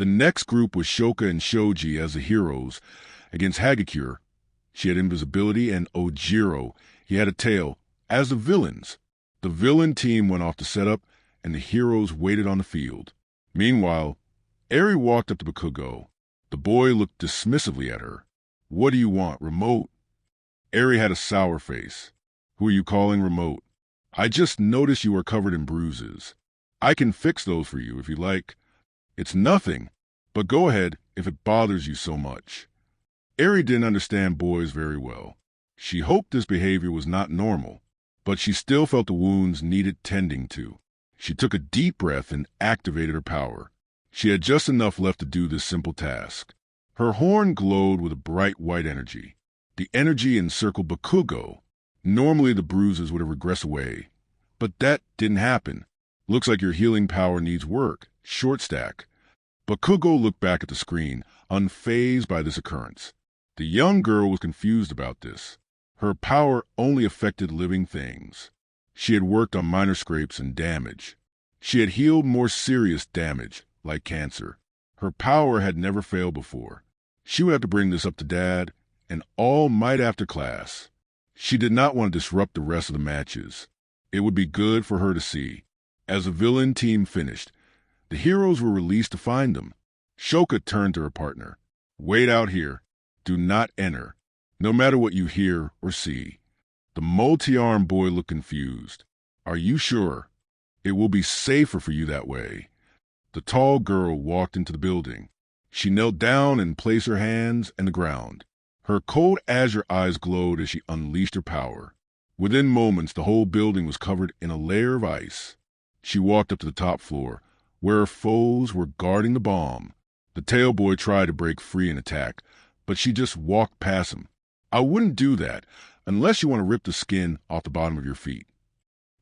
The next group was Shoka and Shoji as the heroes against Hagakure. She had invisibility, and Ojiro, he had a tail, as the villains. The villain team went off to set up, and the heroes waited on the field. Meanwhile, Eri walked up to Bakugo. The boy looked dismissively at her. "What do you want, remote?" Eri had a sour face. "Who are you calling remote? I just noticed you are covered in bruises. I can fix those for you if you like. It's nothing, but go ahead if it bothers you so much." Eri didn't understand boys very well. She hoped this behavior was not normal, but she still felt the wounds needed tending to. She took a deep breath and activated her power. She had just enough left to do this simple task. Her horn glowed with a bright white energy. The energy encircled Bakugo. Normally the bruises would have regressed away, but that didn't happen. "Looks like your healing power needs work. Short stack." Bakugo looked back at the screen, unfazed by this occurrence. The young girl was confused about this. Her power only affected living things. She had worked on minor scrapes and damage. She had healed more serious damage, like cancer. Her power had never failed before. She would have to bring this up to Dad, and all might after class. She did not want to disrupt the rest of the matches. It would be good for her to see. As the villain team finished, the heroes were released to find them. Shoka turned to her partner. "Wait out here. Do not enter, no matter what you hear or see." The multi-armed boy looked confused. "Are you sure? It will be safer for you that way." The tall girl walked into the building. She knelt down and placed her hands on the ground. Her cold azure eyes glowed as she unleashed her power. Within moments, the whole building was covered in a layer of ice. She walked up to the top floor, where her foes were guarding the bomb. The tail boy tried to break free and attack, but she just walked past him. "I wouldn't do that, unless you want to rip the skin off the bottom of your feet."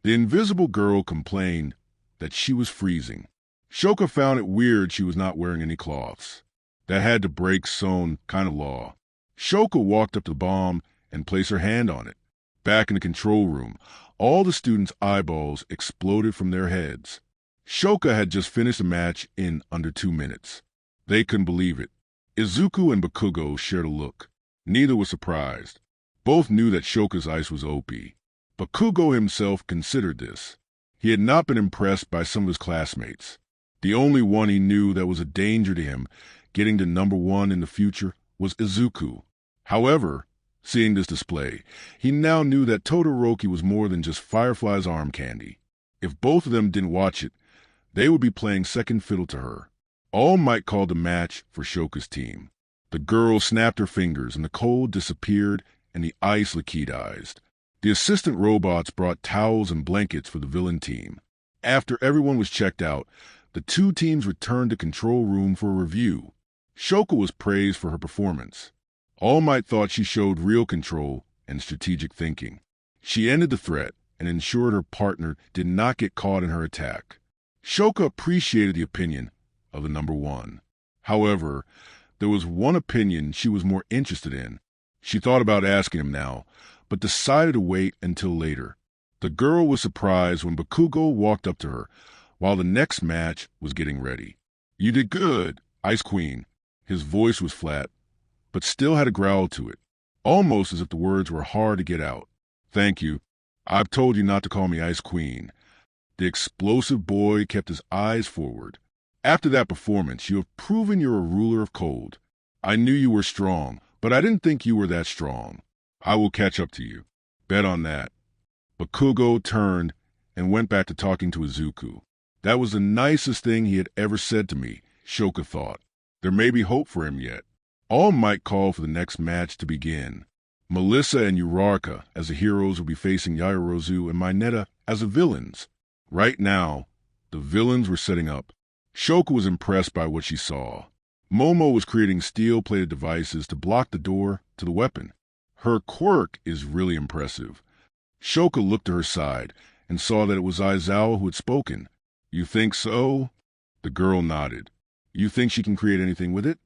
The invisible girl complained that she was freezing. Shoka found it weird she was not wearing any cloths. That had to break some kind of law. Shoka walked up to the bomb and placed her hand on it. Back in the control room, all the students' eyeballs exploded from their heads. Shoka had just finished the match in under 2 minutes. They couldn't believe it. Izuku and Bakugo shared a look. Neither was surprised. Both knew that Shoka's ice was OP. Bakugo himself considered this. He had not been impressed by some of his classmates. The only one he knew that was a danger to him getting to #1 in the future was Izuku. However, seeing this display, he now knew that Todoroki was more than just Firefly's arm candy. If both of them didn't watch it, they would be playing second fiddle to her. All Might called the match for Shoka's team. The girl snapped her fingers, and the cold disappeared, and the ice liquidized. The assistant robots brought towels and blankets for the villain team. After everyone was checked out, the two teams returned to control room for a review. Shoka was praised for her performance. All Might thought she showed real control and strategic thinking. She ended the threat and ensured her partner did not get caught in her attack. Shoka appreciated the opinion of the #1. However, there was one opinion she was more interested in. She thought about asking him now, but decided to wait until later. The girl was surprised when Bakugo walked up to her while the next match was getting ready. "You did good, Ice Queen." His voice was flat, but still had a growl to it, almost as if the words were hard to get out. "Thank you. I've told you not to call me Ice Queen." The explosive boy kept his eyes forward. "After that performance, you have proven you're a ruler of cold. I knew you were strong, but I didn't think you were that strong. I will catch up to you. Bet on that." Bakugo turned and went back to talking to Izuku. That was the nicest thing he had ever said to me, Shoka thought. There may be hope for him yet. All Might call for the next match to begin. Melissa and Uraraka as the heroes will be facing Yaoyorozu and Mineta as the villains. Right now, the villains were setting up. Shoka was impressed by what she saw. Momo was creating steel-plated devices to block the door to the weapon. Her quirk is really impressive. Shoka looked to her side and saw that it was Aizawa who had spoken. "You think so?" The girl nodded. "You think she can create anything with it?"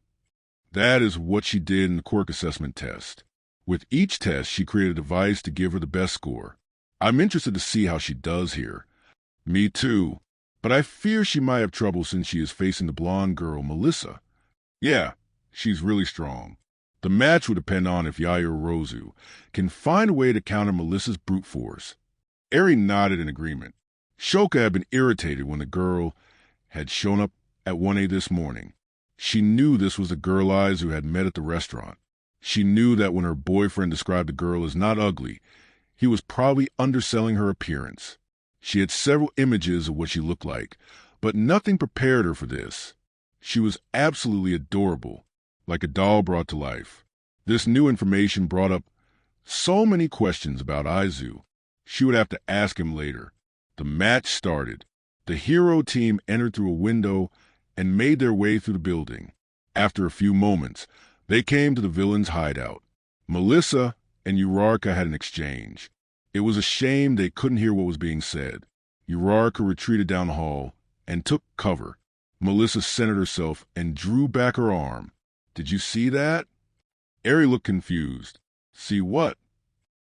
That is what she did in the quirk assessment test. With each test, she created a device to give her the best score. I'm interested to see how she does here. Me too. but I fear she might have trouble since she is facing the blonde girl, Melissa. Yeah, she's really strong. The match will depend on if Yaoyorozu can find a way to counter Melissa's brute force. Eri nodded in agreement. Shoka had been irritated when the girl had shown up at 1A this morning. She knew this was the girl Izuku had met at the restaurant. She knew that when her boyfriend described the girl as not ugly, he was probably underselling her appearance. She had several images of what she looked like, but nothing prepared her for this. She was absolutely adorable, like a doll brought to life. This new information brought up so many questions about Izuku. She would have to ask him later. The match started. The hero team entered through a window and made their way through the building. After a few moments, they came to the villain's hideout. Melissa and Uraraka had an exchange. It was a shame they couldn't hear what was being said. Uraraka retreated down the hall and took cover. Melissa centered herself and drew back her arm. Did you see that? Eri looked confused. See what?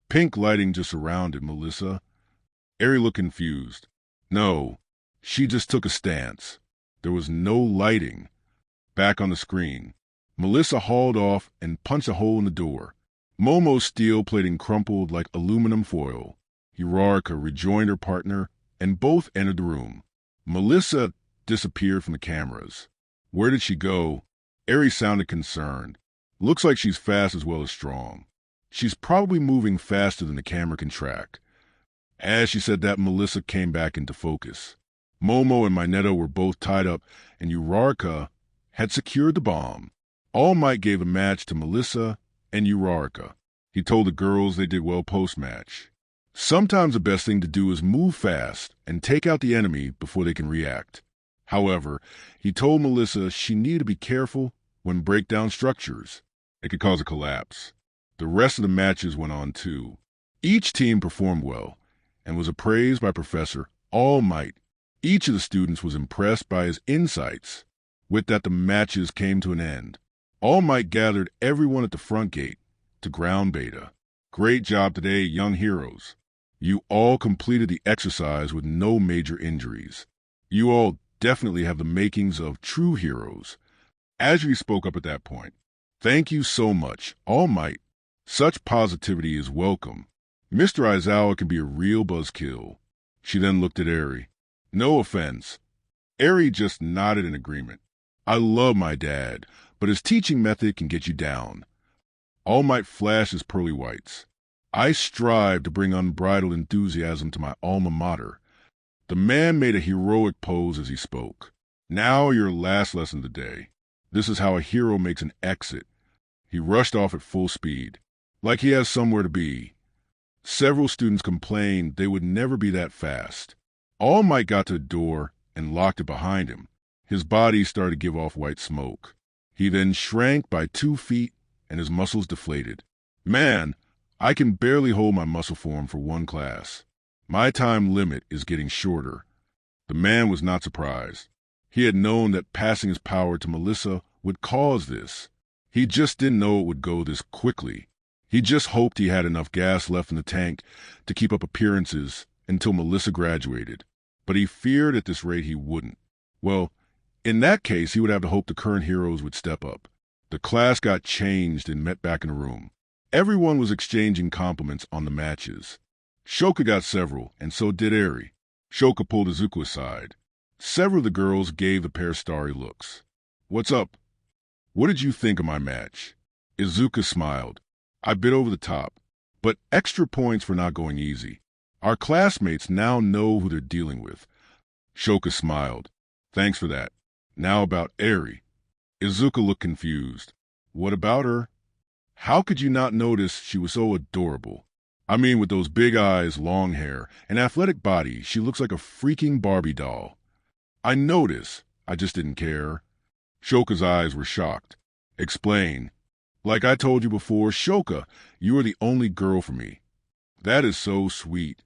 Pink lighting just surrounded Melissa. Eri looked confused. No, she just took a stance. There was no lighting. Back on the screen, Melissa hauled off and punched a hole in the door. Momo's steel plating crumpled like aluminum foil. Uraraka rejoined her partner, and both entered the room. Melissa disappeared from the cameras. Where did she go? Eri sounded concerned. Looks like she's fast as well as strong. She's probably moving faster than the camera can track. As she said that, Melissa came back into focus. Momo and Mineta were both tied up, and Uraraka had secured the bomb. All Might gave a match to Melissa and Uraraka. He told the girls they did well post-match. Sometimes the best thing to do is move fast and take out the enemy before they can react. However, he told Melissa she needed to be careful when break down structures. It could cause a collapse. The rest of the matches went on too. Each team performed well and was appraised by Professor All Might. Each of the students was impressed by his insights. With that, the matches came to an end. All Might gathered everyone at the front gate to ground beta. Great job today, young heroes. You all completed the exercise with no major injuries. You all definitely have the makings of true heroes. Azri spoke up at that point. Thank you so much, All Might. Such positivity is welcome. Mr. Aizawa can be a real buzzkill. She then looked at Eri. No offense. Eri just nodded in agreement. I love my dad, but his teaching method can get you down. All Might flashed his pearly whites. I strive to bring unbridled enthusiasm to my alma mater. The man made a heroic pose as he spoke. Now your last lesson of the day. This is how a hero makes an exit. He rushed off at full speed, like he has somewhere to be. Several students complained they would never be that fast. All Might got to the door and locked it behind him. His body started to give off white smoke. He then shrank by 2 feet and his muscles deflated. Man, I can barely hold my muscle form for one class. My time limit is getting shorter. The man was not surprised. He had known that passing his power to Melissa would cause this. He just didn't know it would go this quickly. He just hoped he had enough gas left in the tank to keep up appearances until Melissa graduated. But he feared at this rate he wouldn't. Well, in that case, he would have to hope the current heroes would step up. The class got changed and met back in the room. Everyone was exchanging compliments on the matches. Shoka got several, and so did Eri. Shoka pulled Izuku aside. Several of the girls gave the pair starry looks. What's up? What did you think of my match? Izuku smiled. I bit over the top, but extra points for not going easy. Our classmates now know who they're dealing with. Shoka smiled. Thanks for that. Now about Eri. Izuku looked confused. What about her? How could you not notice she was so adorable? I mean, with those big eyes, long hair, and athletic body, she looks like a freaking Barbie doll. I noticed. I just didn't care. Shoka's eyes were shocked. Explain. Like I told you before, Shoka, you are the only girl for me. That is so sweet.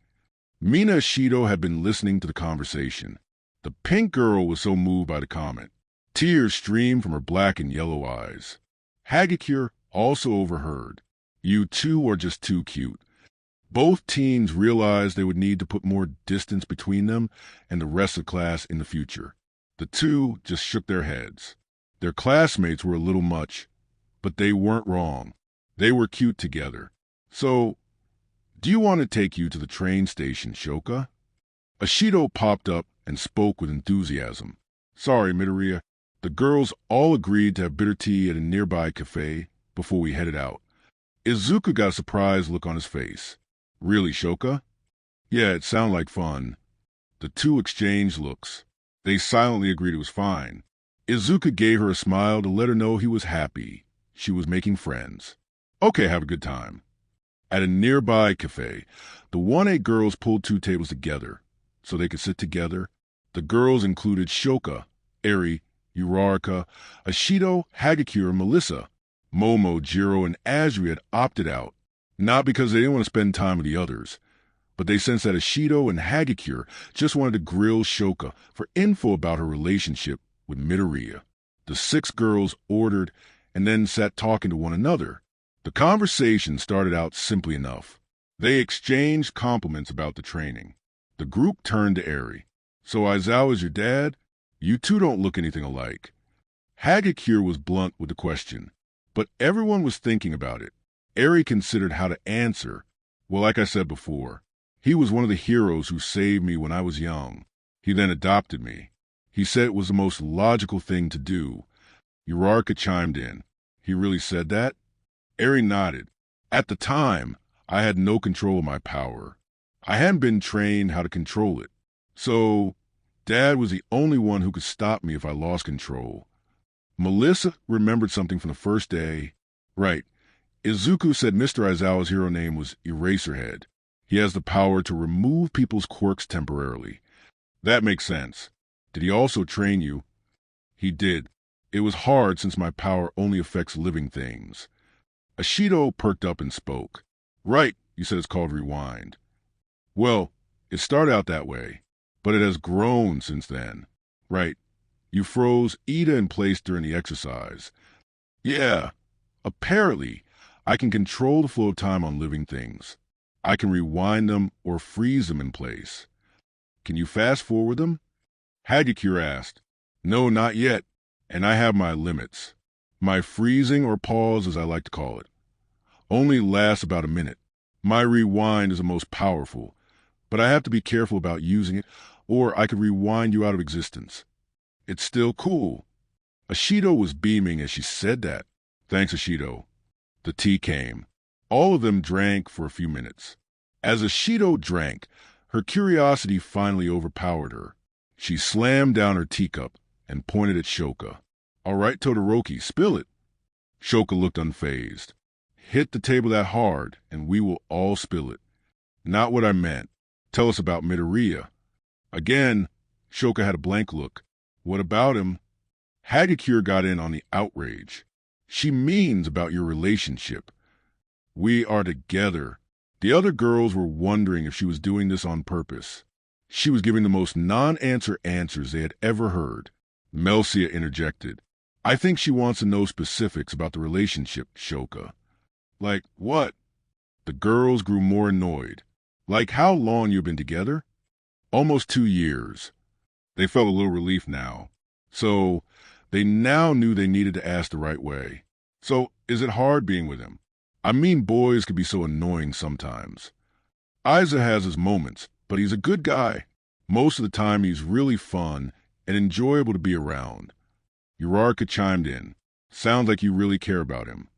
Mina Ishido had been listening to the conversation. The pink girl was so moved by the comment. Tears streamed from her black and yellow eyes. Hagakure also overheard. You two are just too cute. Both teams realized they would need to put more distance between them and the rest of the class in the future. The two just shook their heads. Their classmates were a little much, but they weren't wrong. They were cute together. So, do you want to take you to the train station, Shoka? Ashido popped up and spoke with enthusiasm. Sorry, Midoriya. The girls all agreed to have bitter tea at a nearby cafe before we headed out. Izuku got a surprised look on his face. Really, Shoka? Yeah, it sounded like fun. The two exchanged looks. They silently agreed it was fine. Izuku gave her a smile to let her know he was happy. She was making friends. Okay, have a good time. At a nearby cafe, the 1A girls pulled 2 tables together so they could sit together. The girls included Shoka, Eri, Uraraka, Ashido, Hagakure, and Melissa. Momo, Jiro, and Azri had opted out, not because they didn't want to spend time with the others, but they sensed that Ashido and Hagakure just wanted to grill Shoka for info about her relationship with Midoriya. The 6 girls ordered and then sat talking to one another. The conversation started out simply enough. They exchanged compliments about the training. The group turned to Eri. So Aizawa's your dad? You two don't look anything alike. Hagakure was blunt with the question, but everyone was thinking about it. Eri considered how to answer. Well, like I said before, he was one of the heroes who saved me when I was young. He then adopted me. He said it was the most logical thing to do. Uraraka chimed in. He really said that? Eri nodded. At the time, I had no control of my power. I hadn't been trained how to control it. So, Dad was the only one who could stop me if I lost control. Melissa remembered something from the first day. Right. Izuku said Mr. Aizawa's hero name was Eraserhead. He has the power to remove people's quirks temporarily. That makes sense. Did he also train you? He did. It was hard since my power only affects living things. Ashido perked up and spoke. Right, you said it's called Rewind. Well, it started out that way, but it has grown since then. Right. You froze Ida in place during the exercise. Yeah. Apparently, I can control the flow of time on living things. I can rewind them or freeze them in place. Can you fast forward them? Hagakure asked. No, not yet. And I have my limits. My freezing or pause, as I like to call it, only lasts about a minute. My rewind is the most powerful, but I have to be careful about using it, or I could rewind you out of existence. It's still cool. Ashido was beaming as she said that. Thanks, Ashido. The tea came. All of them drank for a few minutes. As Ashido drank, her curiosity finally overpowered her. She slammed down her teacup and pointed at Shoka. All right, Todoroki, spill it. Shoka looked unfazed. Hit the table that hard, and we will all spill it. Not what I meant. Tell us about Midoriya. Again, Shoka had a blank look. What about him? Hagakure got in on the outrage. She means about your relationship. We are together. The other girls were wondering if she was doing this on purpose. She was giving the most non-answer answers they had ever heard. Melcia interjected. I think she wants to know specifics about the relationship, Shoka. Like what? The girls grew more annoyed. Like how long you've been together? Almost 2 years. They felt a little relief now. So, they now knew they needed to ask the right way. So, is it hard being with him? I mean, boys can be so annoying sometimes. Aiza has his moments, but he's a good guy. Most of the time, he's really fun and enjoyable to be around. Uraraka chimed in. Sounds like you really care about him.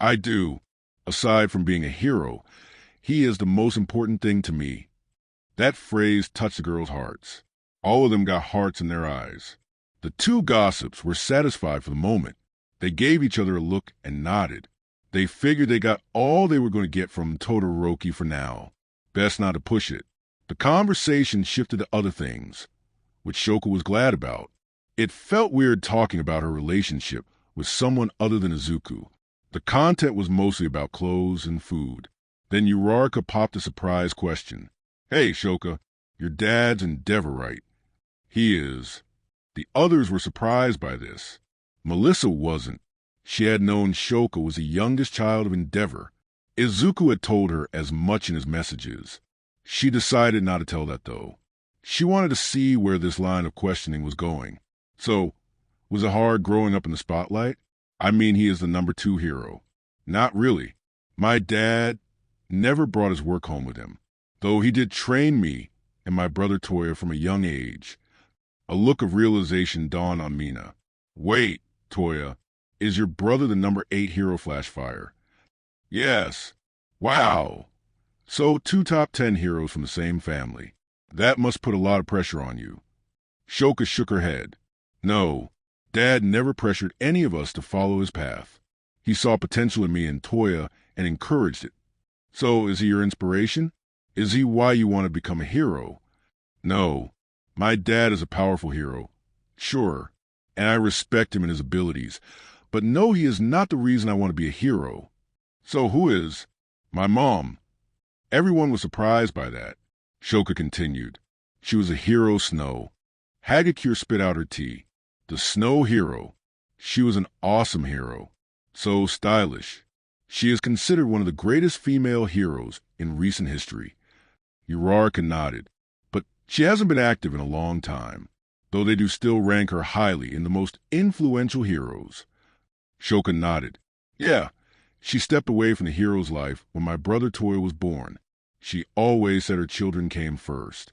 I do. Aside from being a hero, he is the most important thing to me. That phrase touched the girls' hearts. All of them got hearts in their eyes. The two gossips were satisfied for the moment. They gave each other a look and nodded. They figured they got all they were going to get from Todoroki for now. Best not to push it. The conversation shifted to other things, which Shoka was glad about. It felt weird talking about her relationship with someone other than Izuku. The content was mostly about clothes and food. Then Uraraka popped a surprise question. Hey, Shoka, your dad's Endeavor, right? He is. The others were surprised by this. Melissa wasn't. She had known Shoka was the youngest child of Endeavor. Izuku had told her as much in his messages. She decided not to tell that, though. She wanted to see where this line of questioning was going. So, was it hard growing up in the spotlight? I mean, he is the #2 hero. Not really. My dad never brought his work home with him, though he did train me and my brother Toya from a young age. A look of realization dawned on Mina. Wait, Toya, is your brother the #8 hero Flashfire? Yes. Wow. So 2 top 10 heroes from the same family. That must put a lot of pressure on you. Shoka shook her head. No, Dad never pressured any of us to follow his path. He saw potential in me and Toya and encouraged it. So is he your inspiration? Is he why you want to become a hero? No, my dad is a powerful hero. Sure, and I respect him and his abilities. But no, he is not the reason I want to be a hero. So who is? My mom. Everyone was surprised by that. Shoka continued. She was a hero Snow. Hagakure spit out her tea. The Snow Hero. She was an awesome hero. So stylish. She is considered one of the greatest female heroes in recent history. Uraraka nodded. But she hasn't been active in a long time, though they do still rank her highly in the most influential heroes. Shoka nodded. Yeah, she stepped away from the hero's life when my brother Toya was born. She always said her children came first.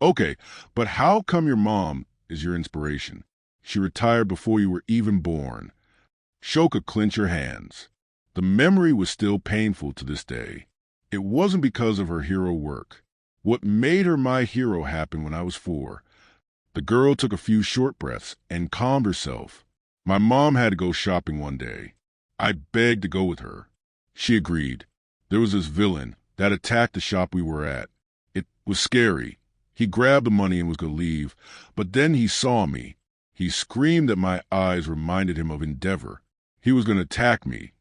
Okay, but how come your mom is your inspiration? She retired before you were even born. Shoka clenched her hands. The memory was still painful to this day. It wasn't because of her hero work. What made her my hero happened when I was 4. The girl took a few short breaths and calmed herself. My mom had to go shopping one day. I begged to go with her. She agreed. There was this villain that attacked the shop we were at. It was scary. He grabbed the money and was going to leave, but then he saw me. He screamed that my eyes reminded him of Endeavor. He was going to attack me,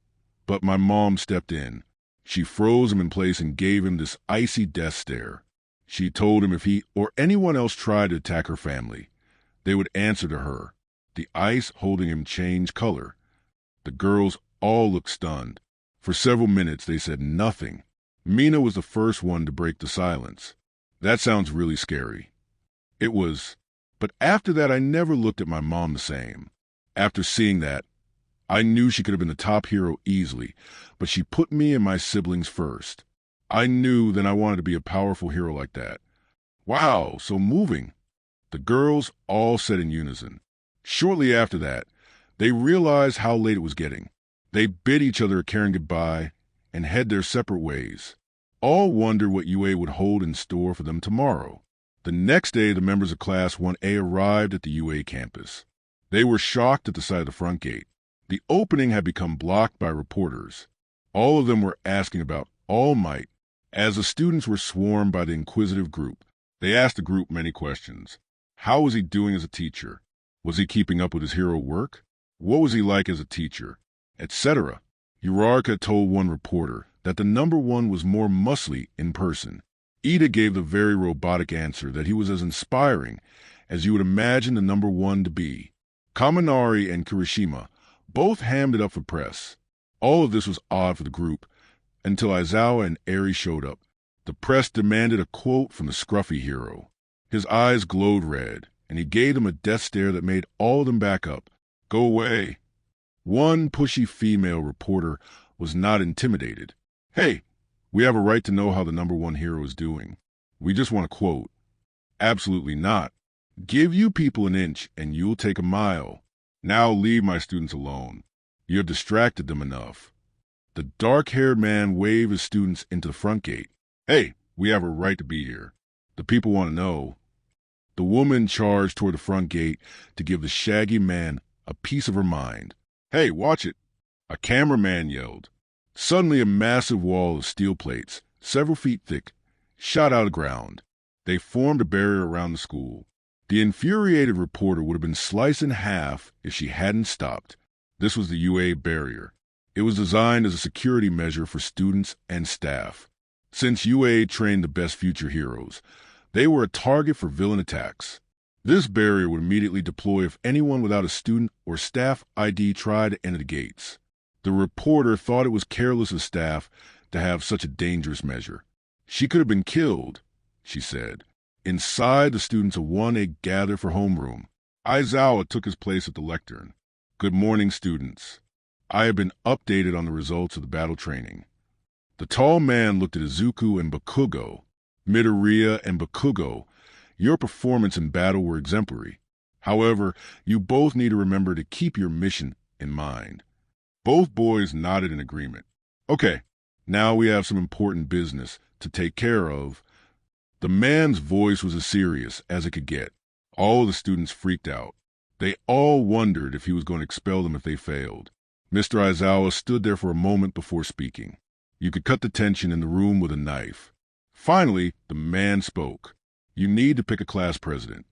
but my mom stepped in. She froze him in place and gave him this icy death stare. She told him if he or anyone else tried to attack her family, they would answer to her. The ice holding him changed color. The girls all looked stunned. For several minutes they said nothing. Mina was the first one to break the silence. That sounds really scary. It was. But after that, I never looked at my mom the same. After seeing that, I knew she could have been the top hero easily, but she put me and my siblings first. I knew then I wanted to be a powerful hero like that. Wow, so moving. The girls all said in unison. Shortly after that, they realized how late it was getting. They bid each other a caring goodbye and head their separate ways. All wondered what UA would hold in store for them tomorrow. The next day, the members of Class 1A arrived at the UA campus. They were shocked at the sight of the front gate. The opening had become blocked by reporters. All of them were asking about All Might. As the students were swarmed by the inquisitive group, they asked the group many questions. How was he doing as a teacher? Was he keeping up with his hero work? What was he like as a teacher? Etc. Uraraka told one reporter that the #1 was more muscly in person. Ida gave the very robotic answer that he was as inspiring as you would imagine the #1 to be. Kaminari and Kirishima both hammed it up for press. All of this was odd for the group until Aizawa and Eri showed up. The press demanded a quote from the scruffy hero. His eyes glowed red, and he gave them a death stare that made all of them back up. Go away. One pushy female reporter was not intimidated. Hey, we have a right to know how the #1 hero is doing. We just want a quote. Absolutely not. Give you people an inch and you'll take a mile. Now leave my students alone. You have distracted them enough. The dark-haired man waved his students into the front gate. Hey, we have a right to be here. The people want to know. The woman charged toward the front gate to give the shaggy man a piece of her mind. Hey, watch it. A cameraman yelled. Suddenly a massive wall of steel plates, several feet thick, shot out of the ground. They formed a barrier around the school. The infuriated reporter would have been sliced in half if she hadn't stopped. This was the UA barrier. It was designed as a security measure for students and staff. Since UA trained the best future heroes, they were a target for villain attacks. This barrier would immediately deploy if anyone without a student or staff ID tried to enter the gates. The reporter thought it was careless of staff to have such a dangerous measure. She could have been killed, she said. Inside, the students of 1A gathered for homeroom. Aizawa took his place at the lectern. Good morning, students. I have been updated on the results of the battle training. The tall man looked at Izuku and Bakugo. Midoriya and Bakugo, your performance in battle were exemplary. However, you both need to remember to keep your mission in mind. Both boys nodded in agreement. Okay, now we have some important business to take care of. The man's voice was as serious as it could get. All of the students freaked out. They all wondered if he was going to expel them if they failed. Mr. Aizawa stood there for a moment before speaking. You could cut the tension in the room with a knife. Finally, the man spoke. You need to pick a class president.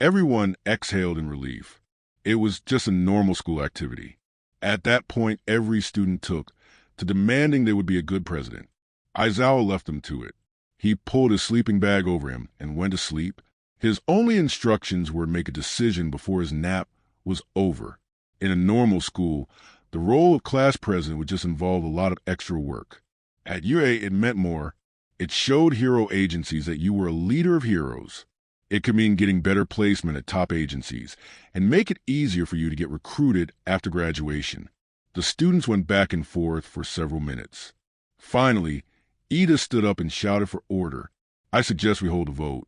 Everyone exhaled in relief. It was just a normal school activity. At that point, every student took to demanding there would be a good president. Aizawa left them to it. He pulled his sleeping bag over him and went to sleep. His only instructions were to make a decision before his nap was over. In a normal school, the role of class president would just involve a lot of extra work. At UA, it meant more. It showed hero agencies that you were a leader of heroes. It could mean getting better placement at top agencies and make it easier for you to get recruited after graduation. The students went back and forth for several minutes. Finally, Ida stood up and shouted for order. I suggest we hold a vote.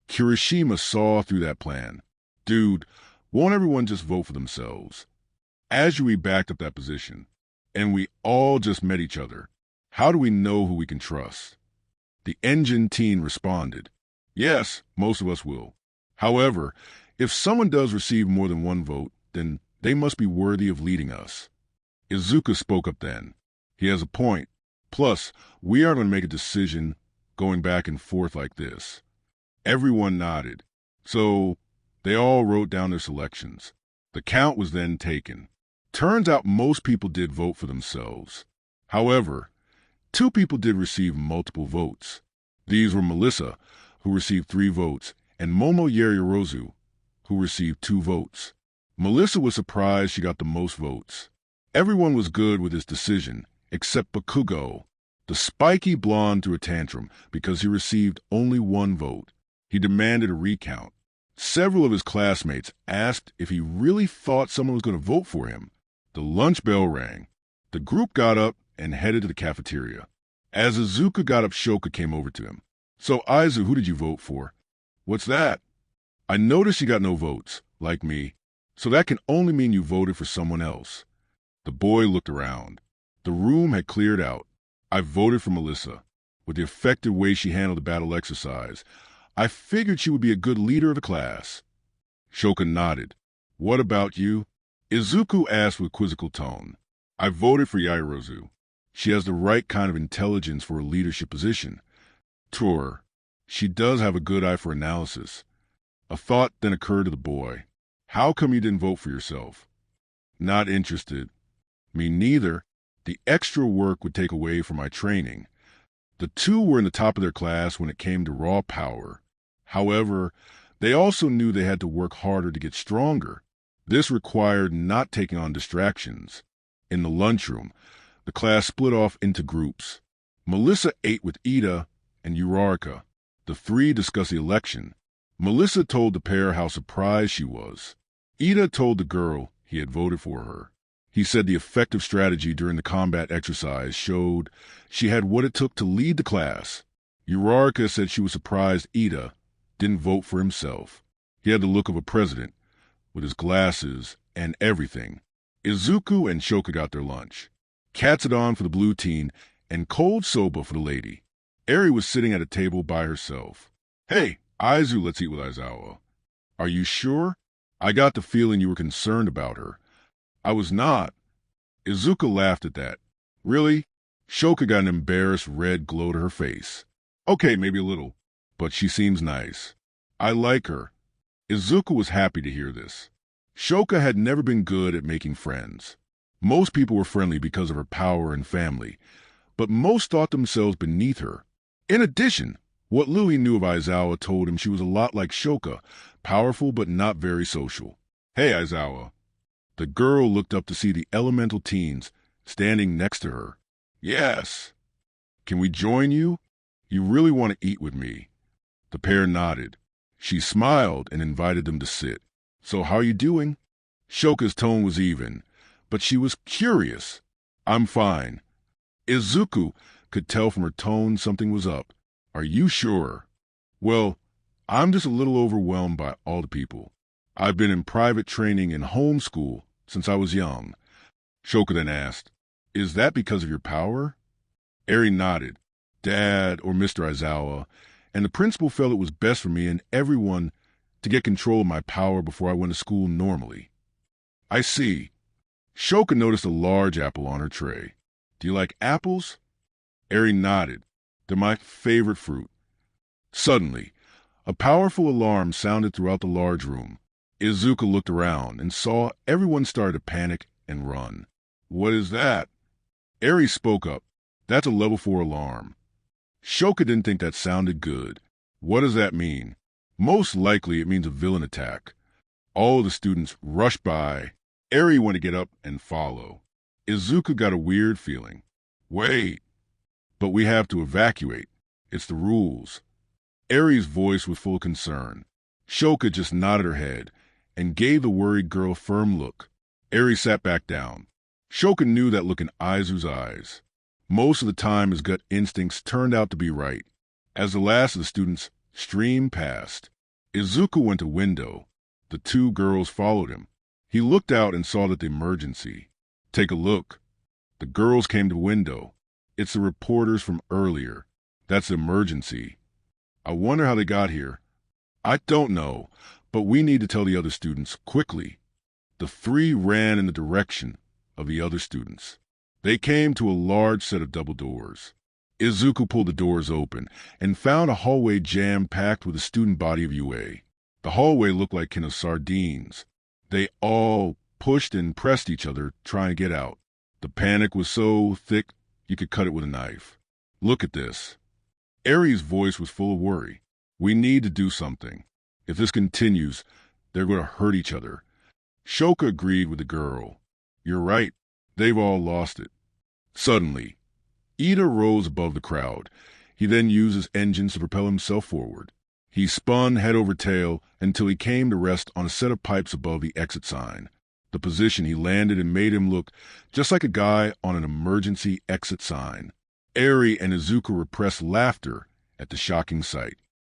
Kirishima saw through that plan. Dude, won't everyone just vote for themselves? Azui backed up that position, and we all just met each other. How do we know who we can trust? The engine teen responded. Yes, most of us will. However, if someone does receive more than one vote, then they must be worthy of leading us. Izuku spoke up then. He has a point. Plus, we aren't going to make a decision going back and forth like this. Everyone nodded. So they all wrote down their selections. The count was then taken. Turns out most people did vote for themselves. However, 2 people did receive multiple votes. These were Melissa, who received 3 votes, and Momo Yariorozu, who received 2 votes. Melissa was surprised she got the most votes. Everyone was good with his decision, except Bakugo. The spiky blonde threw a tantrum because he received only 1 vote. He demanded a recount. Several of his classmates asked if he really thought someone was going to vote for him. The lunch bell rang. The group got up and headed to the cafeteria. As Izuku got up, Shoka came over to him. So, Aizu, who did you vote for? What's that? I noticed you got no votes, like me, so that can only mean you voted for someone else. The boy looked around. The room had cleared out. I voted for Melissa. With the effective way she handled the battle exercise, I figured she would be a good leader of the class. Shoka nodded. What about you? Izuku asked with quizzical tone. I voted for Yairozu. She has the right kind of intelligence for a leadership position. True, she does have a good eye for analysis. A thought then occurred to the boy. How come you didn't vote for yourself? Not interested. Me neither. The extra work would take away from my training. The 2 were in the top of their class when it came to raw power. However, they also knew they had to work harder to get stronger. This required not taking on distractions. In the lunchroom, the class split off into groups. Melissa ate with Ida and Uraraka. The 3 discussed the election. Melissa told the pair how surprised she was. Ida told the girl he had voted for her. He said the effective strategy during the combat exercise showed she had what it took to lead the class. Uraraka said she was surprised Ida didn't vote for himself. He had the look of a president, with his glasses and everything. Izuku and Shoka got their lunch. Katsudon for the blue teen and cold soba for the lady. Eri was sitting at a table by herself. Hey, Aizu, let's eat with Aizawa. Are you sure? I got the feeling you were concerned about her. I was not. Izuku laughed at that. Really? Shoka got an embarrassed red glow to her face. Okay, maybe a little, but she seems nice. I like her. Izuku was happy to hear this. Shoka had never been good at making friends. Most people were friendly because of her power and family, but most thought themselves beneath her. In addition, what Louis knew of Aizawa told him she was a lot like Shoka, powerful but not very social. Hey, Aizawa. The girl looked up to see the elemental teens standing next to her. Yes. Can we join you? You really want to eat with me? The pair nodded. She smiled and invited them to sit. So how are you doing? Shoka's tone was even, but she was curious. I'm fine. Izuku could tell from her tone something was up. Are you sure? Well, I'm just a little overwhelmed by all the people. I've been in private training and homeschool since I was young. Shoka then asked, Is that because of your power? Eri nodded. Dad or Mr. Aizawa, and the principal felt it was best for me and everyone to get control of my power before I went to school normally. I see. Shoka noticed a large apple on her tray. Do you like apples? Eri nodded. They're my favorite fruit. Suddenly, a powerful alarm sounded throughout the large room. Izuku looked around and saw everyone start to panic and run. What is that? Eri spoke up. That's a level 4 alarm. Shoka didn't think that sounded good. What does that mean? Most likely it means a villain attack. All of the students rushed by. Eri went to get up and follow. Izuku got a weird feeling. Wait. But we have to evacuate. It's the rules. Eri's voice was full of concern. Shoka just nodded her head and gave the worried girl a firm look. Eri sat back down. Shoka knew that look in Izu's eyes. Most of the time his gut instincts turned out to be right. As the last of the students streamed past, Izuku went to window. The two girls followed him. He looked out and saw that the emergency. Take a look. The girls came to the window. It's the reporters from earlier. That's the emergency. I wonder how they got here. I don't know, but we need to tell the other students quickly. The three ran in the direction of the other students. They came to a large set of double doors. Izuku pulled the doors open and found a hallway jam-packed with the student body of UA. The hallway looked like can of sardines. They all pushed and pressed each other, trying to get out. The panic was so thick you could cut it with a knife. Look at this. Eri's voice was full of worry. We need to do something. If this continues, they're going to hurt each other. Shoka agreed with the girl. You're right. They've all lost it. Suddenly, Ida rose above the crowd. He then used his engines to propel himself forward. He spun head over tail until he came to rest on a set of pipes above the exit sign. The position he landed in made him look just like a guy on an emergency exit sign. Eri and Izuku repressed laughter at the shocking sight.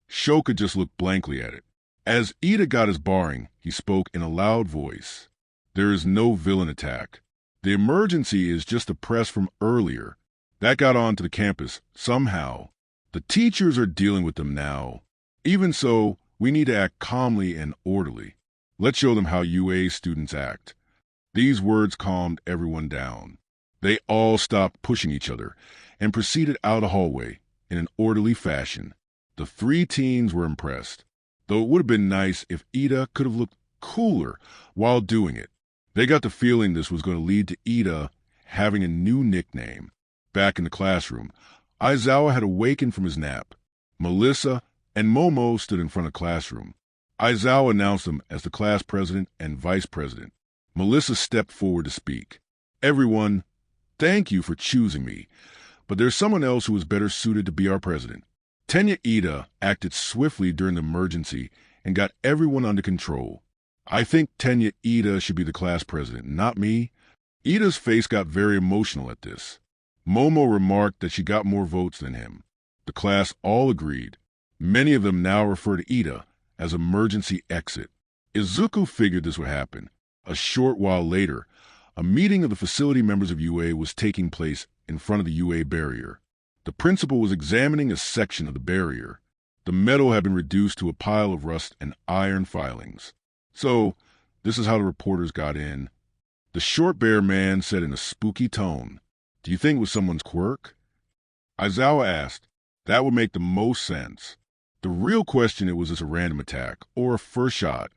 Shoka just looked blankly at it. As Ida got his bearing, he spoke in a loud voice. There is no villain attack. The emergency is just a press from earlier. That got onto the campus somehow. The teachers are dealing with them now. Even so, we need to act calmly and orderly. Let's show them how UA students act. These words calmed everyone down. They all stopped pushing each other and proceeded out the hallway in an orderly fashion. The three teens were impressed, though it would have been nice if Ida could have looked cooler while doing it. They got the feeling this was going to lead to Ida having a new nickname. Back in the classroom, Aizawa had awakened from his nap. Melissa and Momo stood in front of the classroom. Aizawa announced them as the class president and vice president. Melissa stepped forward to speak. Everyone, thank you for choosing me, but there's someone else who is better suited to be our president. Tenya Ida acted swiftly during the emergency and got everyone under control. I think Tenya Ida should be the class president, not me. Ida's face got very emotional at this. Momo remarked that she got more votes than him. The class all agreed. Many of them now refer to Ida as emergency exit. Izuku figured this would happen. A short while later, a meeting of the facility members of UA was taking place in front of the UA barrier. The principal was examining a section of the barrier. The metal had been reduced to a pile of rust and iron filings. So, this is how the reporters got in. The short-bear man said in a spooky tone, Do you think it was someone's quirk? Aizawa asked, That would make the most sense. The real question is, was this a random attack or a first shot?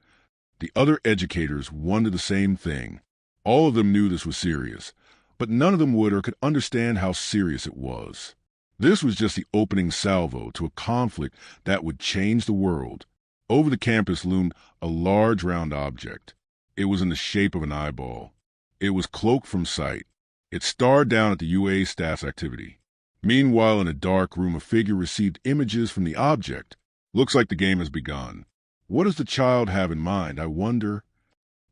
The other educators wondered the same thing. All of them knew this was serious, but none of them would or could understand how serious it was. This was just the opening salvo to a conflict that would change the world. Over the campus loomed a large round object. It was in the shape of an eyeball. It was cloaked from sight. It starred down at the UA staff's activity. Meanwhile, in a dark room, a figure received images from the object. Looks like the game has begun. What does the child have in mind, I wonder?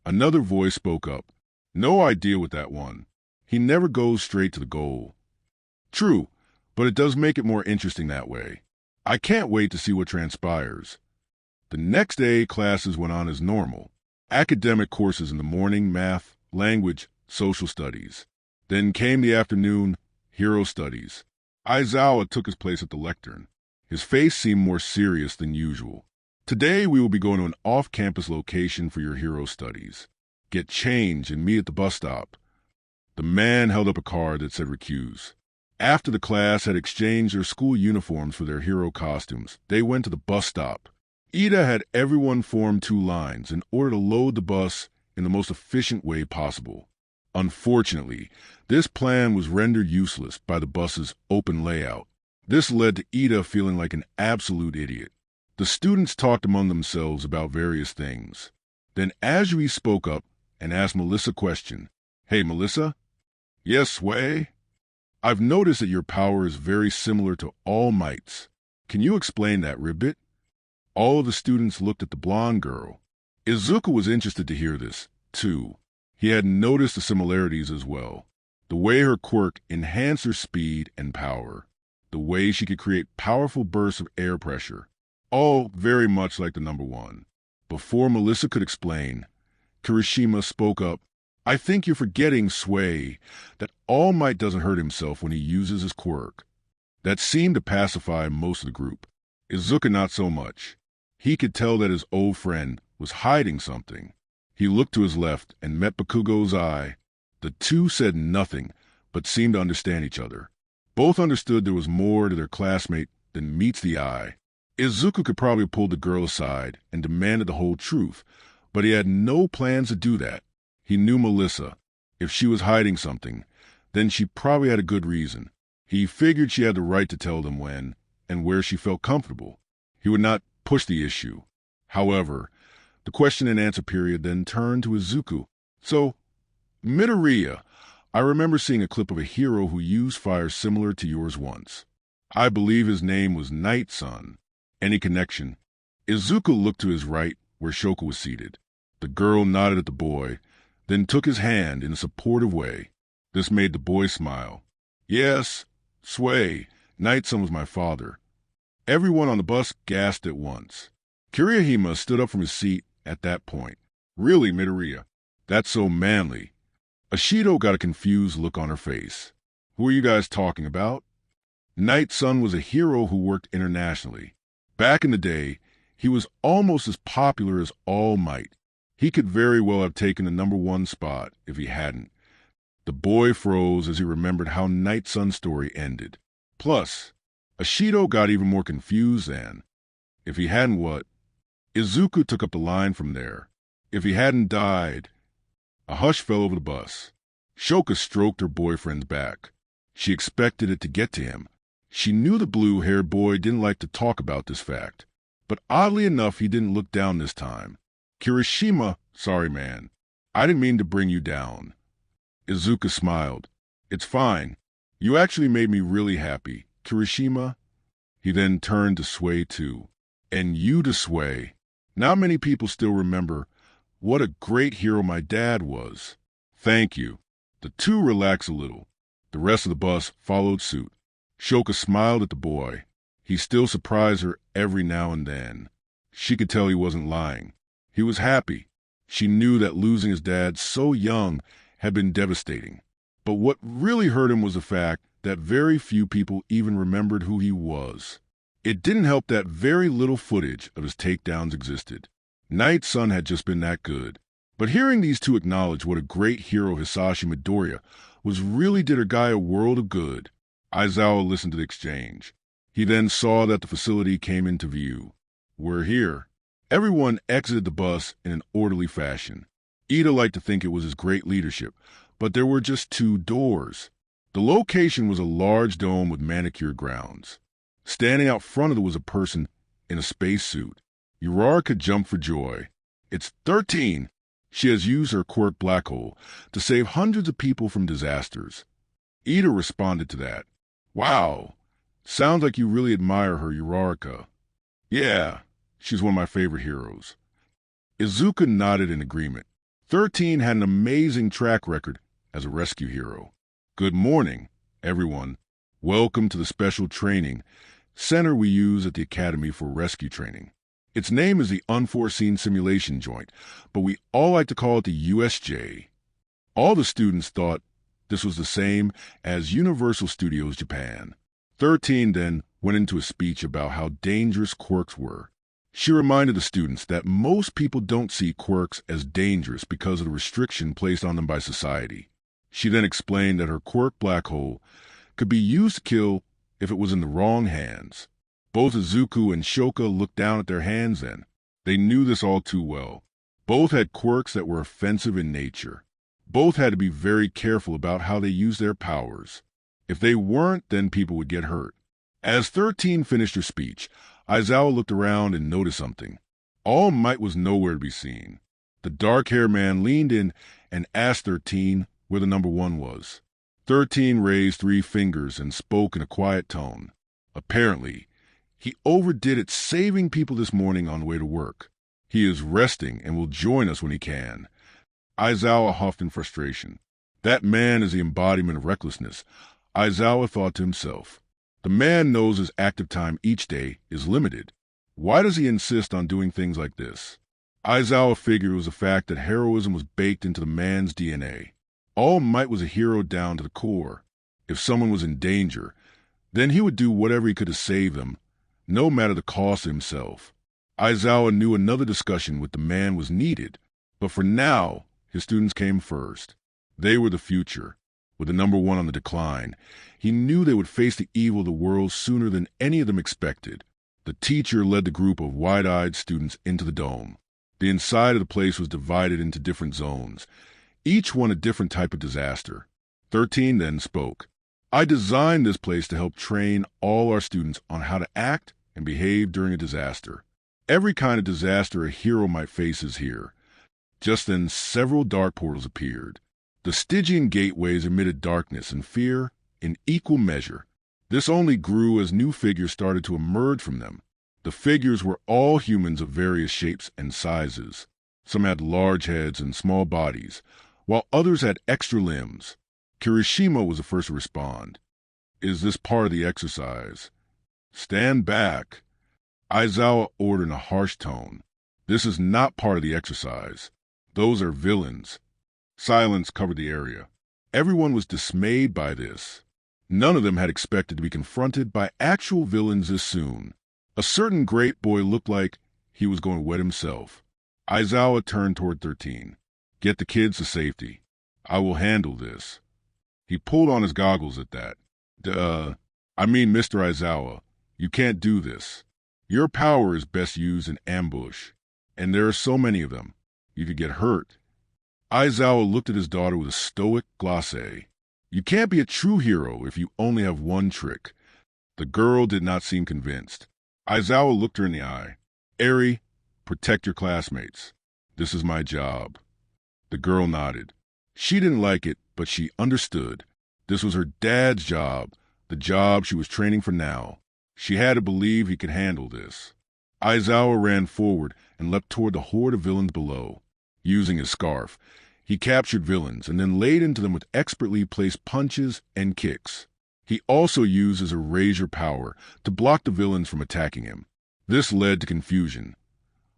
Another voice spoke up. No idea with that one. He never goes straight to the goal. True, but it does make it more interesting that way. I can't wait to see what transpires. The next day, classes went on as normal. Academic courses in the morning, math, language, social studies. Then came the afternoon, hero studies. Aizawa took his place at the lectern. His face seemed more serious than usual. Today we will be going to an off-campus location for your hero studies. Get change and meet at the bus stop. The man held up a card that said recuse. After the class had exchanged their school uniforms for their hero costumes, they went to the bus stop. Ida had everyone form 2 lines in order to load the bus in the most efficient way possible. Unfortunately, this plan was rendered useless by the bus's open layout. This led to Ida feeling like an absolute idiot. The students talked among themselves about various things. Then Azuri spoke up and asked Melissa a question. Hey, Melissa? Yes, Sway? I've noticed that your power is very similar to All Might's. Can you explain that, Ribbit? All of the students looked at the blonde girl. Izuku was interested to hear this, too. He had noticed the similarities as well. The way her quirk enhanced her speed and power. The way she could create powerful bursts of air pressure. All very much like the number 1. Before Melissa could explain, Kirishima spoke up. I think you're forgetting, Sway, that All Might doesn't hurt himself when he uses his quirk. That seemed to pacify most of the group. Izuku not so much. He could tell that his old friend was hiding something. He looked to his left and met Bakugo's eye. The two said nothing, but seemed to understand each other. Both understood there was more to their classmate than meets the eye. Izuku could probably have pulled the girl aside and demanded the whole truth, but he had no plans to do that. He knew Melissa. If she was hiding something, then she probably had a good reason. He figured she had the right to tell them when and where she felt comfortable. He would not push the issue. However, the question and answer period then turned to Izuku. So, Midoriya, I remember seeing a clip of a hero who used fire similar to yours once. I believe his name was Night Sun. Any connection? Izuku looked to his right, where Shoko was seated. The girl nodded at the boy, then took his hand in a supportive way. This made the boy smile. Yes, Sway, Night Sun was my father. Everyone on the bus gasped at once. Kirihima stood up from his seat at that point. Really, Midoriya? That's so manly. Ashido got a confused look on her face. Who are you guys talking about? Night Sun was a hero who worked internationally. Back in the day, he was almost as popular as All Might. He could very well have taken the number 1 spot if he hadn't. The boy froze as he remembered how Night Sun's story ended. Plus, Ashido got even more confused then. If he hadn't what? Izuku took up the line from there. If he hadn't died. A hush fell over the bus. Shoka stroked her boyfriend's back. She expected it to get to him. She knew the blue-haired boy didn't like to talk about this fact. But oddly enough, he didn't look down this time. Kirishima, sorry man. I didn't mean to bring you down. Izuku smiled. It's fine. You actually made me really happy. Kirishima? He then turned to Sway too. And you to Sway. Not many people still remember what a great hero my dad was. Thank you. The two relaxed a little. The rest of the bus followed suit. Shoka smiled at the boy. He still surprised her every now and then. She could tell he wasn't lying. He was happy. She knew that losing his dad so young had been devastating. But what really hurt him was the fact that very few people even remembered who he was. It didn't help that very little footage of his takedowns existed. Night Sun had just been that good. But hearing these two acknowledge what a great hero Hisashi Midoriya was really did her guy a world of good. Aizawa listened to the exchange. He then saw that the facility came into view. We're here. Everyone exited the bus in an orderly fashion. Ida liked to think it was his great leadership, but there were just 2 doors. The location was a large dome with manicured grounds. Standing out front of it was a person in a spacesuit. Urara could jump for joy. It's 13. She has used her quirk Black Hole to save hundreds of people from disasters. Ida responded to that. Wow, sounds like you really admire her Uraraka. Yeah, she's one of my favorite heroes. Izuku nodded in agreement. 13 had an amazing track record as a rescue hero. Good morning, everyone. Welcome to the special training center we use at the Academy for Rescue Training. Its name is the Unforeseen Simulation Joint, but we all like to call it the USJ. All the students thought this was the same as Universal Studios Japan. 13 then went into a speech about how dangerous quirks were. She reminded the students that most people don't see quirks as dangerous because of the restriction placed on them by society. She then explained that her quirk Black Hole could be used to kill if it was in the wrong hands. Both Izuku and Shoka looked down at their hands then. They knew this all too well. Both had quirks that were offensive in nature. Both had to be very careful about how they used their powers. If they weren't, then people would get hurt. As 13 finished her speech, Aizawa looked around and noticed something. All Might was nowhere to be seen. The dark-haired man leaned in and asked 13 where the number 1 was. 13 raised 3 fingers and spoke in a quiet tone. Apparently, he overdid it saving people this morning on the way to work. He is resting and will join us when he can. Aizawa huffed in frustration. That man is the embodiment of recklessness, Aizawa thought to himself. The man knows his active time each day is limited. Why does he insist on doing things like this? Aizawa figured it was the fact that heroism was baked into the man's DNA. All Might was a hero down to the core. If someone was in danger, then he would do whatever he could to save them, no matter the cost to himself. Aizawa knew another discussion with the man was needed, but for now, his students came first. They were the future. With the number 1 on the decline, he knew they would face the evil of the world sooner than any of them expected. The teacher led the group of wide-eyed students into the dome. The inside of the place was divided into different zones, each one a different type of disaster. 13 then spoke. I designed this place to help train all our students on how to act and behave during a disaster. Every kind of disaster a hero might face is here. Just then, several dark portals appeared. The Stygian gateways emitted darkness and fear in equal measure. This only grew as new figures started to emerge from them. The figures were all humans of various shapes and sizes. Some had large heads and small bodies, while others had extra limbs. Kirishima was the first to respond. Is this part of the exercise? Stand back. Aizawa ordered in a harsh tone. This is not part of the exercise. Those are villains. Silence covered the area. Everyone was dismayed by this. None of them had expected to be confronted by actual villains this soon. A certain great boy looked like he was going to wet himself. Aizawa turned toward 13. Get the kids to safety. I will handle this. He pulled on his goggles at that. I mean, Mr. Aizawa, you can't do this. Your power is best used in ambush, and there are so many of them. You could get hurt. Aizawa looked at his daughter with a stoic glacé. You can't be a true hero if you only have one trick. The girl did not seem convinced. Aizawa looked her in the eye. Eri, protect your classmates. This is my job. The girl nodded. She didn't like it, but she understood. This was her dad's job, the job she was training for now. She had to believe he could handle this. Aizawa ran forward and leapt toward the horde of villains below. Using his scarf, he captured villains and then laid into them with expertly placed punches and kicks. He also used his erasure power to block the villains from attacking him. This led to confusion,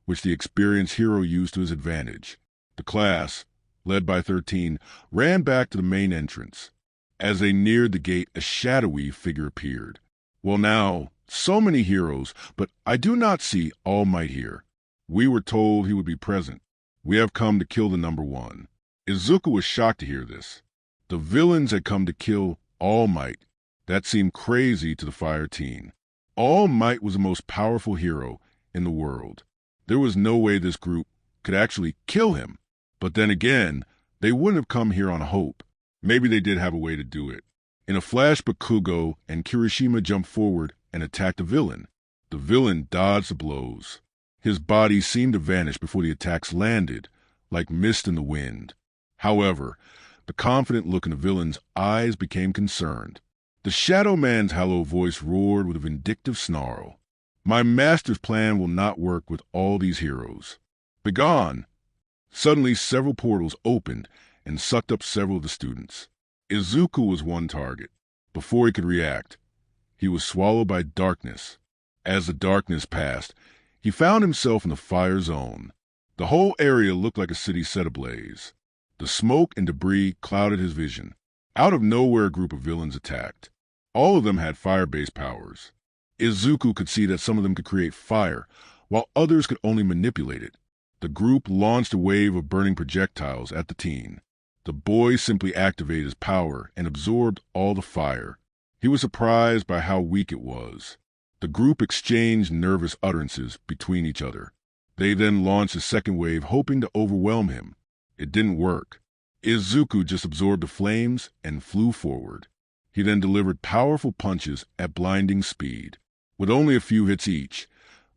which the experienced hero used to his advantage. The class, led by 13, ran back to the main entrance. As they neared the gate, a shadowy figure appeared. Well now, so many heroes, but I do not see All Might here. We were told he would be present. We have come to kill the number 1. Izuku was shocked to hear this. The villains had come to kill All Might. That seemed crazy to the Fire Teen. All Might was the most powerful hero in the world. There was no way this group could actually kill him. But then again, they wouldn't have come here on hope. Maybe they did have a way to do it. In a flash, Bakugo and Kirishima jumped forward and attacked the villain. The villain dodged the blows. His body seemed to vanish before the attacks landed like mist in the wind. However, the confident look in the villain's eyes became concerned. The Shadow Man's hollow voice roared with a vindictive snarl. My master's plan will not work with all these heroes. Begone! Suddenly, several portals opened and sucked up several of the students. Izuku was one target. Before he could react, he was swallowed by darkness. As the darkness passed, he found himself in the fire zone. The whole area looked like a city set ablaze. The smoke and debris clouded his vision. Out of nowhere, a group of villains attacked. All of them had fire-based powers. Izuku could see that some of them could create fire, while others could only manipulate it. The group launched a wave of burning projectiles at the teen. The boy simply activated his power and absorbed all the fire. He was surprised by how weak it was. The group exchanged nervous utterances between each other. They then launched a second wave, hoping to overwhelm him. It didn't work. Izuku just absorbed the flames and flew forward. He then delivered powerful punches at blinding speed. With only a few hits each,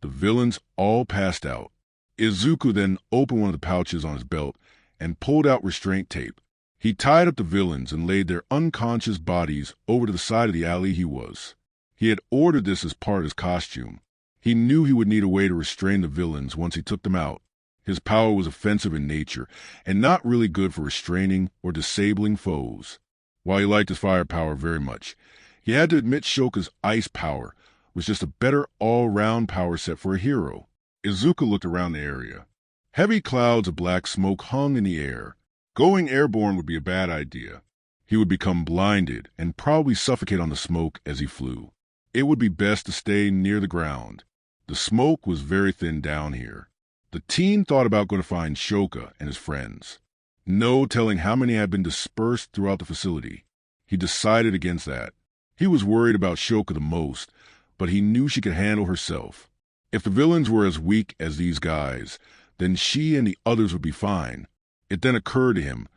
the villains all passed out. Izuku then opened one of the pouches on his belt and pulled out restraint tape. He tied up the villains and laid their unconscious bodies over to the side of the alley he was. He had ordered this as part of his costume. He knew he would need a way to restrain the villains once he took them out. His power was offensive in nature and not really good for restraining or disabling foes. While he liked his firepower very much, he had to admit Shoka's ice power was just a better all-round power set for a hero. Izuku looked around the area. Heavy clouds of black smoke hung in the air. Going airborne would be a bad idea. He would become blinded and probably suffocate on the smoke as he flew. It would be best to stay near the ground. The smoke was very thin down here. The teen thought about going to find Shoka and his friends. No telling how many had been dispersed throughout the facility. He decided against that. He was worried about Shoka the most, but he knew she could handle herself. If the villains were as weak as these guys, then she and the others would be fine. It then occurred to him,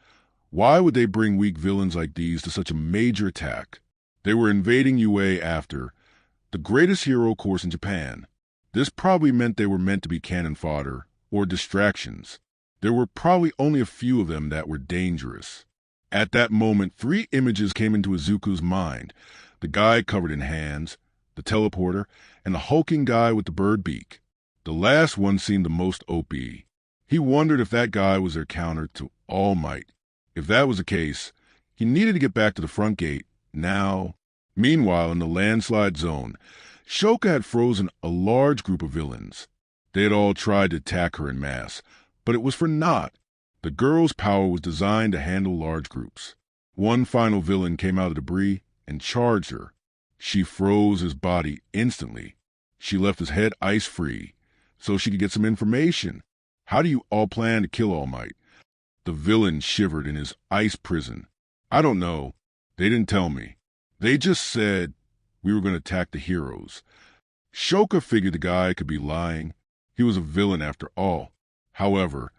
why would they bring weak villains like these to such a major attack? They were invading UA after the greatest hero course in Japan. This probably meant they were meant to be cannon fodder or distractions. There were probably only a few of them that were dangerous. At that moment, 3 images came into Izuku's mind. The guy covered in hands, the teleporter, and the hulking guy with the bird beak. The last one seemed the most OP. He wondered if that guy was their counter to All Might. If that was the case, he needed to get back to the front gate now. Meanwhile, in the landslide zone, Shoka had frozen a large group of villains. They had all tried to attack her en masse, but it was for naught. The girl's power was designed to handle large groups. One final villain came out of the debris and charged her. She froze his body instantly. She left his head ice-free, so she could get some information. How do you all plan to kill All Might? The villain shivered in his ice prison. I don't know. They didn't tell me. They just said we were going to attack the heroes. Shoka figured the guy could be lying. He was a villain after all. However,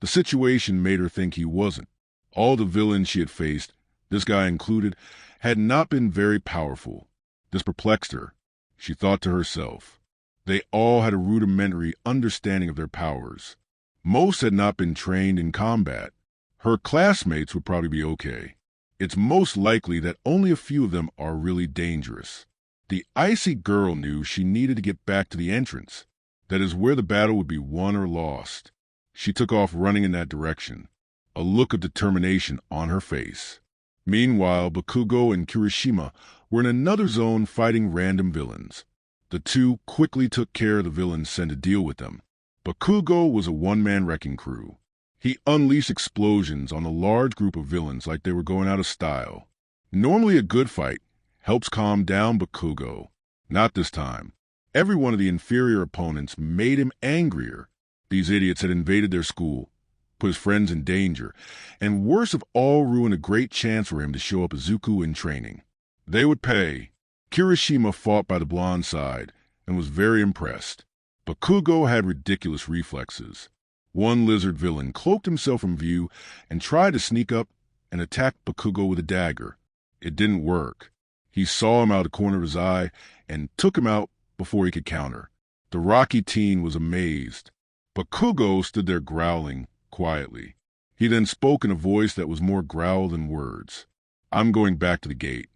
the situation made her think he wasn't. All the villains she had faced, this guy included, had not been very powerful. This perplexed her. She thought to herself. They all had a rudimentary understanding of their powers. Most had not been trained in combat. Her classmates would probably be okay. It's most likely that only a few of them are really dangerous. The icy girl knew she needed to get back to the entrance. That is where the battle would be won or lost. She took off running in that direction, a look of determination on her face. Meanwhile, Bakugo and Kirishima were in another zone fighting random villains. The two quickly took care of the villains sent to deal with them. Bakugo was a one-man wrecking crew. He unleashed explosions on a large group of villains like they were going out of style. Normally a good fight helps calm down Bakugo. Not this time. Every one of the inferior opponents made him angrier. These idiots had invaded their school, put his friends in danger, and worst of all ruined a great chance for him to show up Izuku in training. They would pay. Kirishima fought by the blonde side and was very impressed. Bakugo had ridiculous reflexes. One lizard villain cloaked himself from view and tried to sneak up and attack Bakugo with a dagger. It didn't work. He saw him out of the corner of his eye and took him out before he could counter. The rocky teen was amazed. Bakugo stood there growling quietly. He then spoke in a voice that was more growl than words. "I'm going back to the gate."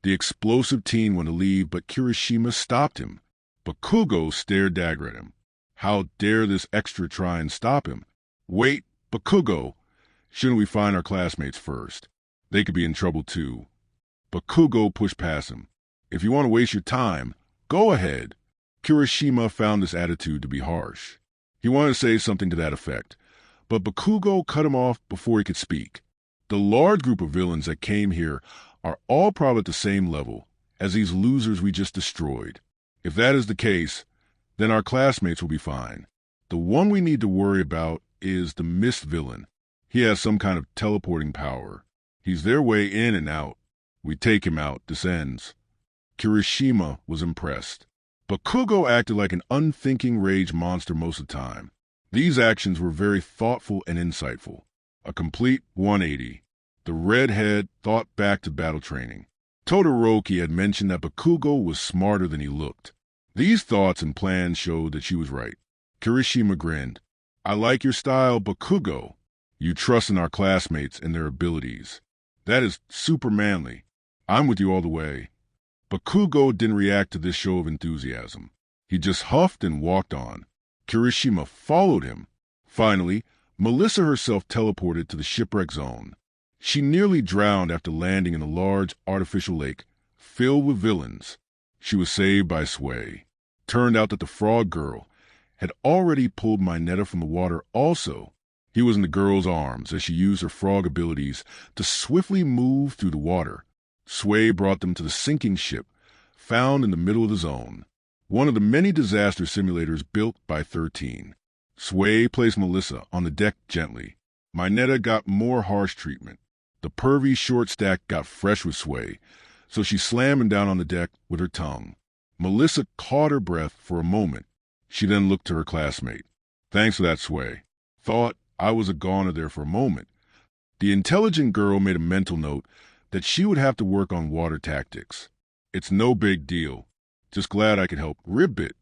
The explosive teen went to leave, but Kirishima stopped him. Bakugo stared dagger at him. How dare this extra try and stop him? "Wait, Bakugo! Shouldn't we find our classmates first? They could be in trouble too." Bakugo pushed past him. "If you want to waste your time, go ahead." Kirishima found this attitude to be harsh. He wanted to say something to that effect, but Bakugo cut him off before he could speak. "The large group of villains that came here are all probably at the same level as these losers we just destroyed. If that is the case, then our classmates will be fine. The one we need to worry about is the Mist villain. He has some kind of teleporting power. He's their way in and out. We take him out, this ends." Kirishima was impressed. Bakugo acted like an unthinking rage monster most of the time. These actions were very thoughtful and insightful. A complete 180. The redhead thought back to battle training. Todoroki had mentioned that Bakugo was smarter than he looked. These thoughts and plans showed that she was right. Kirishima grinned. "I like your style, Bakugo. You trust in our classmates and their abilities. That is super manly. I'm with you all the way." Bakugo didn't react to this show of enthusiasm. He just huffed and walked on. Kirishima followed him. Finally, Melissa herself teleported to the shipwreck zone. She nearly drowned after landing in a large artificial lake filled with villains. She was saved by Sway. Turned out that the frog girl had already pulled Mineta from the water also. He was in the girl's arms as she used her frog abilities to swiftly move through the water. Sway brought them to the sinking ship, found in the middle of the zone, one of the many disaster simulators built by 13. Sway placed Melissa on the deck gently. Mineta got more harsh treatment. The pervy short stack got fresh with Sway, so she slammed him down on the deck with her tongue. Melissa caught her breath for a moment. She then looked to her classmate. "Thanks for that, Sway. Thought I was a goner there for a moment." The intelligent girl made a mental note that she would have to work on water tactics. "It's no big deal. Just glad I could help Ribbit."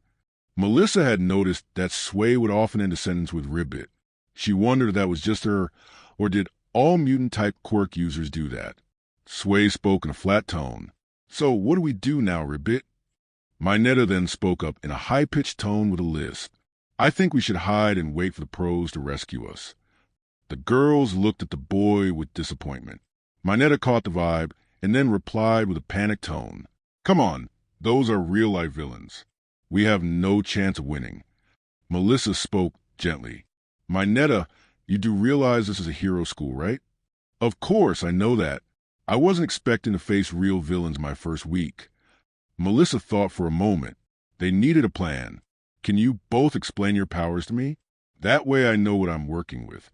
Melissa had noticed that Sway would often end a sentence with Ribbit. She wondered if that was just her, or did all mutant-type quirk users do that. Sway spoke in a flat tone. "So what do we do now, Ribbit?" Mineta then spoke up in a high-pitched tone with a lisp. "I think we should hide and wait for the pros to rescue us." The girls looked at the boy with disappointment. Mineta caught the vibe and then replied with a panicked tone. "Come on, those are real-life villains. We have no chance of winning." Melissa spoke gently. "Mineta, you do realize this is a hero school, right?" "Of course, I know that. I wasn't expecting to face real villains my first week." Melissa thought for a moment. They needed a plan. "Can you both explain your powers to me? That way I know what I'm working with."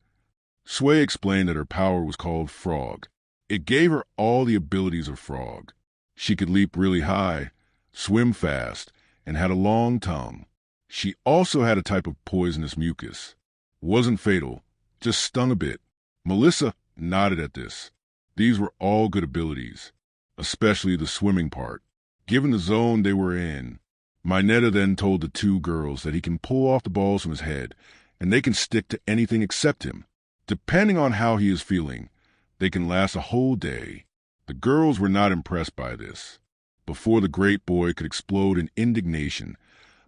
Sway explained that her power was called Frog. It gave her all the abilities of Frog. She could leap really high, swim fast, and had a long tongue. She also had a type of poisonous mucus. Wasn't fatal, just stung a bit. Melissa nodded at this. These were all good abilities, especially the swimming part. Given the zone they were in, Mineta then told the two girls that he can pull off the balls from his head, and they can stick to anything except him. Depending on how he is feeling, they can last a whole day. The girls were not impressed by this. Before the great boy could explode in indignation,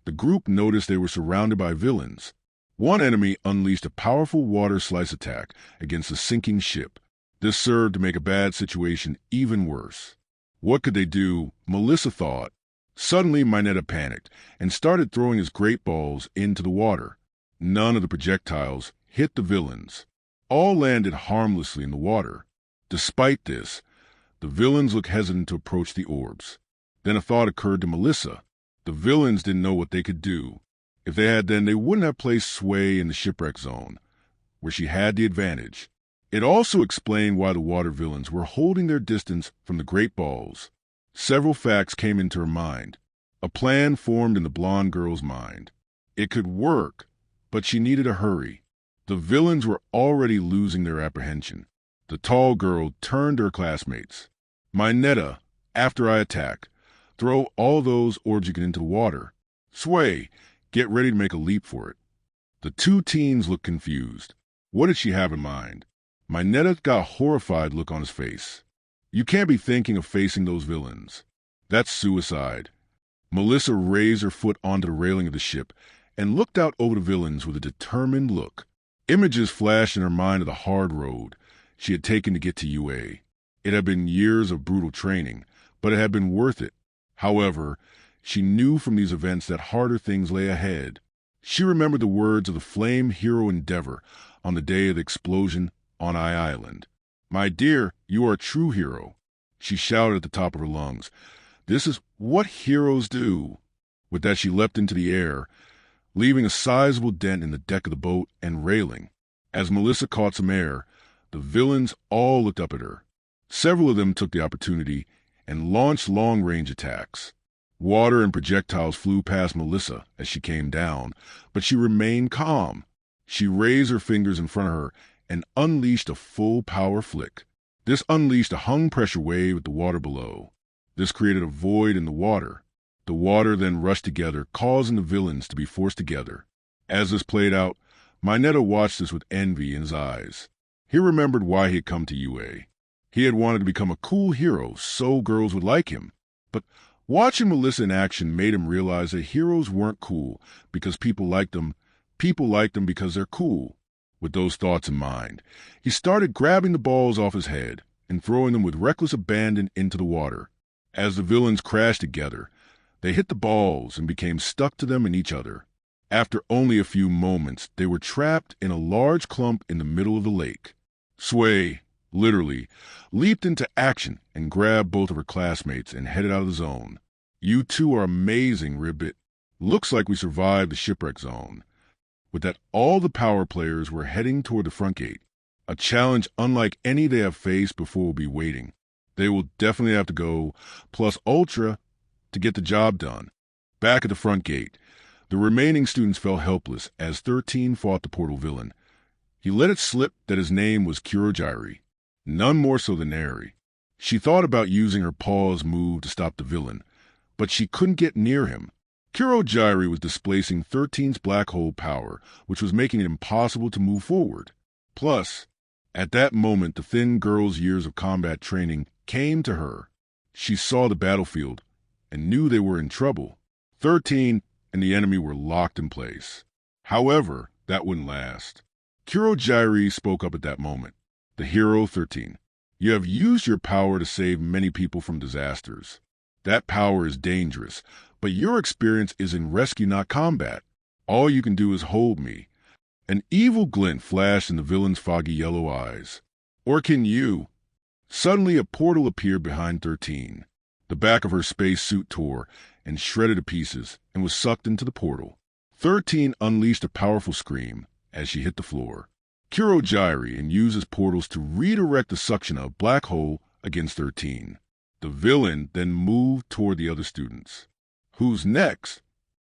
the group noticed they were surrounded by villains. One enemy unleashed a powerful water slice attack against a sinking ship. This served to make a bad situation even worse. What could they do? Melissa thought. Suddenly, Mineta panicked and started throwing his great balls into the water. None of the projectiles hit the villains. All landed harmlessly in the water. Despite this, the villains looked hesitant to approach the orbs. Then a thought occurred to Melissa. The villains didn't know what they could do. If they had, then they wouldn't have placed Sway in the shipwreck zone, where she had the advantage. It also explained why the water villains were holding their distance from the great balls. Several facts came into her mind. A plan formed in the blonde girl's mind. It could work, but she needed to hurry. The villains were already losing their apprehension. The tall girl turned to her classmates. "Mineta, after I attack, throw all those orbs you get into the water. Sway, get ready to make a leap for it." The two teens looked confused. What did she have in mind? Mineta got a horrified look on his face. You can't be thinking of facing those villains. That's suicide. Melissa raised her foot onto the railing of the ship and looked out over the villains with a determined look. Images flashed in her mind of the hard road she had taken to get to UA. It had been years of brutal training, but it had been worth it. However, she knew from these events that harder things lay ahead. She remembered the words of the Flame Hero Endeavor on the day of the explosion on Island. My dear, you are a true hero, she shouted at the top of her lungs. This is what heroes do. With that, she leapt into the air, leaving a sizable dent in the deck of the boat and railing. As Melissa caught some air, the villains all looked up at her. Several of them took the opportunity and launched long-range attacks. Water and projectiles flew past Melissa as she came down, but she remained calm. She raised her fingers in front of her and unleashed a full-power flick. This unleashed a hung pressure wave at the water below. This created a void in the water. The water then rushed together, causing the villains to be forced together. As this played out, Mineta watched this with envy in his eyes. He remembered why he had come to UA. He had wanted to become a cool hero so girls would like him. But watching Melissa in action made him realize that heroes weren't cool because people liked them. People liked them because they're cool. With those thoughts in mind, he started grabbing the balls off his head and throwing them with reckless abandon into the water. As the villains crashed together, they hit the balls and became stuck to them and each other. After only a few moments, they were trapped in a large clump in the middle of the lake. Sway, literally, leaped into action and grabbed both of her classmates and headed out of the zone. You two are amazing, Ribbit. Looks like we survived the shipwreck zone. With that, all the power players were heading toward the front gate. A challenge unlike any they have faced before will be waiting. They will definitely have to go plus ultra to get the job done. Back at the front gate, the remaining students fell helpless as 13 fought the portal villain. He let it slip that his name was Kurojiri, none more so than Eri. She thought about using her pause move to stop the villain, but she couldn't get near him. Kurojiri was displacing 13's black hole power, which was making it impossible to move forward. Plus, at that moment, the thin girl's years of combat training came to her. She saw the battlefield and knew they were in trouble. 13 and the enemy were locked in place. However, that wouldn't last. Kurojiri spoke up at that moment. The hero 13. You have used your power to save many people from disasters. That power is dangerous, but your experience is in rescue, not combat. All you can do is hold me. An evil glint flashed in the villain's foggy yellow eyes. Or can you? Suddenly a portal appeared behind 13. The back of her space suit tore and shredded to pieces and was sucked into the portal. 13 unleashed a powerful scream as she hit the floor. Kurojiri and uses portals to redirect the suction of black hole against 13. The villain then moved toward the other students. Who's next?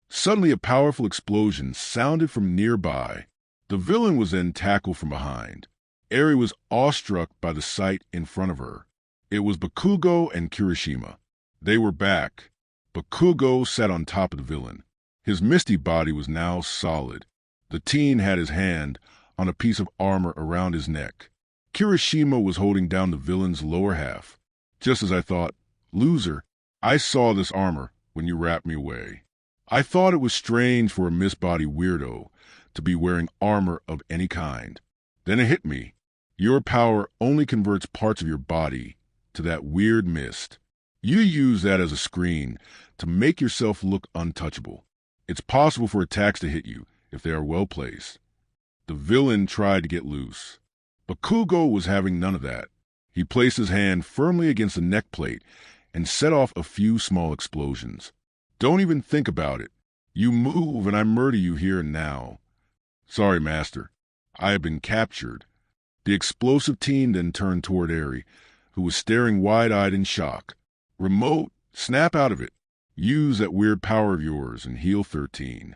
Suddenly a powerful explosion sounded from nearby. The villain was then tackled from behind. Eri was awestruck by the sight in front of her. It was Bakugo and Kirishima. They were back. Bakugo sat on top of the villain. His misty body was now solid. The teen had his hand on a piece of armor around his neck. Kirishima was holding down the villain's lower half. Just as I thought, loser, I saw this armor when you wrapped me away. I thought it was strange for a misbody weirdo to be wearing armor of any kind. Then it hit me. Your power only converts parts of your body to that weird mist. You use that as a screen to make yourself look untouchable. It's possible for attacks to hit you if they are well placed. The villain tried to get loose. Bakugo was having none of that. He placed his hand firmly against the neck plate and set off a few small explosions. Don't even think about it. You move and I murder you here and now. Sorry, Master. I have been captured. The explosive teen then turned toward Eri, who was staring wide-eyed in shock. Remote, snap out of it. Use that weird power of yours and heal 13.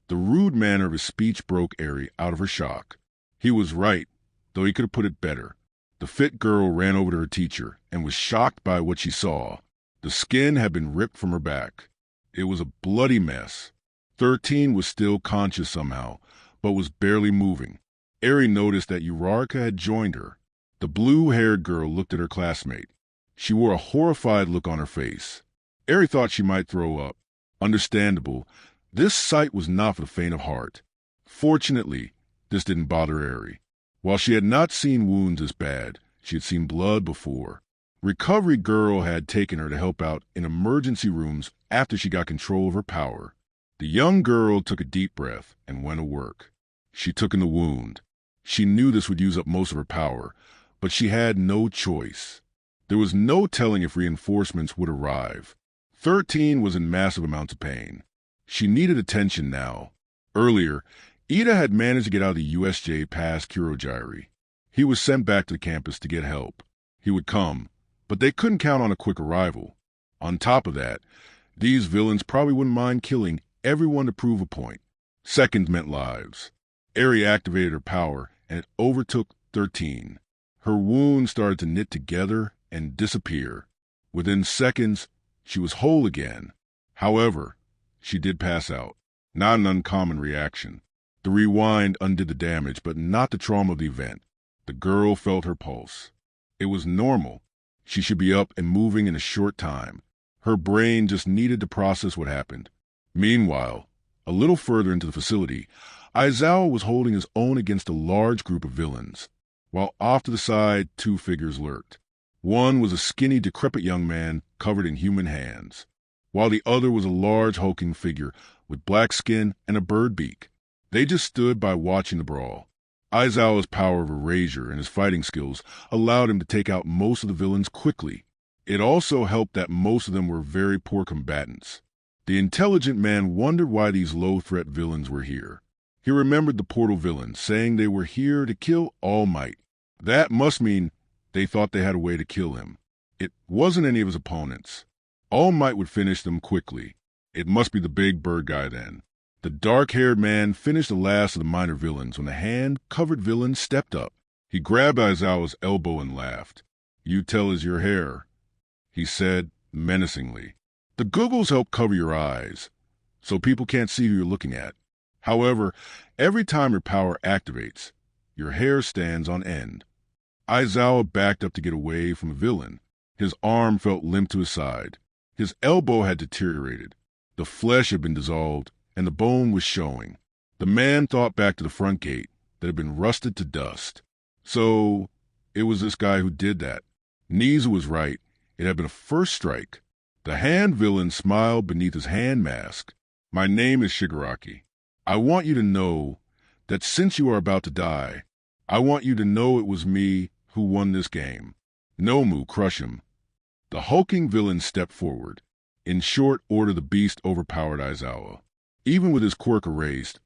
The rude manner of his speech broke Eri out of her shock. He was right, though he could have put it better. The fit girl ran over to her teacher and was shocked by what she saw. The skin had been ripped from her back. It was a bloody mess. 13 was still conscious somehow, but was barely moving. Eri noticed that Uraraka had joined her. The blue-haired girl looked at her classmate. She wore a horrified look on her face. Eri thought she might throw up. Understandable. This sight was not for the faint of heart. Fortunately, this didn't bother Eri. While she had not seen wounds as bad, she had seen blood before. Recovery Girl had taken her to help out in emergency rooms after she got control of her power. The young girl took a deep breath and went to work. She took in the wound. She knew this would use up most of her power, but she had no choice. There was no telling if reinforcements would arrive. 13 was in massive amounts of pain. She needed attention now. Earlier, Ida had managed to get out of the USJ past Kurogiri. He was sent back to the campus to get help. He would come, but they couldn't count on a quick arrival. On top of that, these villains probably wouldn't mind killing everyone to prove a point. Seconds meant lives. Eri activated her power, and it overtook 13. Her wounds started to knit together and disappear. Within seconds, she was whole again. However, she did pass out. Not an uncommon reaction. The rewind undid the damage, but not the trauma of the event. The girl felt her pulse. It was normal. She should be up and moving in a short time. Her brain just needed to process what happened. Meanwhile, a little further into the facility, Aizawa was holding his own against a large group of villains, while off to the side 2 figures lurked. One was a skinny, decrepit young man covered in human hands, while the other was a large, hulking figure with black skin and a bird beak. They just stood by watching the brawl. Aizawa's power of erasure and his fighting skills allowed him to take out most of the villains quickly. It also helped that most of them were very poor combatants. The intelligent man wondered why these low-threat villains were here. He remembered the portal villains saying they were here to kill All Might. That must mean they thought they had a way to kill him. It wasn't any of his opponents. All Might would finish them quickly. It must be the big bird guy then. The dark-haired man finished the last of the minor villains when the hand-covered villain stepped up. He grabbed Aizawa's elbow and laughed. "You tell us your hair," he said menacingly. "The googles help cover your eyes, so people can't see who you're looking at. However, every time your power activates, your hair stands on end." Aizawa backed up to get away from the villain. His arm felt limp to his side. His elbow had deteriorated. The flesh had been dissolved, and the bone was showing. The man thought back to the front gate that had been rusted to dust. So, it was this guy who did that. Nizu was right. It had been a first strike. The hand villain smiled beneath his hand mask. "My name is Shigaraki. I want you to know that since you are about to die, I want you to know it was me who won this game. Nomu, crush him." The hulking villain stepped forward. In short order, the beast overpowered Aizawa. Even with his quirk erased,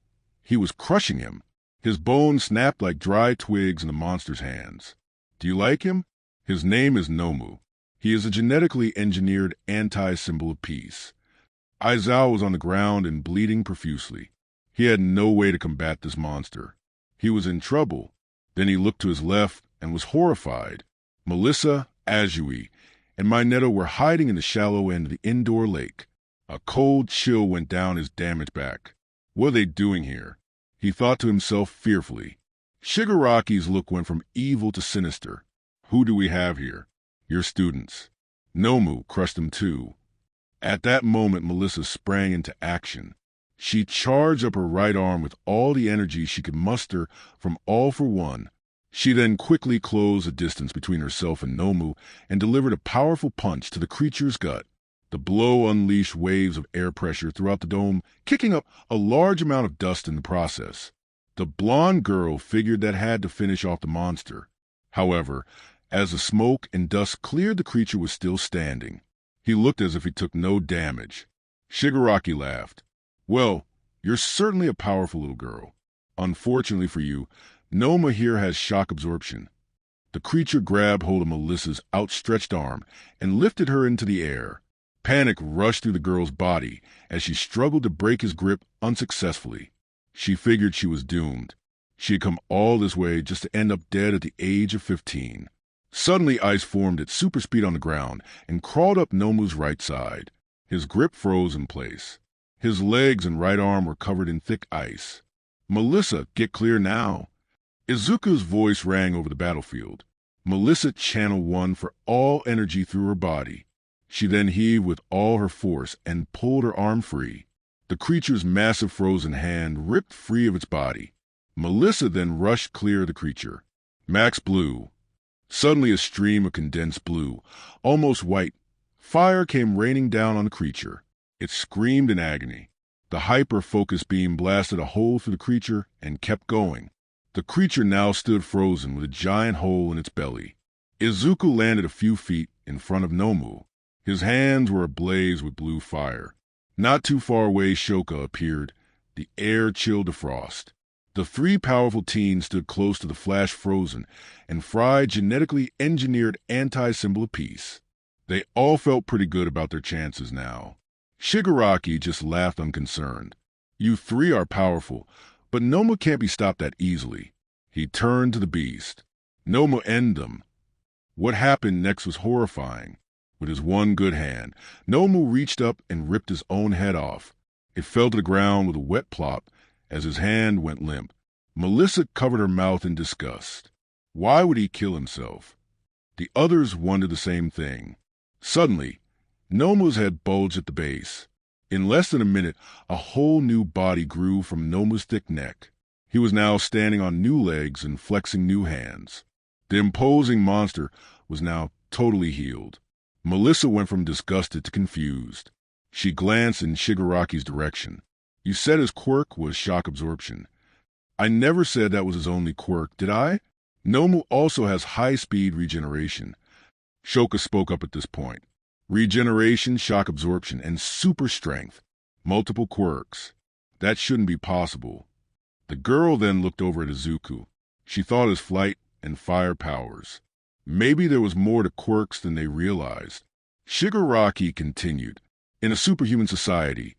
he was crushing him. His bones snapped like dry twigs in the monster's hands. Do you like him? His name is Nomu. He is a genetically engineered anti-symbol of peace. Aizawa was on the ground and bleeding profusely. He had no way to combat this monster. He was in trouble. Then he looked to his left and was horrified. Melissa, Azui, and Minato were hiding in the shallow end of the indoor lake. A cold chill went down his damaged back. What are they doing here? He thought to himself fearfully. Shigaraki's look went from evil to sinister. Who do we have here? Your students. Nomu crushed them too. At that moment, Melissa sprang into action. She charged up her right arm with all the energy she could muster from All for One. She then quickly closed the distance between herself and Nomu and delivered a powerful punch to the creature's gut. The blow unleashed waves of air pressure throughout the dome, kicking up a large amount of dust in the process. The blonde girl figured that had to finish off the monster. However, as the smoke and dust cleared, the creature was still standing. He looked as if he took no damage. Shigaraki laughed. "Well, you're certainly a powerful little girl. Unfortunately for you, Noma here has shock absorption." The creature grabbed hold of Melissa's outstretched arm and lifted her into the air. Panic rushed through the girl's body as she struggled to break his grip unsuccessfully. She figured she was doomed. She had come all this way just to end up dead at the age of 15. Suddenly, ice formed at super speed on the ground and crawled up Nomu's right side. His grip froze in place. His legs and right arm were covered in thick ice. "Melissa, get clear now." Izuku's voice rang over the battlefield. Melissa channeled one for all energy through her body. She then heaved with all her force and pulled her arm free. The creature's massive frozen hand ripped free of its body. Melissa then rushed clear of the creature. Max blew. Suddenly a stream of condensed blue, almost white, fire came raining down on the creature. It screamed in agony. The hyper-focus beam blasted a hole through the creature and kept going. The creature now stood frozen with a giant hole in its belly. Izuku landed a few feet in front of Nomu. His hands were ablaze with blue fire. Not too far away, Shoka appeared. The air chilled to frost. The three powerful teens stood close to the flash-frozen and fried genetically engineered anti-symbol of peace. They all felt pretty good about their chances now. Shigaraki just laughed unconcerned. You three are powerful, but Nomu can't be stopped that easily. He turned to the beast. Nomu ended them. What happened next was horrifying. With his one good hand, Nomu reached up and ripped his own head off. It fell to the ground with a wet plop as his hand went limp. Melissa covered her mouth in disgust. Why would he kill himself? The others wondered the same thing. Suddenly, Nomu's head bulged at the base. In less than a minute, a whole new body grew from Nomu's thick neck. He was now standing on new legs and flexing new hands. The imposing monster was now totally healed. Melissa went from disgusted to confused. She glanced in Shigaraki's direction. You said his quirk was shock absorption. I never said that was his only quirk, did I? Nomu also has high-speed regeneration. Shoka spoke up at this point. Regeneration, shock absorption, and super strength. Multiple quirks. That shouldn't be possible. The girl then looked over at Izuku. She thought his flight and fire powers. Maybe there was more to quirks than they realized. Shigaraki continued. In a superhuman society,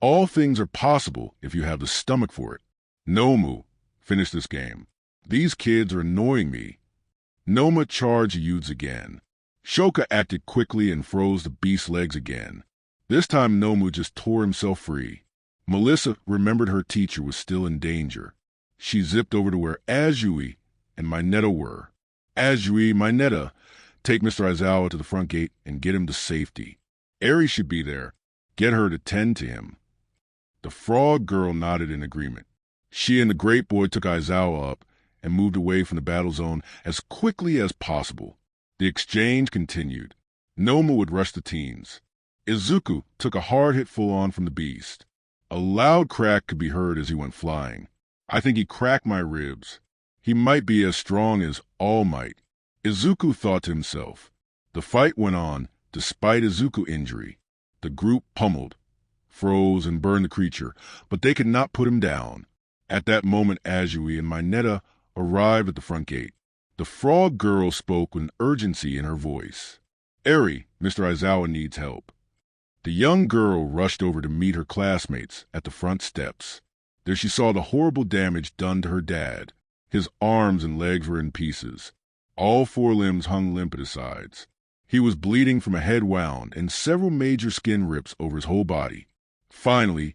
all things are possible if you have the stomach for it. Nomu, finish this game. These kids are annoying me. Noma charged the youths again. Shoka acted quickly and froze the beast's legs again. This time Nomu just tore himself free. Melissa remembered her teacher was still in danger. She zipped over to where Azui and Mineta were. Azui, Mineta, take Mr. Aizawa to the front gate and get him to safety. Eri should be there. Get her to tend to him. The frog girl nodded in agreement. She and the great boy took Aizawa up and moved away from the battle zone as quickly as possible. The exchange continued. Nomu would rush the teens. Izuku took a hard hit full-on from the beast. A loud crack could be heard as he went flying. I think he cracked my ribs. He might be as strong as All Might. Izuku thought to himself. The fight went on despite Izuku's injury. The group pummeled, froze, and burned the creature, but they could not put him down. At that moment, Azui and Mineta arrived at the front gate. The frog girl spoke with urgency in her voice. Eri, Mr. Aizawa needs help. The young girl rushed over to meet her classmates at the front steps. There she saw the horrible damage done to her dad. His arms and legs were in pieces. All four limbs hung limp at his sides. He was bleeding from a head wound and several major skin rips over his whole body. Finally,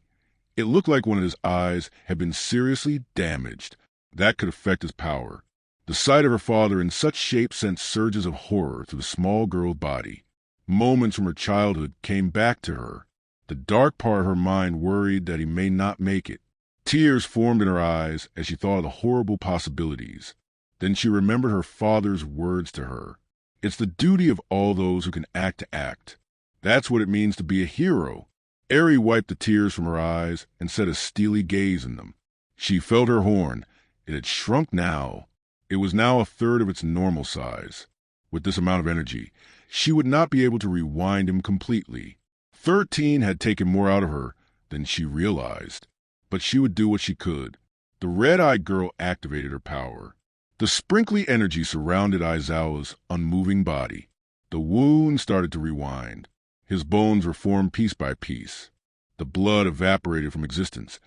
it looked like one of his eyes had been seriously damaged. That could affect his power. The sight of her father in such shape sent surges of horror through the small girl's body. Moments from her childhood came back to her. The dark part of her mind worried that he may not make it. Tears formed in her eyes as she thought of the horrible possibilities. Then she remembered her father's words to her. It's the duty of all those who can act to act. That's what it means to be a hero. Eri wiped the tears from her eyes and set a steely gaze in them. She felt her horn. It had shrunk now. It was now a third of its normal size. With this amount of energy, she would not be able to rewind him completely. 13 had taken more out of her than she realized. But she would do what she could. The red-eyed girl activated her power. The sprinkly energy surrounded Aizawa's unmoving body. The wound started to rewind. His bones were formed piece by piece. The blood evaporated from existence,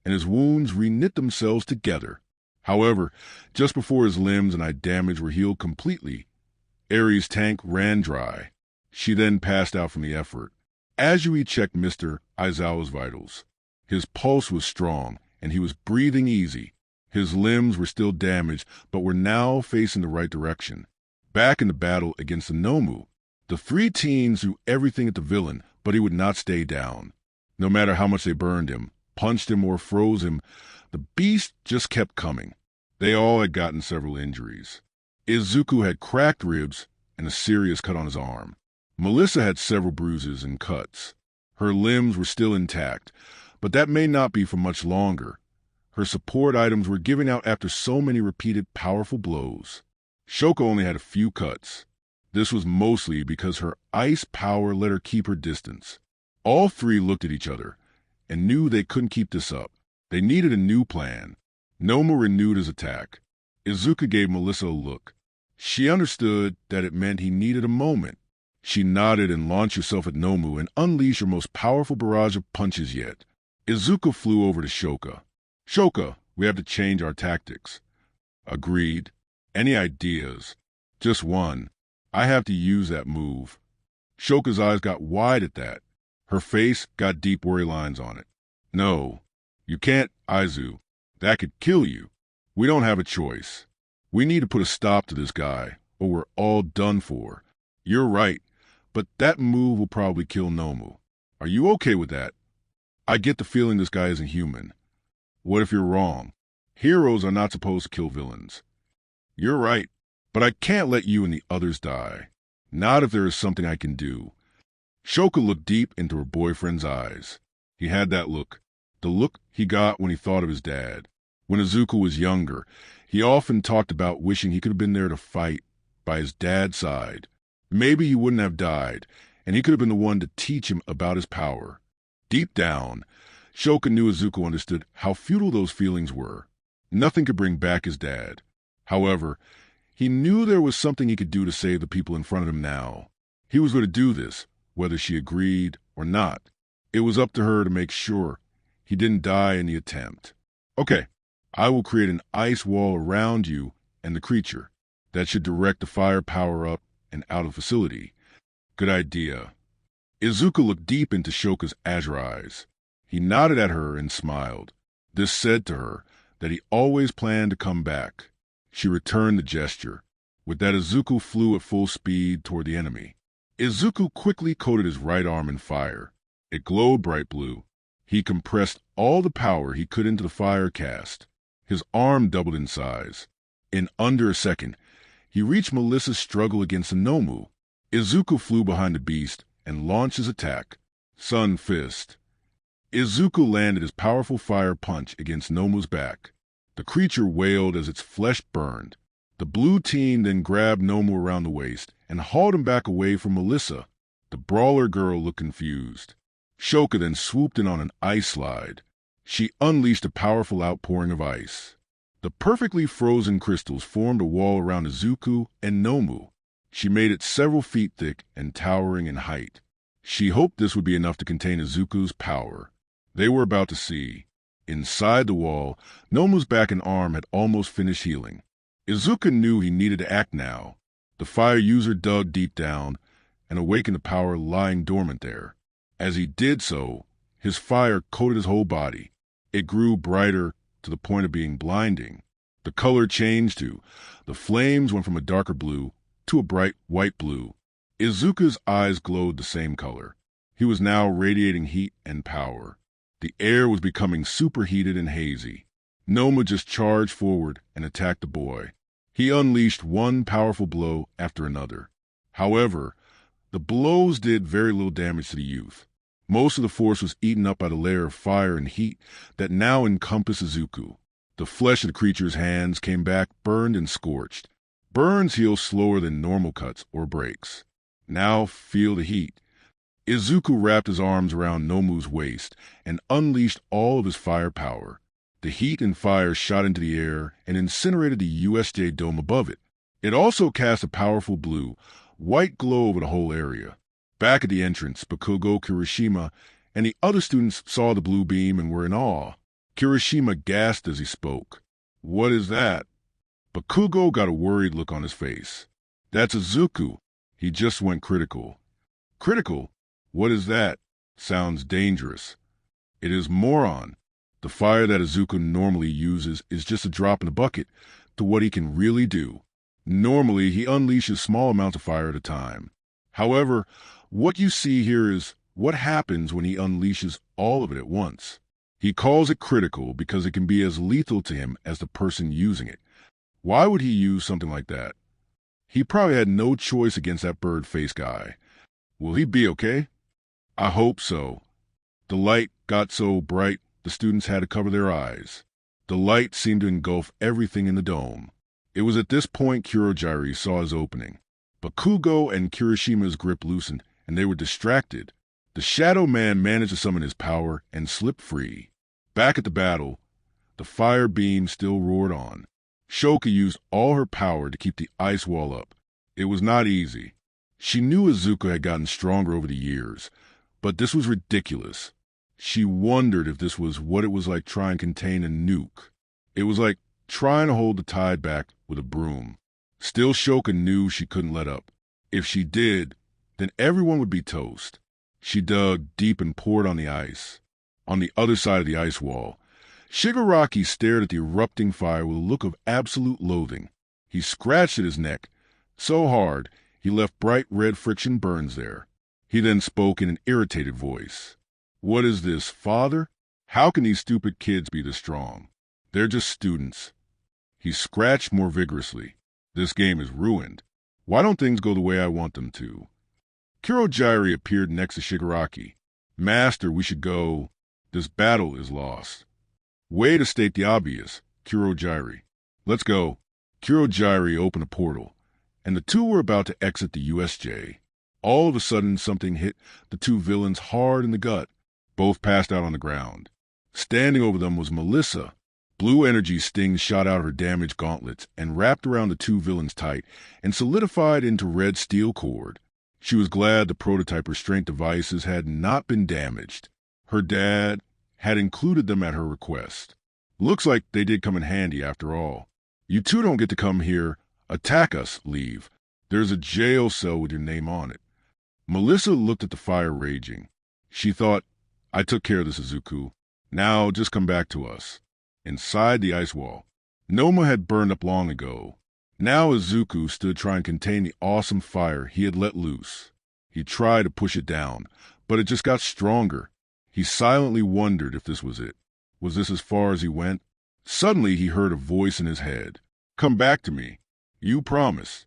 and his wounds reknit themselves together. However, just before his limbs and eye damage were healed completely, Eri's tank ran dry. She then passed out from the effort. Azui checked Mr. Aizawa's vitals. His pulse was strong, and he was breathing easy. His limbs were still damaged, but were now facing the right direction. Back in the battle against the Nomu, the three teens threw everything at the villain, but he would not stay down. No matter how much they burned him, punched him, or froze him, the beast just kept coming. They all had gotten several injuries. Izuku had cracked ribs and a serious cut on his arm. Melissa had several bruises and cuts. Her limbs were still intact, but that may not be for much longer. Her support items were giving out after so many repeated powerful blows. Shoko only had a few cuts. This was mostly because her ice power let her keep her distance. All three looked at each other and knew they couldn't keep this up. They needed a new plan. Nomu renewed his attack. Izuku gave Melissa a look. She understood that it meant he needed a moment. She nodded and launched herself at Nomu and unleashed her most powerful barrage of punches yet. Izuku flew over to Shoka. Shoka, we have to change our tactics. Agreed. Any ideas? Just one. I have to use that move. Shoka's eyes got wide at that. Her face got deep worry lines on it. No, you can't, Izu. That could kill you. We don't have a choice. We need to put a stop to this guy, or we're all done for. You're right, but that move will probably kill Nomu. Are you okay with that? I get the feeling this guy isn't human. What if you're wrong? Heroes are not supposed to kill villains. You're right, but I can't let you and the others die. Not if there is something I can do. Shoka looked deep into her boyfriend's eyes. He had that look, the look he got when he thought of his dad. When Izuku was younger, he often talked about wishing he could have been there to fight by his dad's side. Maybe he wouldn't have died, and he could have been the one to teach him about his power. Deep down, Shoka knew Izuku understood how futile those feelings were. Nothing could bring back his dad. However, he knew there was something he could do to save the people in front of him now. He was going to do this, whether she agreed or not. It was up to her to make sure he didn't die in the attempt. Okay, I will create an ice wall around you and the creature. That should direct the fire power up and out of the facility. Good idea. Izuku looked deep into Shoka's azure eyes. He nodded at her and smiled. This said to her that he always planned to come back. She returned the gesture. With that, Izuku flew at full speed toward the enemy. Izuku quickly coated his right arm in fire. It glowed bright blue. He compressed all the power he could into the fire cast. His arm doubled in size. In under a second, he reached Melissa's struggle against the Nomu. Izuku flew behind the beast and launched his attack. Sun Fist. Izuku landed his powerful fire punch against Nomu's back. The creature wailed as its flesh burned. The blue team then grabbed Nomu around the waist and hauled him back away from Melissa. The brawler girl looked confused. Shoka then swooped in on an ice slide. She unleashed a powerful outpouring of ice. The perfectly frozen crystals formed a wall around Izuku and Nomu. She made it several feet thick and towering in height. She hoped this would be enough to contain Izuku's power. They were about to see. Inside the wall, Nomu's back and arm had almost finished healing. Izuku knew he needed to act now. The fire user dug deep down and awakened the power lying dormant there. As he did so, his fire coated his whole body. It grew brighter to the point of being blinding. The color changed too. The flames went from a darker blue to a bright white blue. Izuku's eyes glowed the same color. He was now radiating heat and power. The air was becoming superheated and hazy. Nomu just charged forward and attacked the boy. He unleashed one powerful blow after another. However, the blows did very little damage to the youth. Most of the force was eaten up by the layer of fire and heat that now encompassed Izuku. The flesh of the creature's hands came back burned and scorched. Burns heal slower than normal cuts or breaks. Now feel the heat. Izuku wrapped his arms around Nomu's waist and unleashed all of his fire power. The heat and fire shot into the air and incinerated the USJ dome above it. It also cast a powerful blue, white glow over the whole area. Back at the entrance, Bakugo, Kirishima, and the other students saw the blue beam and were in awe. Kirishima gasped as he spoke. What is that? Bakugo got a worried look on his face. That's Izuku. He just went critical. Critical? What is that? Sounds dangerous. It is moron. The fire that Izuku normally uses is just a drop in the bucket to what he can really do. Normally, he unleashes small amounts of fire at a time. However, what you see here is what happens when he unleashes all of it at once. He calls it critical because it can be as lethal to him as the person using it. Why would he use something like that? He probably had no choice against that bird face guy. Will he be okay? I hope so. The light got so bright the students had to cover their eyes. The light seemed to engulf everything in the dome. It was at this point Kurogiri saw his opening. Bakugo and Kirishima's grip loosened, and they were distracted. The Shadow Man managed to summon his power and slip free. Back at the battle, the fire beam still roared on. Shoka used all her power to keep the ice wall up. It was not easy. She knew Izuku had gotten stronger over the years, but this was ridiculous. She wondered if this was what it was like trying to contain a nuke. It was like trying to hold the tide back with a broom. Still, Shoka knew she couldn't let up. If she did, then everyone would be toast. She dug deep and poured on the ice. On the other side of the ice wall, Shigaraki stared at the erupting fire with a look of absolute loathing. He scratched at his neck so hard he left bright red friction burns there. He then spoke in an irritated voice. What is this, father? How can these stupid kids be this strong? They're just students. He scratched more vigorously. This game is ruined. Why don't things go the way I want them to? Kurogiri appeared next to Shigaraki. Master, we should go. This battle is lost. Way to state the obvious, Kurogiri. Let's go. Kurogiri opened a portal, and the two were about to exit the USJ. All of a sudden, something hit the two villains hard in the gut. Both passed out on the ground. Standing over them was Melissa. Blue energy stings shot out her damaged gauntlets and wrapped around the two villains tight and solidified into red steel cord. She was glad the prototype restraint devices had not been damaged. Her dad had included them at her request. Looks like they did come in handy after all. You two don't get to come here, attack us, leave. There's a jail cell with your name on it. Melissa looked at the fire raging. She thought, I took care of this, Izuku. Now just come back to us. Inside the ice wall, Noma had burned up long ago. Now Izuku stood trying to contain the awesome fire he had let loose. He tried to push it down, but it just got stronger. He silently wondered if this was it. Was this as far as he went? Suddenly he heard a voice in his head. Come back to me. You promise.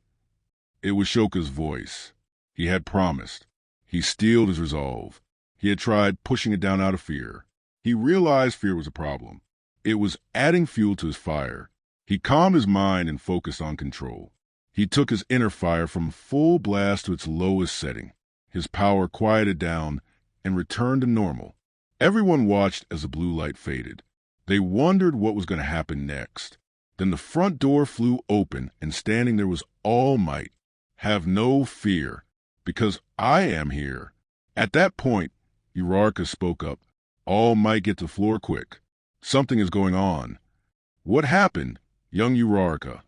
It was Shoka's voice. He had promised. He steeled his resolve. He had tried pushing it down out of fear. He realized fear was a problem. It was adding fuel to his fire. He calmed his mind and focused on control. He took his inner fire from full blast to its lowest setting. His power quieted down and returned to normal. Everyone watched as the blue light faded. They wondered what was going to happen next. Then the front door flew open, and standing there was All Might. Have no fear, because I am here. At that point, Uraraka spoke up. All Might, get to the floor quick. Something is going on. What happened, young Uraraka?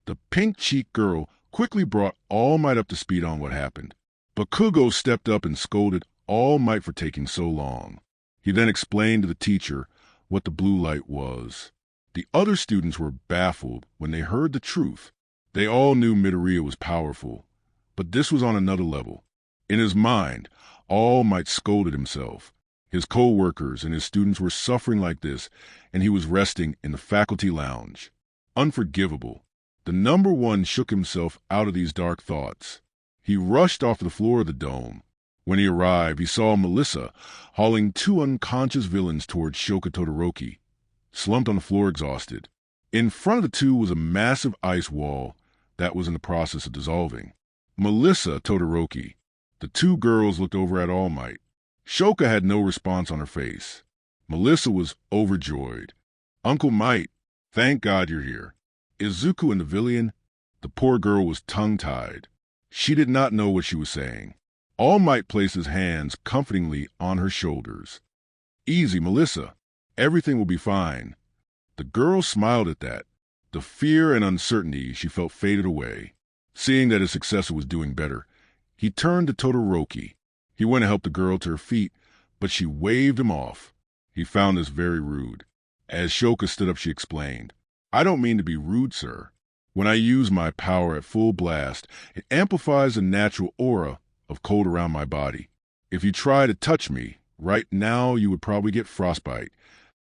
The pink-cheeked girl quickly brought All Might up to speed on what happened. Bakugo stepped up and scolded All Might for taking so long. He then explained to the teacher what the blue light was. The other students were baffled when they heard the truth. They all knew Midoriya was powerful, but this was on another level. In his mind, All Might scolded himself. His co-workers and his students were suffering like this, and he was resting in the faculty lounge. Unforgivable. The number one shook himself out of these dark thoughts. He rushed off the floor of the dome. When he arrived, he saw Melissa hauling two unconscious villains towards Shoka Todoroki, slumped on the floor exhausted. In front of the two was a massive ice wall that was in the process of dissolving. Melissa, Todoroki. The two girls looked over at All Might. Shoka had no response on her face. Melissa was overjoyed. Uncle Might, thank God you're here. Izuku and the villain? The poor girl was tongue-tied. She did not know what she was saying. All Might placed his hands comfortingly on her shoulders. Easy, Melissa. Everything will be fine. The girl smiled at that. The fear and uncertainty she felt faded away. Seeing that his successor was doing better, he turned to Todoroki. He went to help the girl to her feet, but she waved him off. He found this very rude. As Shoka stood up, she explained, "I don't mean to be rude, sir. When I use my power at full blast, it amplifies the natural aura of cold around my body. If you try to touch me, right now you would probably get frostbite."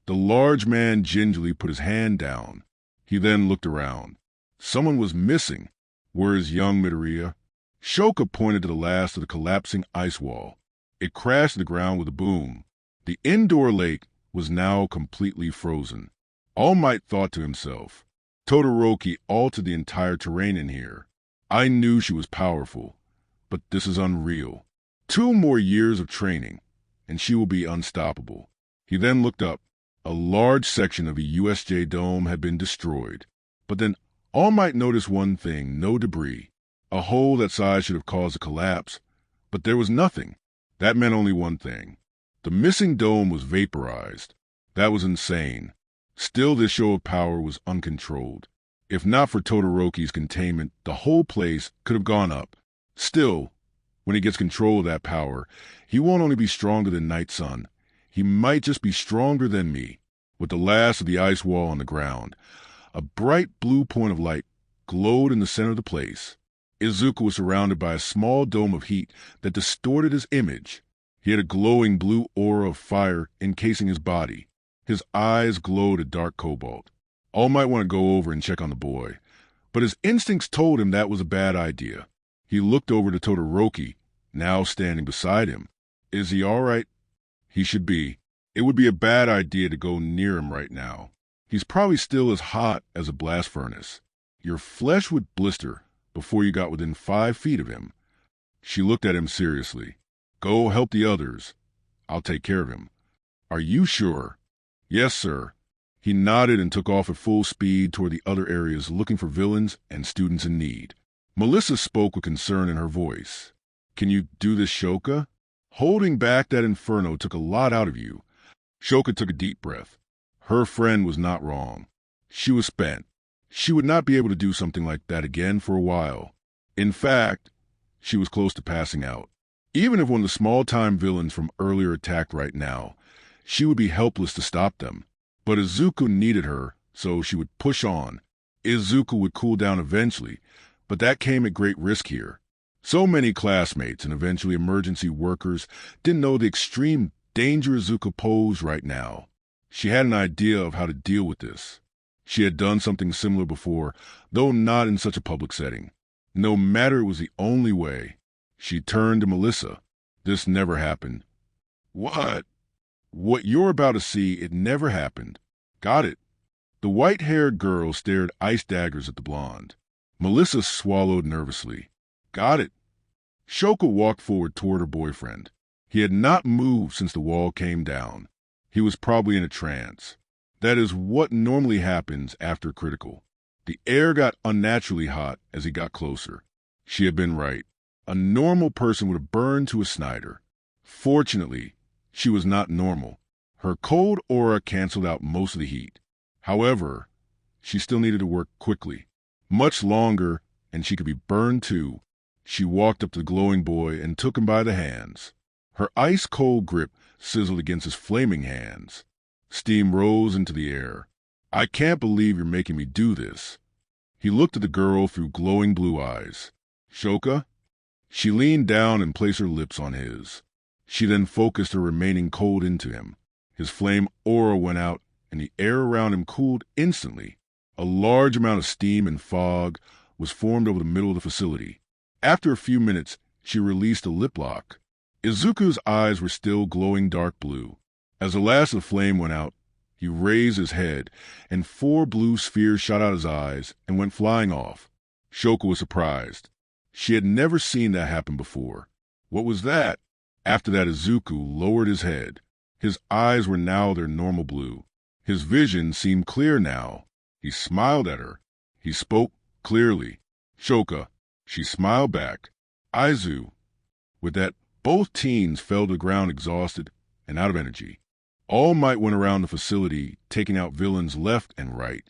The large man gingerly put his hand down. He then looked around. Someone was missing. Where is young Midoriya? Shoka pointed to the last of the collapsing ice wall. It crashed to the ground with a boom. The indoor lake was now completely frozen. All Might thought to himself, Todoroki altered the entire terrain in here. I knew she was powerful, but this is unreal. 2 more years of training, and she will be unstoppable. He then looked up. A large section of a USJ dome had been destroyed. But then All Might noticed one thing, no debris. A hole that size should have caused a collapse, but there was nothing. That meant only one thing. The missing dome was vaporized. That was insane. Still, this show of power was uncontrolled. If not for Todoroki's containment, the whole place could have gone up. Still, when he gets control of that power, he won't only be stronger than Night Sun. He might just be stronger than me. With the last of the ice wall on the ground, a bright blue point of light glowed in the center of the place. Izuku was surrounded by a small dome of heat that distorted his image. He had a glowing blue aura of fire encasing his body. His eyes glowed a dark cobalt. All Might want to go over and check on the boy, but his instincts told him that was a bad idea. He looked over to Todoroki, now standing beside him. Is he all right? He should be. It would be a bad idea to go near him right now. He's probably still as hot as a blast furnace. Your flesh would blister before you got within 5 feet of him. She looked at him seriously. Go help the others. I'll take care of him. Are you sure? Yes, sir. He nodded and took off at full speed toward the other areas looking for villains and students in need. Melissa spoke with concern in her voice. Can you do this, Shoka? Holding back that inferno took a lot out of you. Shoka took a deep breath. Her friend was not wrong. She was spent. She would not be able to do something like that again for a while. In fact, she was close to passing out. Even if one of the small-time villains from earlier attacked right now, she would be helpless to stop them. But Izuku needed her, so she would push on. Izuku would cool down eventually, but that came at great risk here. So many classmates and eventually emergency workers didn't know the extreme danger Izuku posed right now. She had an idea of how to deal with this. She had done something similar before, though not in such a public setting. No matter it was the only way. She turned to Melissa. This never happened. What? What you're about to see, it never happened. Got it. The white-haired girl stared ice daggers at the blonde. Melissa swallowed nervously. Got it. Shoka walked forward toward her boyfriend. He had not moved since the wall came down. He was probably in a trance. That is what normally happens after critical. The air got unnaturally hot as he got closer. She had been right. A normal person would have burned to a Snyder. Fortunately, she was not normal. Her cold aura canceled out most of the heat. However, she still needed to work quickly. Much longer, and she could be burned too. She walked up to the glowing boy and took him by the hands. Her ice-cold grip sizzled against his flaming hands. Steam rose into the air. I can't believe you're making me do this. He looked at the girl through glowing blue eyes. Shoka? She leaned down and placed her lips on his. She then focused her remaining cold into him. His flame aura went out, and the air around him cooled instantly. A large amount of steam and fog was formed over the middle of the facility. After a few minutes, she released a lip lock. Izuku's eyes were still glowing dark blue. As the last of the flame went out, he raised his head, and 4 blue spheres shot out his eyes and went flying off. Shoka was surprised. She had never seen that happen before. What was that? After that, Izuku lowered his head. His eyes were now their normal blue. His vision seemed clear now. He smiled at her. He spoke clearly. Shoka. She smiled back. Aizu. With that, both teens fell to the ground exhausted and out of energy. All Might went around the facility, taking out villains left and right.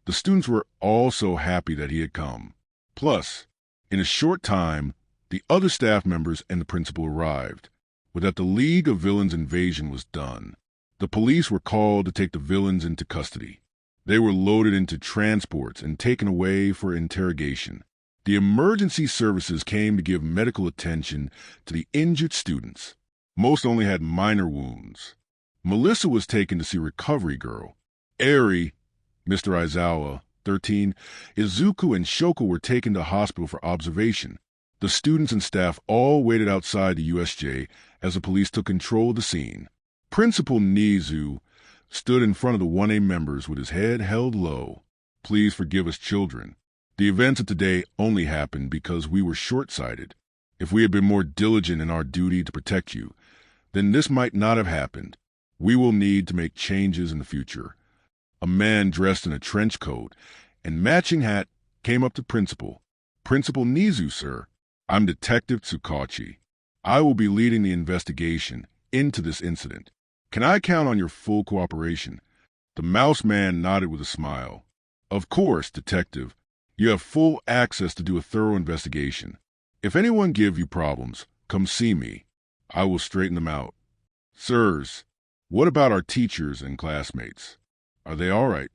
The students were all so happy that he had come. Plus, in a short time, the other staff members and the principal arrived. With that, the League of Villains invasion was done. The police were called to take the villains into custody. They were loaded into transports and taken away for interrogation. The emergency services came to give medical attention to the injured students. Most only had minor wounds. Melissa was taken to see Recovery Girl. Eri, Mr. Aizawa, 13, Izuku and Shoko were taken to hospital for observation. The students and staff all waited outside the USJ as the police took control of the scene. Principal Nizu stood in front of the 1A members with his head held low. Please forgive us, children. The events of today only happened because we were short-sighted. If we had been more diligent in our duty to protect you, then this might not have happened. We will need to make changes in the future. A man dressed in a trench coat and matching hat came up to Principal. Principal Nizu, sir. I'm Detective Tsukauchi. I will be leading the investigation into this incident. Can I count on your full cooperation? The mouse man nodded with a smile. Of course, Detective. You have full access to do a thorough investigation. If anyone give you problems, come see me. I will straighten them out. Sirs, what about our teachers and classmates? Are they all right?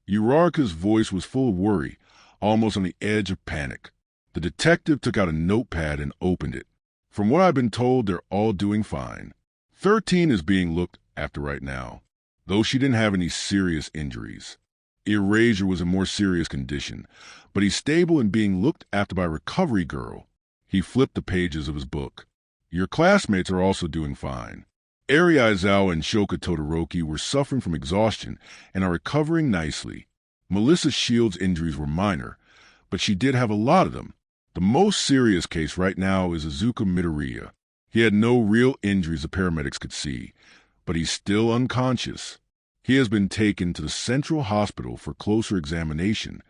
Uraraka's voice was full of worry, almost on the edge of panic. The detective took out a notepad and opened it. From what I've been told, they're all doing fine. 13 is being looked after right now, though she didn't have any serious injuries. Erasure was in more serious condition, but he's stable and being looked after by Recovery Girl. He flipped the pages of his book. Your classmates are also doing fine. Eri Aizawa and Shoka Todoroki were suffering from exhaustion and are recovering nicely. Melissa Shields' injuries were minor, but she did have a lot of them. The most serious case right now is Izuku Midoriya. He had no real injuries the paramedics could see, but he's still unconscious. He has been taken to the Central Hospital for closer examination.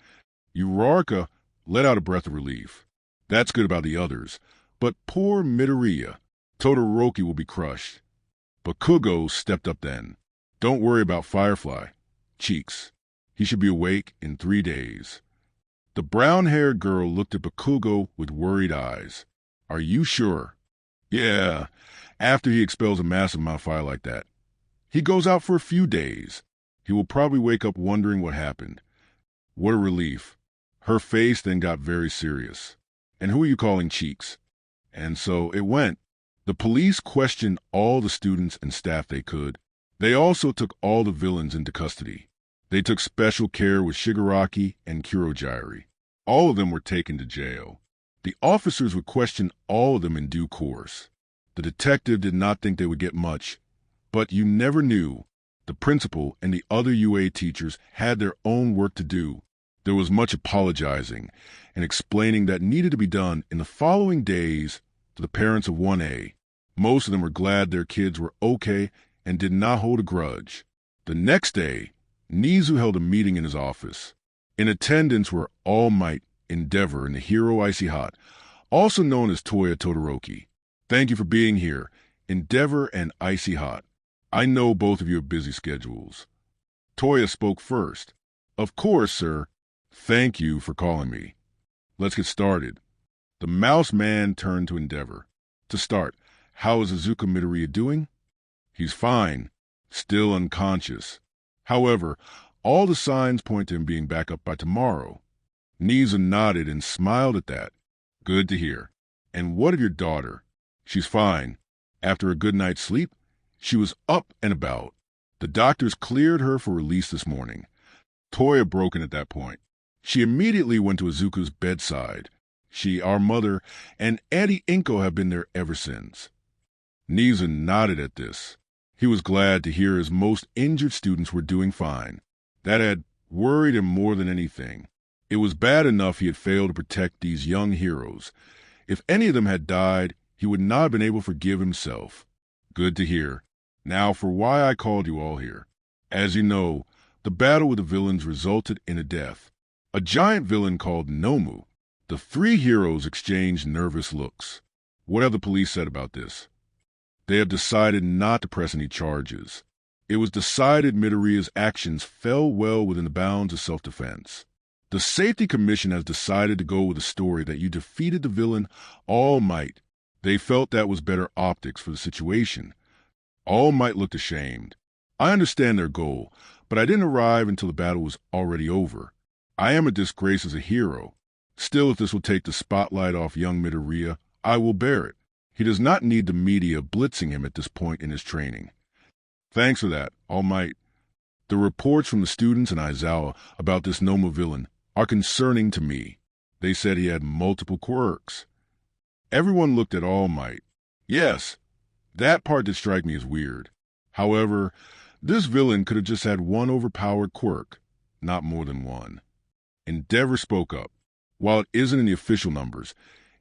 Uraraka let out a breath of relief. That's good about the others, but poor Midoriya. Todoroki will be crushed. Bakugo stepped up then. Don't worry about Firefly. Cheeks. He should be awake in 3 days. The brown-haired girl looked at Bakugo with worried eyes. Are you sure? Yeah, after he expels a massive amount of fire like that. He goes out for a few days. He will probably wake up wondering what happened. What a relief. Her face then got very serious. And who are you calling Cheeks? And so it went. The police questioned all the students and staff they could. They also took all the villains into custody. They took special care with Shigaraki and Kurojiri. All of them were taken to jail. The officers would question all of them in due course. The detective did not think they would get much, but you never knew. The principal and the other UA teachers had their own work to do. There was much apologizing and explaining that needed to be done in the following days to the parents of 1A. Most of them were glad their kids were okay and did not hold a grudge. The next day, Nizu held a meeting in his office. In attendance were All Might, Endeavor, and the hero Icy Hot, also known as Toya Todoroki. Thank you for being here, Endeavor and Icy Hot. I know both of you have busy schedules. Toya spoke first. Of course, sir. Thank you for calling me. Let's get started. The mouse man turned to Endeavor. To start, how is Izuku Midoriya doing? He's fine, still unconscious. However, all the signs point to him being back up by tomorrow. Nizu nodded and smiled at that. Good to hear. And what of your daughter? She's fine. After a good night's sleep, she was up and about. The doctors cleared her for release this morning. Toya broke in at that point. She immediately went to Izuku's bedside. She, our mother, and Auntie Inko have been there ever since. Nizu nodded at this. He was glad to hear his most injured students were doing fine. That had worried him more than anything. It was bad enough he had failed to protect these young heroes. If any of them had died, he would not have been able to forgive himself. Good to hear. Now for why I called you all here. As you know, the battle with the villains resulted in a death. A giant villain called Nomu. The 3 heroes exchanged nervous looks. What have the police said about this? They have decided not to press any charges. It was decided Midoriya's actions fell well within the bounds of self-defense. The Safety Commission has decided to go with the story that you defeated the villain All Might. They felt that was better optics for the situation. All Might looked ashamed. I understand their goal, but I didn't arrive until the battle was already over. I am a disgrace as a hero. Still, if this will take the spotlight off young Midoriya, I will bear it. He does not need the media blitzing him at this point in his training. Thanks for that, All Might. The reports from the students in Aizawa about this Noma villain are concerning to me. They said he had multiple quirks. Everyone looked at All Might. Yes, that part did strike me as weird. However, this villain could have just had one overpowered quirk, not more than one. Endeavor spoke up. While it isn't in the official numbers,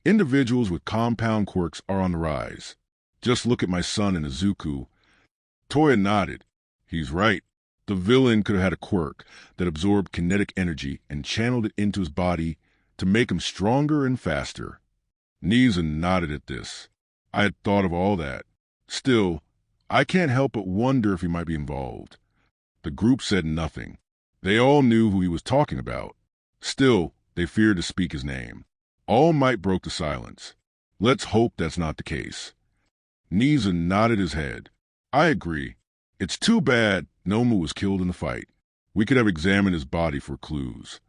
individuals with compound quirks are on the rise. Just look at my son and Izuku. Toya nodded. He's right. The villain could have had a quirk that absorbed kinetic energy and channeled it into his body to make him stronger and faster. Niza nodded at this. I had thought of all that. Still, I can't help but wonder if he might be involved. The group said nothing. They all knew who he was talking about. Still, they feared to speak his name. All Might broke the silence. Let's hope that's not the case. Niza nodded his head. I agree. It's too bad Noma was killed in the fight. We could have examined his body for clues.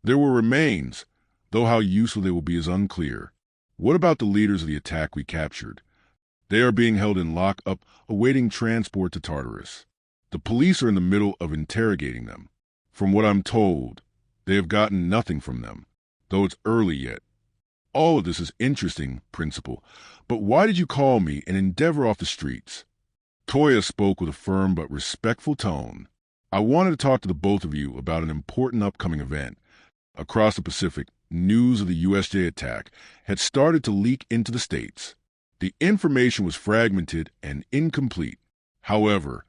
There were remains, though how useful they will be is unclear. What about the leaders of the attack we captured? They are being held in lock-up, awaiting transport to Tartarus. The police are in the middle of interrogating them. From what I'm told, they have gotten nothing from them, though it's early yet. All of this is interesting, Principal, but why did you call me and Endeavor off the streets? Toya spoke with a firm but respectful tone. I wanted to talk to the both of you about an important upcoming event. Across the Pacific, news of the USJ attack had started to leak into the States. The information was fragmented and incomplete. However,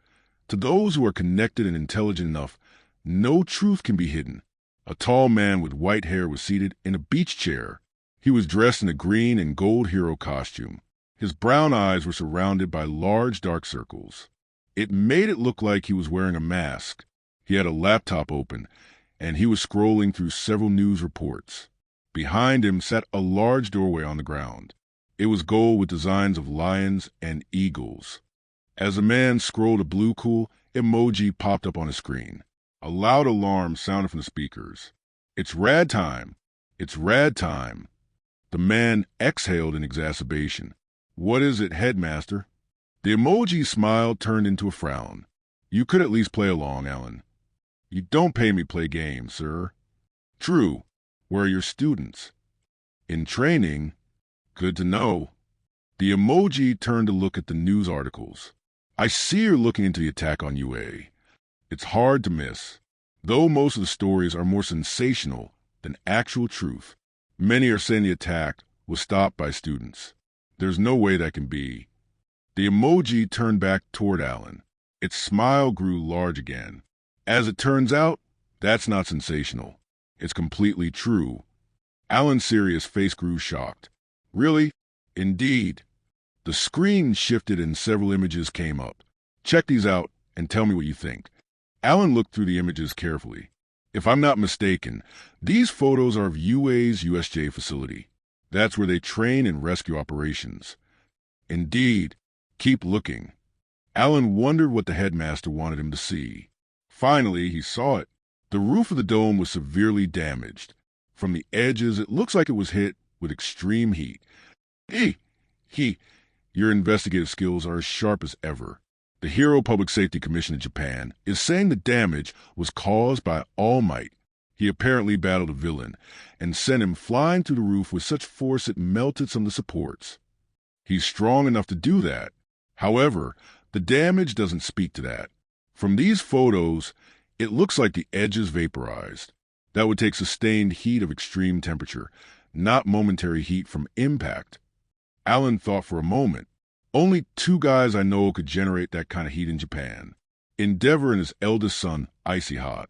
to those who are connected and intelligent enough, no truth can be hidden. A tall man with white hair was seated in a beach chair. He was dressed in a green and gold hero costume. His brown eyes were surrounded by large dark circles. It made it look like he was wearing a mask. He had a laptop open, and he was scrolling through several news reports. Behind him sat a large doorway on the ground. It was gold with designs of lions and eagles. As the man scrolled, a blue cool emoji popped up on his screen. A loud alarm sounded from the speakers. It's rad time. It's rad time. The man exhaled in exacerbation. What is it, Headmaster? The emoji smile turned into a frown. You could at least play along, Alan. You don't pay me play games, sir. True. Where are your students? In training. Good to know. The emoji turned to look at the news articles. I see you're looking into the attack on UA. It's hard to miss. Though most of the stories are more sensational than actual truth, many are saying the attack was stopped by students. There's no way that can be. The emoji turned back toward Alan. Its smile grew large again. As it turns out, that's not sensational. It's completely true. Alan's serious face grew shocked. Really? Indeed. The screen shifted and several images came up. Check these out and tell me what you think. Alan looked through the images carefully. If I'm not mistaken, these photos are of UA's USJ facility. That's where they train in rescue operations. Indeed. Keep looking. Alan wondered what the headmaster wanted him to see. Finally, he saw it. The roof of the dome was severely damaged. From the edges, it looks like it was hit with extreme heat. Your investigative skills are as sharp as ever. The Hero Public Safety Commission in Japan is saying the damage was caused by All Might. He apparently battled a villain and sent him flying through the roof with such force it melted some of the supports. He's strong enough to do that. However, the damage doesn't speak to that. From these photos, it looks like the edges vaporized. That would take sustained heat of extreme temperature, not momentary heat from impact. Alan thought for a moment. Only 2 guys I know could generate that kind of heat in Japan. Endeavor and his eldest son, Icy Hot.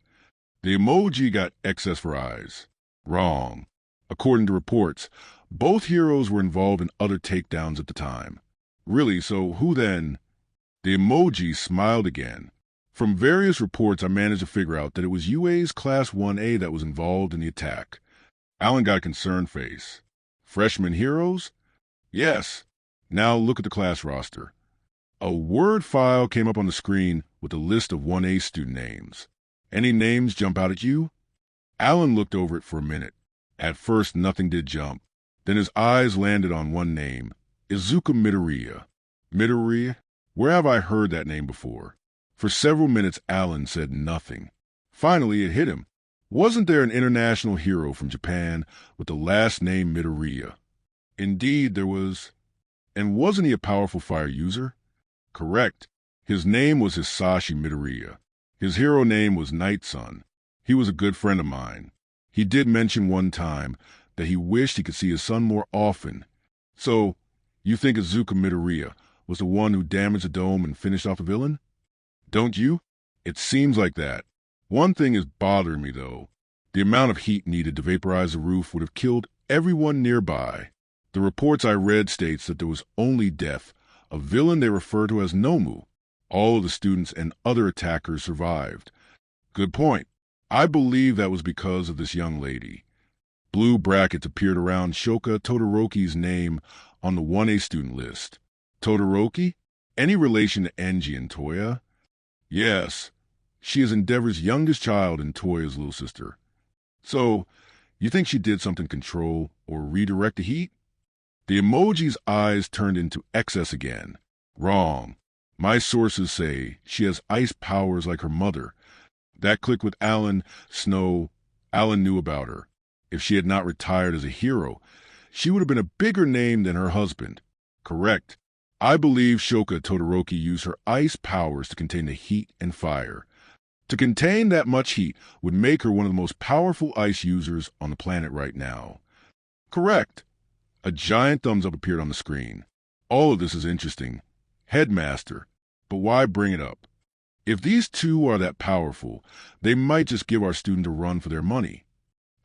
The emoji got excess for eyes. Wrong. According to reports, both heroes were involved in other takedowns at the time. Really, so who then? The emoji smiled again. From various reports, I managed to figure out that it was UA's Class 1A that was involved in the attack. Alan got a concerned face. Freshman heroes? Yes. Now look at the class roster. A Word file came up on the screen with a list of 1A student names. Any names jump out at you? Alan looked over it for a minute. At first, nothing did jump. Then his eyes landed on one name, Izuku Midoriya. Midoriya? Where have I heard that name before? For several minutes, Alan said nothing. Finally, it hit him. Wasn't there an international hero from Japan with the last name Midoriya? Indeed, there was. And wasn't he a powerful fire user? Correct. His name was Hisashi Midoriya. His hero name was Night Sun. He was a good friend of mine. He did mention one time that he wished he could see his son more often. So, you think Izuku Midoriya was the one who damaged the dome and finished off the villain? Don't you? It seems like that. One thing is bothering me, though. The amount of heat needed to vaporize the roof would have killed everyone nearby. The reports I read states that there was only death, a villain they refer to as Nomu. All of the students and other attackers survived. Good point. I believe that was because of this young lady. Blue brackets appeared around Shoka Todoroki's name on the 1A student list. Todoroki? Any relation to Enji and Toya? Yes. She is Endeavor's youngest child and Toya's little sister. So, you think she did something to control or redirect the heat? The emoji's eyes turned into excess again. Wrong. My sources say she has ice powers like her mother. That clicked with Alan. Snow. Alan knew about her. If she had not retired as a hero, she would have been a bigger name than her husband. Correct. I believe Shoka Todoroki used her ice powers to contain the heat and fire. To contain that much heat would make her one of the most powerful ice users on the planet right now. Correct. A giant thumbs up appeared on the screen. All of this is interesting. Headmaster. But why bring it up? If these two are that powerful, they might just give our student a run for their money.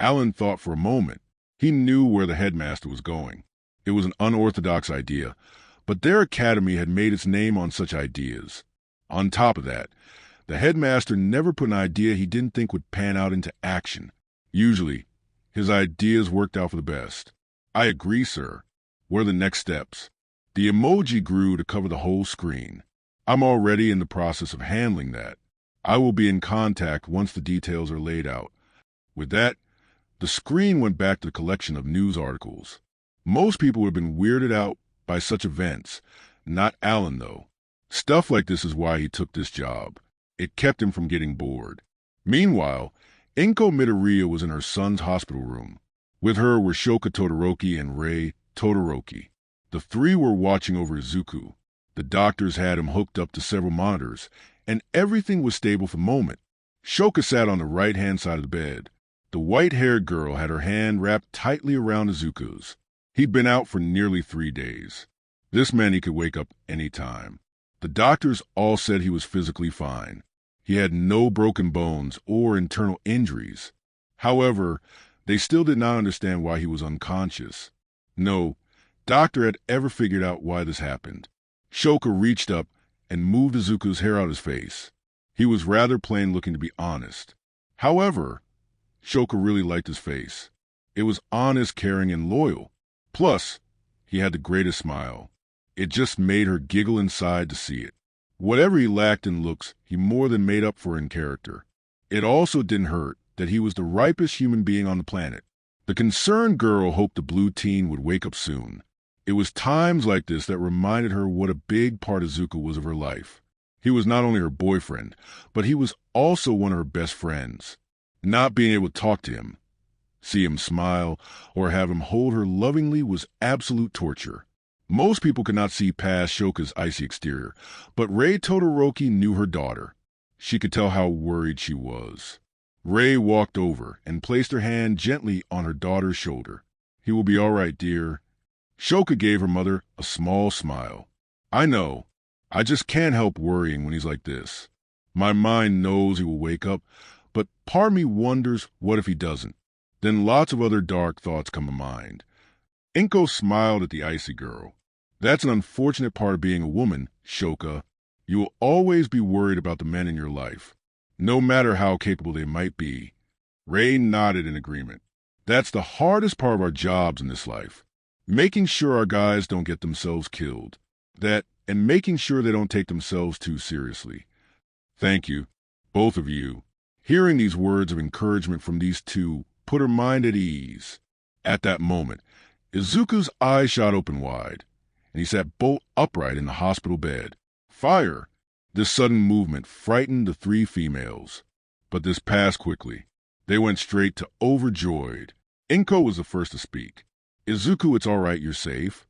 Alan thought for a moment. He knew where the headmaster was going. It was an unorthodox idea, but their academy had made its name on such ideas. On top of that, the headmaster never put an idea he didn't think would pan out into action. Usually, his ideas worked out for the best. I agree, sir. What are the next steps? The emoji grew to cover the whole screen. I'm already in the process of handling that. I will be in contact once the details are laid out. With that, the screen went back to the collection of news articles. Most people would have been weirded out by such events. Not Alan, though. Stuff like this is why he took this job. It kept him from getting bored. Meanwhile, Inko Midoriya was in her son's hospital room. With her were Shoka Todoroki and Rei Todoroki. The three were watching over Izuku. The doctors had him hooked up to several monitors, and everything was stable for the moment. Shoka sat on the right-hand side of the bed. The white-haired girl had her hand wrapped tightly around Izuku's. He'd been out for nearly 3 days. This meant he could wake up any time. The doctors all said he was physically fine. He had no broken bones or internal injuries. However, they still did not understand why he was unconscious. No doctor had ever figured out why this happened. Shoka reached up and moved Izuku's hair out of his face. He was rather plain looking, to be honest. However, Shoka really liked his face. It was honest, caring, and loyal. Plus, he had the greatest smile. It just made her giggle inside to see it. Whatever he lacked in looks, he more than made up for in character. It also didn't hurt that he was the ripest human being on the planet. The concerned girl hoped the blue teen would wake up soon. It was times like this that reminded her what a big part Izuku was of her life. He was not only her boyfriend, but he was also one of her best friends. Not being able to talk to him, see him smile, or have him hold her lovingly was absolute torture. Most people could not see past Shoka's icy exterior, but Rei Todoroki knew her daughter. She could tell how worried she was. Rei walked over and placed her hand gently on her daughter's shoulder. "He will be all right, dear." Shoka gave her mother a small smile. "I know. I just can't help worrying when he's like this. My mind knows he will wake up, but part of me wonders what if he doesn't. Then lots of other dark thoughts come to mind." Inko smiled at the icy girl. "That's an unfortunate part of being a woman, Shoka. You will always be worried about the men in your life, no matter how capable they might be." Rei nodded in agreement. "That's the hardest part of our jobs in this life. Making sure our guys don't get themselves killed. That, and making sure they don't take themselves too seriously." Thank you, both of you. Hearing these words of encouragement from these two put her mind at ease. At that moment, Izuku's eyes shot open wide, and he sat bolt upright in the hospital bed. Fire! This sudden movement frightened the three females, but this passed quickly. They went straight to overjoyed. Inko was the first to speak. Izuku, it's all right, you're safe.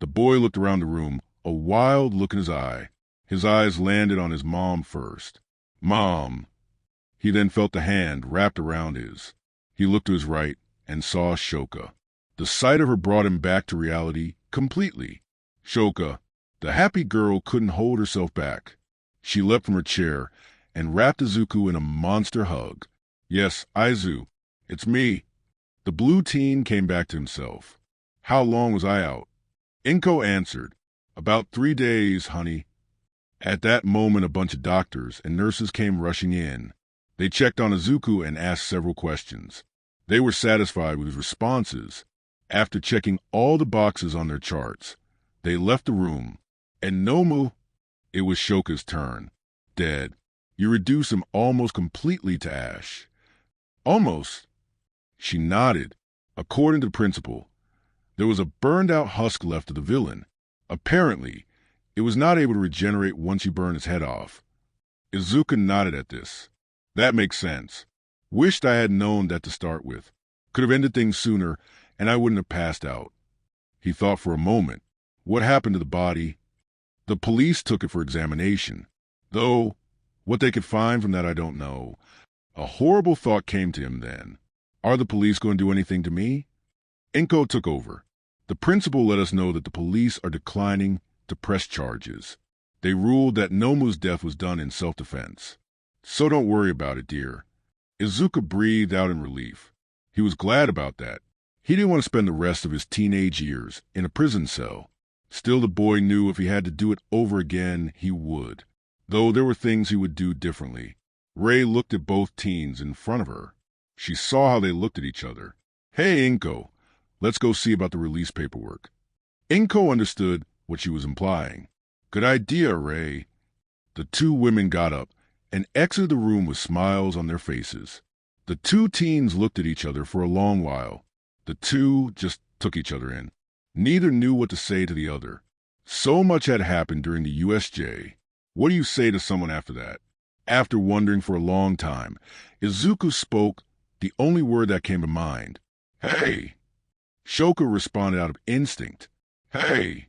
The boy looked around the room, a wild look in his eye. His eyes landed on his mom first. Mom! He then felt the hand wrapped around his. He looked to his right and saw Shoka. The sight of her brought him back to reality completely. Shoka, the happy girl, couldn't hold herself back. She leapt from her chair and wrapped Izuku in a monster hug. Yes, Izu, it's me. The blue teen came back to himself. How long was I out? Inko answered, About 3 days, honey. At that moment, a bunch of doctors and nurses came rushing in. They checked on Izuku and asked several questions. They were satisfied with his responses. After checking all the boxes on their charts, they left the room. And Nomu, it was Shoka's turn. Dead. You reduce him almost completely to ash. Almost. She nodded. According to the principal, there was a burned-out husk left of the villain. Apparently, it was not able to regenerate once you burn his head off. Izuku nodded at this. That makes sense. Wished I had known that to start with. Could have ended things sooner, and I wouldn't have passed out. He thought for a moment. What happened to the body? The police took it for examination. Though, what they could find from that I don't know. A horrible thought came to him then. Are the police going to do anything to me? Inko took over. The principal let us know that the police are declining to press charges. They ruled that Nomu's death was done in self-defense. So don't worry about it, dear. Izuku breathed out in relief. He was glad about that. He didn't want to spend the rest of his teenage years in a prison cell. Still, the boy knew if he had to do it over again, he would. Though there were things he would do differently. Rei looked at both teens in front of her. She saw how they looked at each other. Hey, Inko, let's go see about the release paperwork. Inko understood what she was implying. Good idea, Rei. The two women got up and exited the room with smiles on their faces. The two teens looked at each other for a long while. The two just took each other in. Neither knew what to say to the other. So much had happened during the USJ. What do you say to someone after that? After wondering for a long time, Izuku spoke the only word that came to mind. Hey! Shoka responded out of instinct. Hey!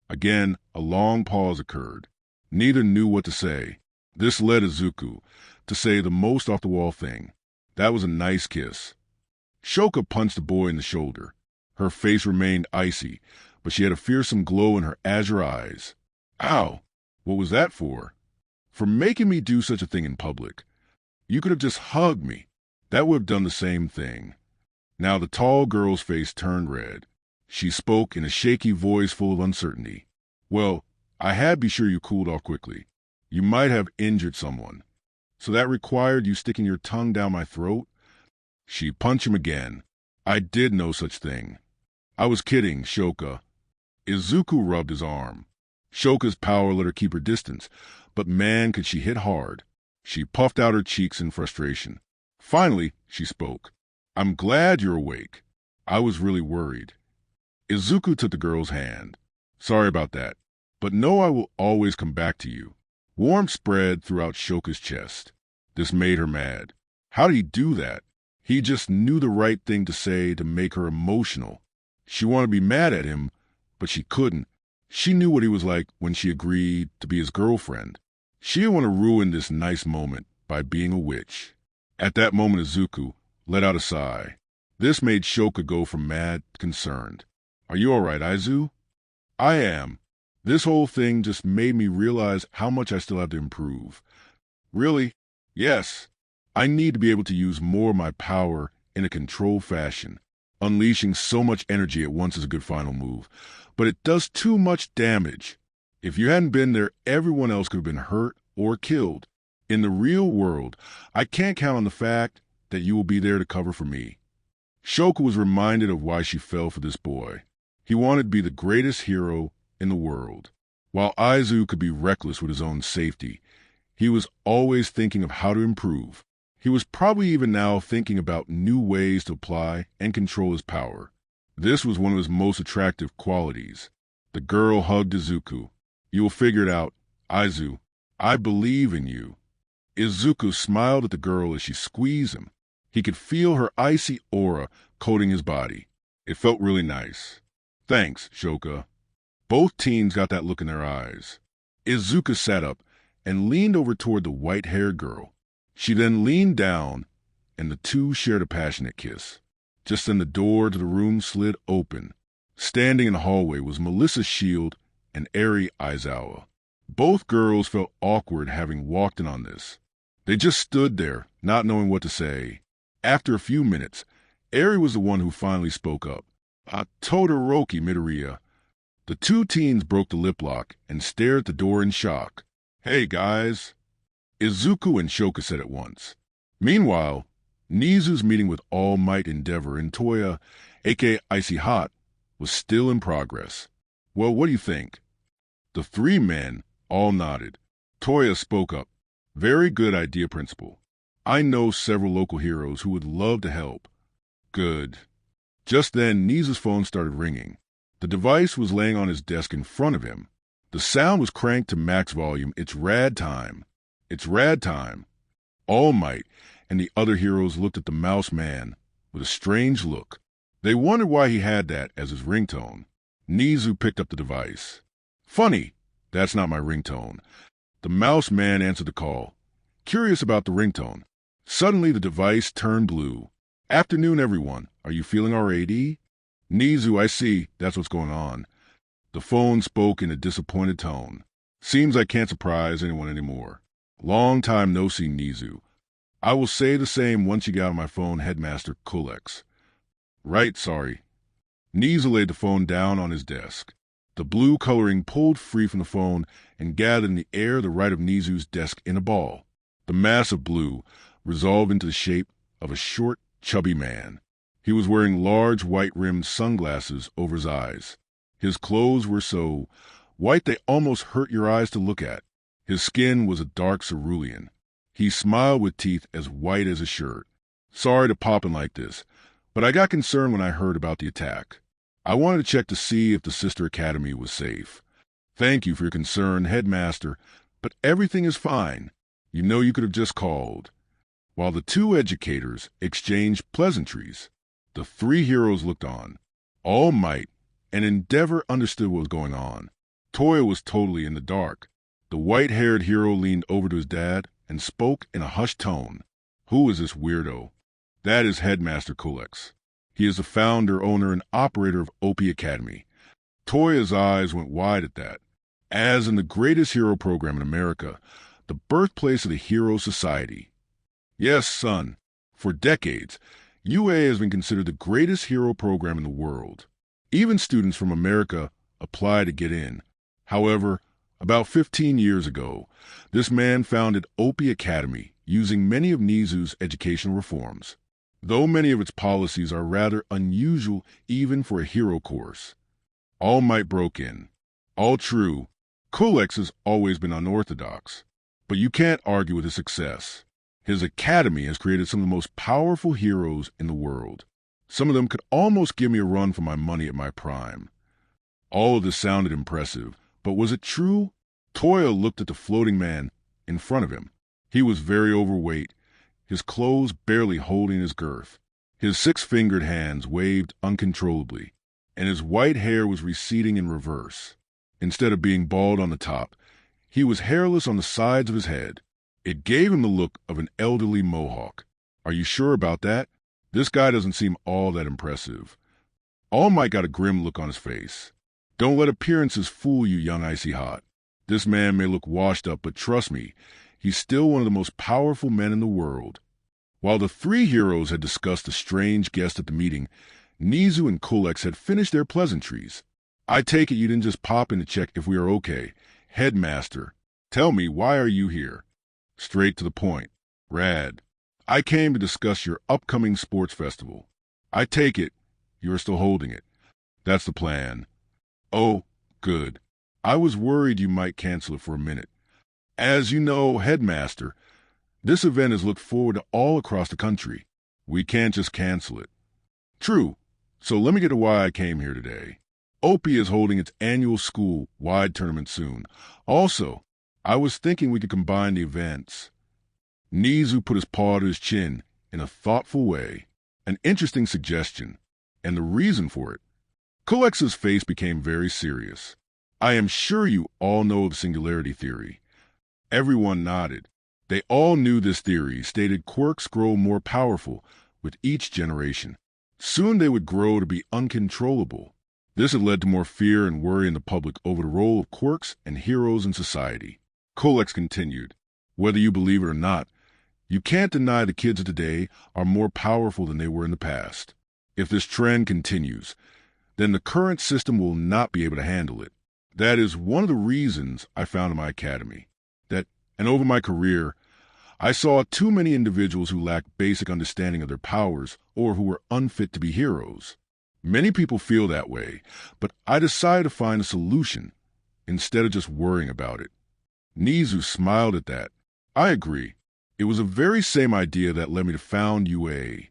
Again, a long pause occurred. Neither knew what to say. This led Izuku to say the most off-the-wall thing. That was a nice kiss. Shoka punched the boy in the shoulder. Her face remained icy, but she had a fearsome glow in her azure eyes. Ow! What was that for? For making me do such a thing in public. You could have just hugged me. That would have done the same thing. Now the tall girl's face turned red. She spoke in a shaky voice full of uncertainty. Well, I had to be sure you cooled off quickly. You might have injured someone. So that required you sticking your tongue down my throat? She punched him again. I did no such thing. I was kidding, Shoka. Izuku rubbed his arm. Shoka's power let her keep her distance, but man, could she hit hard. She puffed out her cheeks in frustration. Finally, she spoke. I'm glad you're awake. I was really worried. Izuku took the girl's hand. Sorry about that, but know I will always come back to you. Warmth spread throughout Shoka's chest. This made her mad. How did he do that? He just knew the right thing to say to make her emotional. She wanted to be mad at him, but she couldn't. She knew what he was like when she agreed to be his girlfriend. She didn't want to ruin this nice moment by being a witch. At that moment, Izuku let out a sigh. This made Shoka go from mad to concerned. Are you all right, Izu? I am. This whole thing just made me realize how much I still have to improve. Really? Yes. I need to be able to use more of my power in a controlled fashion. Unleashing so much energy at once is a good final move, but it does too much damage. If you hadn't been there, everyone else could have been hurt or killed. In the real world, I can't count on the fact that you will be there to cover for me. Shoka was reminded of why she fell for this boy. He wanted to be the greatest hero in the world. While Izu could be reckless with his own safety, He was always thinking of how to improve. He was probably even now thinking about new ways to apply and control his power. This was one of his most attractive qualities. The girl hugged Izuku. "You will figure it out, Izu. I believe in you." Izuku smiled at the girl as she squeezed him. He could feel her icy aura coating his body. It felt really nice. "Thanks, Shoka." Both teens got that look in their eyes. Izuku sat up and leaned over toward the white-haired girl. She then leaned down, and the two shared a passionate kiss. Just then the door to the room slid open. Standing in the hallway was Melissa Shield and Eri Aizawa. Both girls felt awkward having walked in on this. They just stood there, not knowing what to say. After a few minutes, Eri was the one who finally spoke up. "Todoroki Midoriya." The two teens broke the lip lock and stared at the door in shock. "Hey, guys," Izuku and Shoka said at once. Meanwhile, Nizu's meeting with All Might Endeavor and Toya, aka Icy Hot, was still in progress. "Well, what do you think?" The three men all nodded. Toya spoke up. "Very good idea, Principal. I know several local heroes who would love to help." "Good." Just then, Nizu's phone started ringing. The device was laying on his desk in front of him. The sound was cranked to max volume. "It's rad time. It's rad time." All Might and the other heroes looked at the mouse man with a strange look. They wondered why he had that as his ringtone. Nizu picked up the device. "Funny, that's not my ringtone." The mouse man answered the call, curious about the ringtone. Suddenly the device turned blue. "Afternoon, everyone. Are you feeling alright? Nizu, I see. That's what's going on." The phone spoke in a disappointed tone. "Seems I can't surprise anyone anymore. Long time no see, Nizu. I will say the same once you get out of my phone, Headmaster Kulex." "Right, sorry." Nizu laid the phone down on his desk. The blue coloring pulled free from the phone and gathered in the air to the right of Nizu's desk in a ball. The mass of blue resolved into the shape of a short, chubby man. He was wearing large white-rimmed sunglasses over his eyes. His clothes were so white they almost hurt your eyes to look at. His skin was a dark cerulean. He smiled with teeth as white as his shirt. "Sorry to pop in like this, but I got concerned when I heard about the attack. I wanted to check to see if the sister academy was safe. Thank you for your concern, Headmaster, but everything is fine. You know you could have just called." While the two educators exchanged pleasantries, the three heroes looked on. All Might and Endeavor understood what was going on. Toya was totally in the dark. The white-haired hero leaned over to his dad and spoke in a hushed tone. "Who is this weirdo?" "That is Headmaster Kulex. He is the founder, owner, and operator of OP Academy." Toya's eyes went wide at that. As in the greatest hero program in America, the birthplace of the Hero Society. "Yes, son. For decades, UA has been considered the greatest hero program in the world. Even students from America apply to get in. However, about 15 years ago, this man founded OP Academy using many of Nizu's educational reforms, though many of its policies are rather unusual even for a hero course." All Might broke in. "All true. Kulex has always been unorthodox, but you can't argue with his success. His academy has created some of the most powerful heroes in the world. Some of them could almost give me a run for my money at my prime." All of this sounded impressive, but was it true? Toya looked at the floating man in front of him. He was very overweight, his clothes barely holding his girth. His six-fingered hands waved uncontrollably, and his white hair was receding in reverse. Instead of being bald on the top, he was hairless on the sides of his head. It gave him the look of an elderly mohawk. "Are you sure about that? This guy doesn't seem all that impressive." All Might got a grim look on his face. "Don't let appearances fool you, young Icy Hot. This man may look washed up, but trust me, he's still one of the most powerful men in the world." While the three heroes had discussed the strange guest at the meeting, Nizu and Kulex had finished their pleasantries. "I take it you didn't just pop in to check if we are okay. Headmaster, tell me, why are you here?" "Straight to the point. Rad. I came to discuss your upcoming sports festival. I take it you are still holding it." "That's the plan." "Oh, good. I was worried you might cancel it for a minute." As you know, Headmaster, this event is looked forward to all across the country. We can't just cancel it. True. So let me get to why I came here today. Opie is holding its annual school-wide tournament soon. Also, I was thinking we could combine the events. Nizu put his paw to his chin in a thoughtful way. An interesting suggestion. And the reason for it. Colex's face became very serious. I am sure you all know the singularity theory. Everyone nodded. They all knew this theory stated quirks grow more powerful with each generation. Soon they would grow to be uncontrollable. This had led to more fear and worry in the public over the role of quirks and heroes in society. Colex continued, whether you believe it or not, you can't deny the kids of today are more powerful than they were in the past. If this trend continues, then the current system will not be able to handle it. That is one of the reasons I founded my academy. And over my career, I saw too many individuals who lacked basic understanding of their powers or who were unfit to be heroes. Many people feel that way, but I decided to find a solution instead of just worrying about it. Nizu smiled at that. I agree. It was the very same idea that led me to found UA.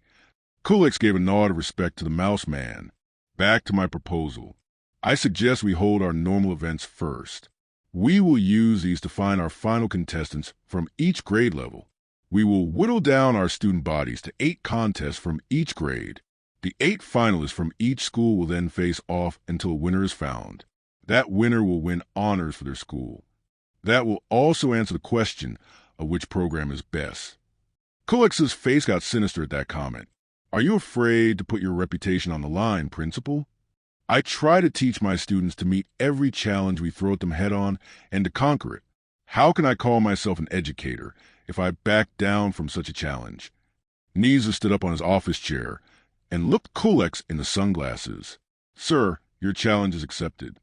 Colex gave a nod of respect to the mouse man. Back to my proposal. I suggest we hold our normal events first. We will use these to find our final contestants from each grade level. We will whittle down our student bodies to 8 contests from each grade. The 8 finalists from each school will then face off until a winner is found. That winner will win honors for their school. That will also answer the question of which program is best. Colex's face got sinister at that comment. Are you afraid to put your reputation on the line, Principal? I try to teach my students to meet every challenge we throw at them head-on and to conquer it. How can I call myself an educator if I back down from such a challenge? Nizu stood up on his office chair and looked Colex in the sunglasses. Sir, your challenge is accepted.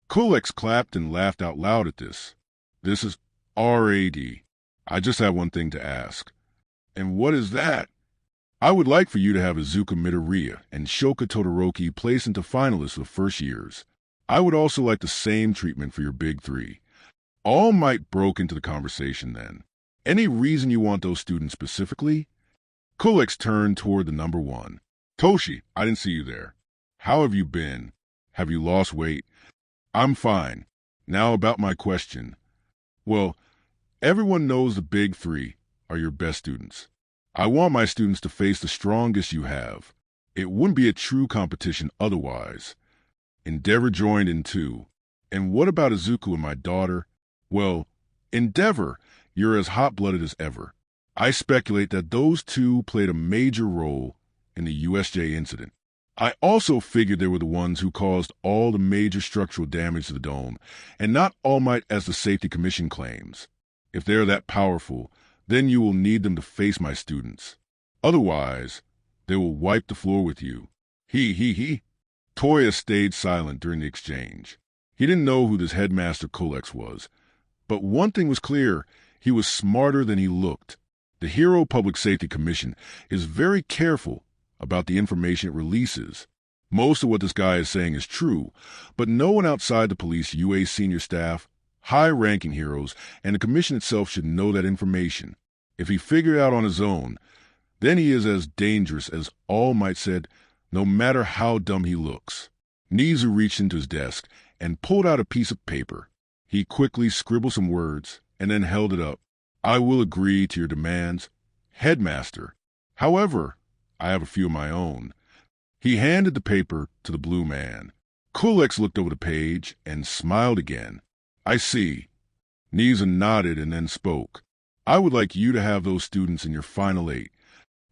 Colex clapped and laughed out loud at this. This is R.A.D. I just have one thing to ask. And what is that? I would like for you to have Izuku Midoriya and Shoka Todoroki placed into finalists for first years. I would also like the same treatment for your big 3. All Might broke into the conversation then. Any reason you want those students specifically? Colex turned toward the number 1. Toshi, I didn't see you there. How have you been? Have you lost weight? I'm fine. Now about my question. Well, everyone knows the big 3 are your best students. I want my students to face the strongest you have. It wouldn't be a true competition otherwise. Endeavor joined in too. And what about Izuku and my daughter? Well, Endeavor, you're as hot-blooded as ever. I speculate that those 2 played a major role in the USJ incident. I also figured they were the ones who caused all the major structural damage to the dome, and not All Might as the Safety Commission claims. If they're that powerful, then you will need them to face my students. Otherwise, they will wipe the floor with you. He. Toya stayed silent during the exchange. He didn't know who this headmaster Colex was. But one thing was clear, he was smarter than he looked. The Hero Public Safety Commission is very careful about the information it releases. Most of what this guy is saying is true, but no one outside the police, UA senior staff, high-ranking heroes, and the commission itself should know that information. If he figured it out on his own, then he is as dangerous as All Might said, no matter how dumb he looks. Nizu reached into his desk and pulled out a piece of paper. He quickly scribbled some words and then held it up. I will agree to your demands, Headmaster. However, I have a few of my own. He handed the paper to the blue man. Colex looked over the page and smiled again. I see. Nizu nodded and then spoke. I would like you to have those students in your final 8.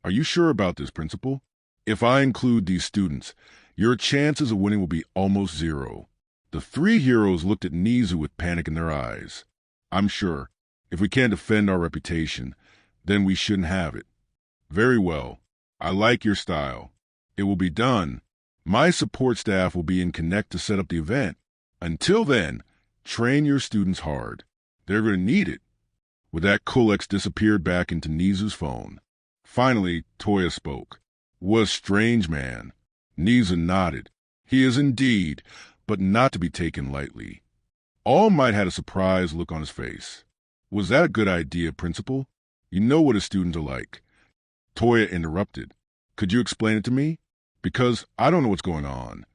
Are you sure about this, Principal? If I include these students, your chances of winning will be almost 0. The 3 heroes looked at Nizu with panic in their eyes. I'm sure. If we can't defend our reputation, then we shouldn't have it. Very well. I like your style. It will be done. My support staff will be in Connect to set up the event. Until then, train your students hard. They're going to need it. With that, Colex disappeared back into Nizu's phone. Finally, Toya spoke. What a strange man. Nizu nodded. He is indeed, but not to be taken lightly. All Might had a surprised look on his face. Was that a good idea, Principal? You know what his students are like. Toya interrupted. Could you explain it to me? Because I don't know what's going on.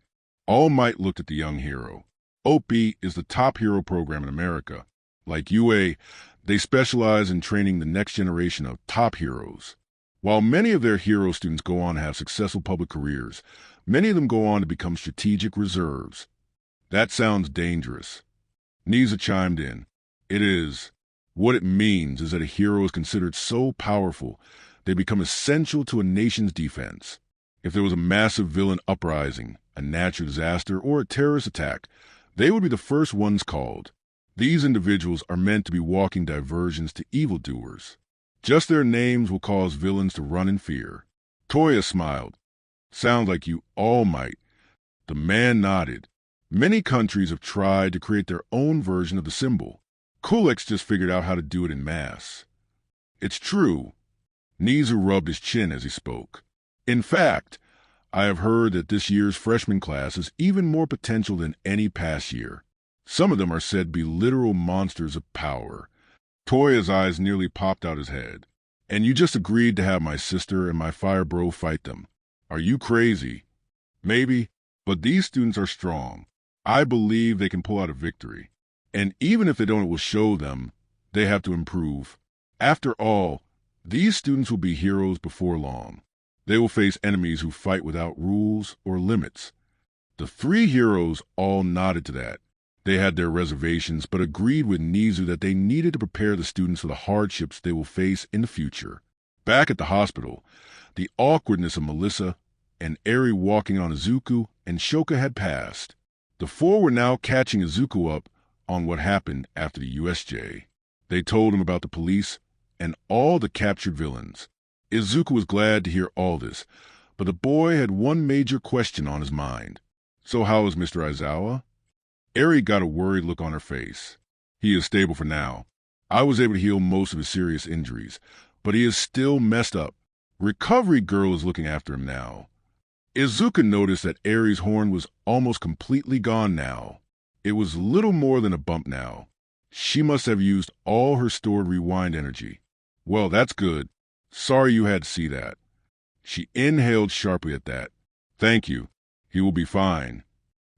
All Might looked at the young hero. OP is the top hero program in America. Like UA, they specialize in training the next generation of top heroes. While many of their hero students go on to have successful public careers, many of them go on to become strategic reserves. That sounds dangerous. Nisa chimed in. It is. What it means is that a hero is considered so powerful, they become essential to a nation's defense. If there was a massive villain uprising, a natural disaster, or a terrorist attack, they would be the first ones called. These individuals are meant to be walking diversions to evildoers. Just their names will cause villains to run in fear. Toya smiled. Sounds like you all might. The man nodded. Many countries have tried to create their own version of the symbol. Kulex just figured out how to do it in mass. It's true. Nizu rubbed his chin as he spoke. In fact, I have heard that this year's freshman class has even more potential than any past year. Some of them are said to be literal monsters of power. Toya's eyes nearly popped out his head. And you just agreed to have my sister and my fire bro fight them. Are you crazy? Maybe, but these students are strong. I believe they can pull out a victory. And even if they don't, it will show them they have to improve. After all, these students will be heroes before long. They will face enemies who fight without rules or limits. The three heroes all nodded to that. They had their reservations, but agreed with Nizu that they needed to prepare the students for the hardships they will face in the future. Back at the hospital, the awkwardness of Melissa and Eri walking on Izuku and Shoka had passed. The four were now catching Izuku up on what happened after the USJ. They told him about the police and all the captured villains. Izuku was glad to hear all this, but the boy had one major question on his mind. So how is Mr. Aizawa? Eri got a worried look on her face. He is stable for now. I was able to heal most of his serious injuries, but he is still messed up. Recovery Girl is looking after him now. Izuku noticed that Eri's horn was almost completely gone now. It was little more than a bump now. She must have used all her stored rewind energy. Well, that's good. Sorry you had to see that. She inhaled sharply at that. Thank you. He will be fine.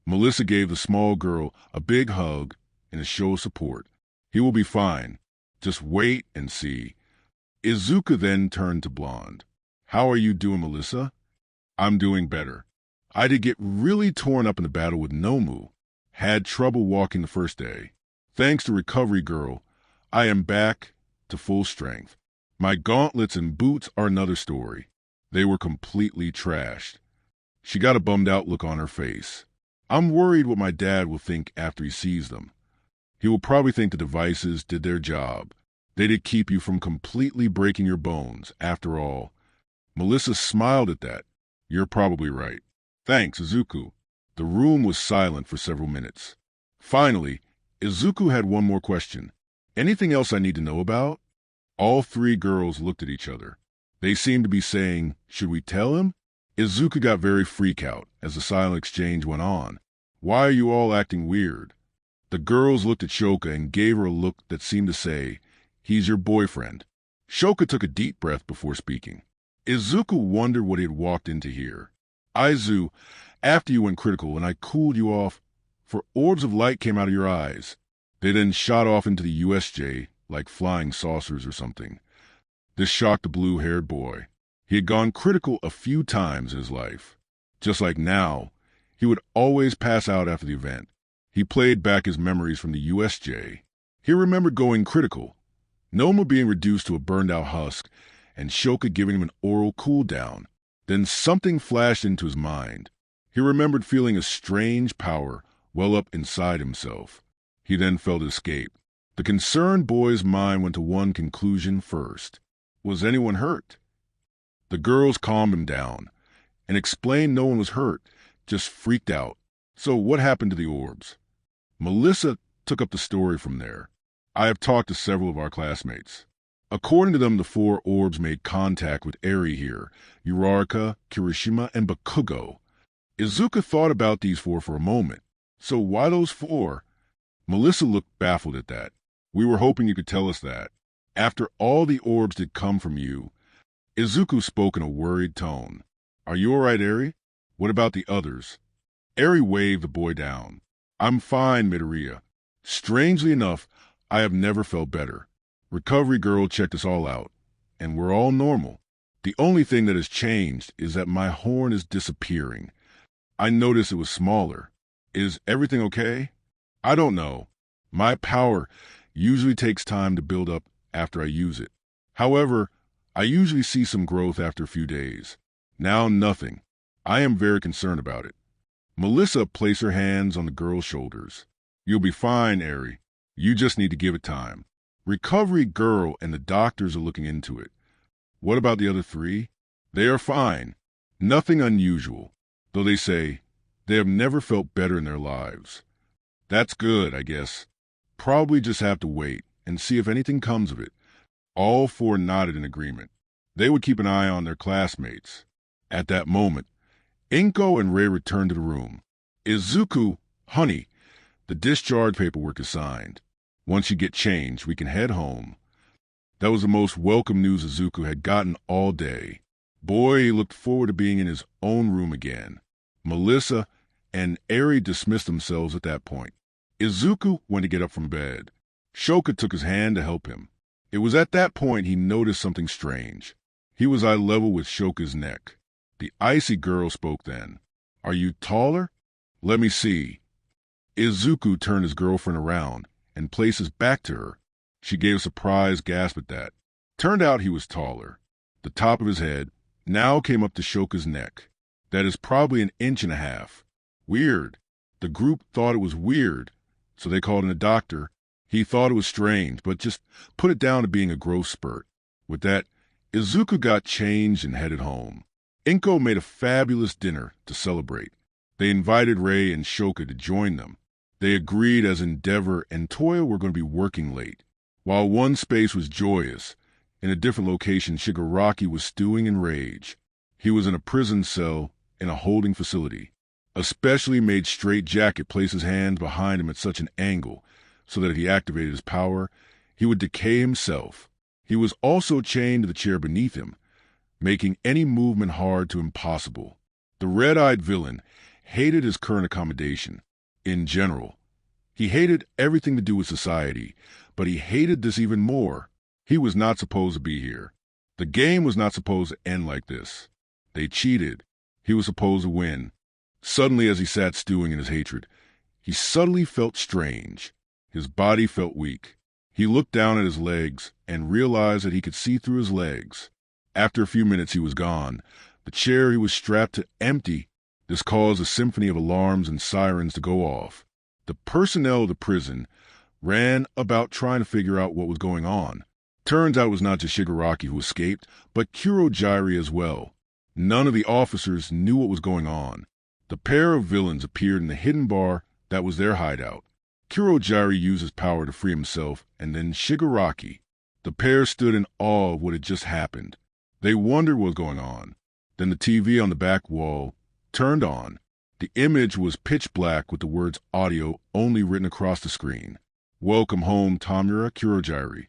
Melissa gave the small girl a big hug and a show of support. He will be fine. Just wait and see. Izuku then turned to Blonde. How are you doing, Melissa? I'm doing better. I did get really torn up in the battle with Nomu. Had trouble walking the first day. Thanks to Recovery Girl, I am back to full strength. My gauntlets and boots are another story. They were completely trashed. She got a bummed out look on her face. I'm worried what my dad will think after he sees them. He will probably think the devices did their job. They did keep you from completely breaking your bones, after all. Melissa smiled at that. You're probably right. Thanks, Izuku. The room was silent for several minutes. Finally, Izuku had one more question. Anything else I need to know about? All three girls looked at each other. They seemed to be saying, should we tell him? Izuku got very freak out as the silent exchange went on. Why are you all acting weird? The girls looked at Shoka and gave her a look that seemed to say, he's your boyfriend. Shoka took a deep breath before speaking. Izuku wondered what he had walked in to hear. Aizu, after you went critical and I cooled you off, for orbs of light came out of your eyes. They then shot off into the USJ like flying saucers or something. This shocked the blue-haired boy. He had gone critical a few times in his life. Just like now, he would always pass out after the event. He played back his memories from the USJ. He remembered going critical, Noma being reduced to a burned-out husk, and Shoka giving him an oral cool-down. Then something flashed into his mind. He remembered feeling a strange power well up inside himself. He then felt it escape. The concerned boy's mind went to one conclusion first. Was anyone hurt? The girls calmed him down and explained no one was hurt, just freaked out. So what happened to the orbs? Melissa took up the story from there. I have talked to several of our classmates. According to them, the four orbs made contact with Eri here, Uraraka, Kirishima, and Bakugo. Izuku thought about these four for a moment. So why those four? Melissa looked baffled at that. We were hoping you could tell us that. After all the orbs did come from you, Izuku spoke in a worried tone. Are you all right, Eri? What about the others? Eri waved the boy down. I'm fine, Midoriya. Strangely enough, I have never felt better. Recovery girl checked us all out, and we're all normal. The only thing that has changed is that my horn is disappearing. I noticed it was smaller. Is everything okay? I don't know. My power usually takes time to build up after I use it. However, I usually see some growth after a few days. Now nothing. I am very concerned about it. Melissa placed her hands on the girl's shoulders. You'll be fine, Eri. You just need to give it time. Recovery girl and the doctors are looking into it. What about the other three? They are fine. Nothing unusual, though they say they have never felt better in their lives. That's good, I guess. Probably just have to wait and see if anything comes of it. All four nodded in agreement. They would keep an eye on their classmates. At that moment, Inko and Rei returned to the room. Izuku, honey, the discharge paperwork is signed. Once you get changed, we can head home. That was the most welcome news Izuku had gotten all day. Boy, he looked forward to being in his own room again. Melissa and Eri dismissed themselves at that point. Izuku went to get up from bed. Shoka took his hand to help him. It was at that point he noticed something strange. He was eye level with Shoka's neck. The icy girl spoke then. Are you taller? Let me see. Izuku turned his girlfriend around and placed his back to her. She gave a surprised gasp at that. Turned out he was taller. The top of his head now came up to Shoka's neck. That is probably 1.5 inches. Weird. The group thought it was weird, so they called in a doctor. He thought it was strange, but just put it down to being a growth spurt. With that, Izuku got changed and headed home. Inko made a fabulous dinner to celebrate. They invited Rei and Shoka to join them. They agreed as Endeavor and Toya were going to be working late. While one space was joyous, in a different location Shigaraki was stewing in rage. He was in a prison cell in a holding facility. A specially made straitjacket placed his hands behind him at such an angle so that if he activated his power, he would decay himself. He was also chained to the chair beneath him, making any movement hard to impossible. The red-eyed villain hated his current accommodation. In general, he hated everything to do with society, but he hated this even more. He was not supposed to be here. The game was not supposed to end like this. They cheated. He was supposed to win. Suddenly, as he sat stewing in his hatred, he suddenly felt strange. His body felt weak. He looked down at his legs and realized that he could see through his legs. After a few minutes he was gone. The chair he was strapped to empty. This caused a symphony of alarms and sirens to go off. The personnel of the prison ran about trying to figure out what was going on. Turns out it was not just Shigaraki who escaped, but Kurojiri as well. None of the officers knew what was going on. The pair of villains appeared in the hidden bar that was their hideout. Kurojiri used his power to free himself, and then Shigaraki. The pair stood in awe of what had just happened. They wondered what was going on. Then the TV on the back wall turned on. The image was pitch black with the words audio only written across the screen. Welcome home, Tamura Kurojiri.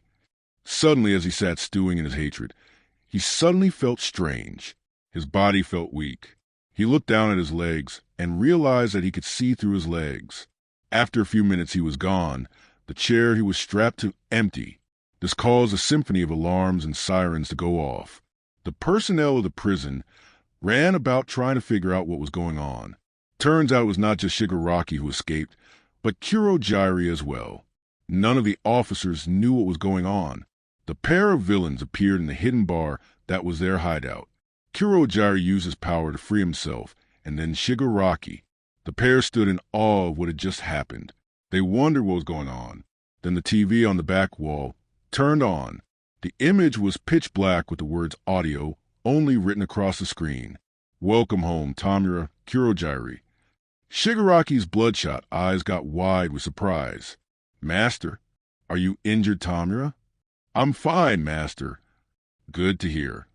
Suddenly, as he sat stewing in his hatred, he suddenly felt strange. His body felt weak. He looked down at his legs and realized that he could see through his legs. After a few minutes he was gone, the chair he was strapped to empty. This caused a symphony of alarms and sirens to go off. The personnel of the prison ran about trying to figure out what was going on. Turns out it was not just Shigaraki who escaped, but Kurojiri as well. None of the officers knew what was going on. The pair of villains appeared in the hidden bar that was their hideout. Kurojiri used his power to free himself, and then Shigaraki. The pair stood in awe of what had just happened. They wondered what was going on. Then the TV on the back wall turned on. The image was pitch black with the words audio only written across the screen. Welcome home, Tamura Kurojiri. Shigaraki's bloodshot eyes got wide with surprise. Master, are you injured, Tamura? I'm fine, Master. Good to hear.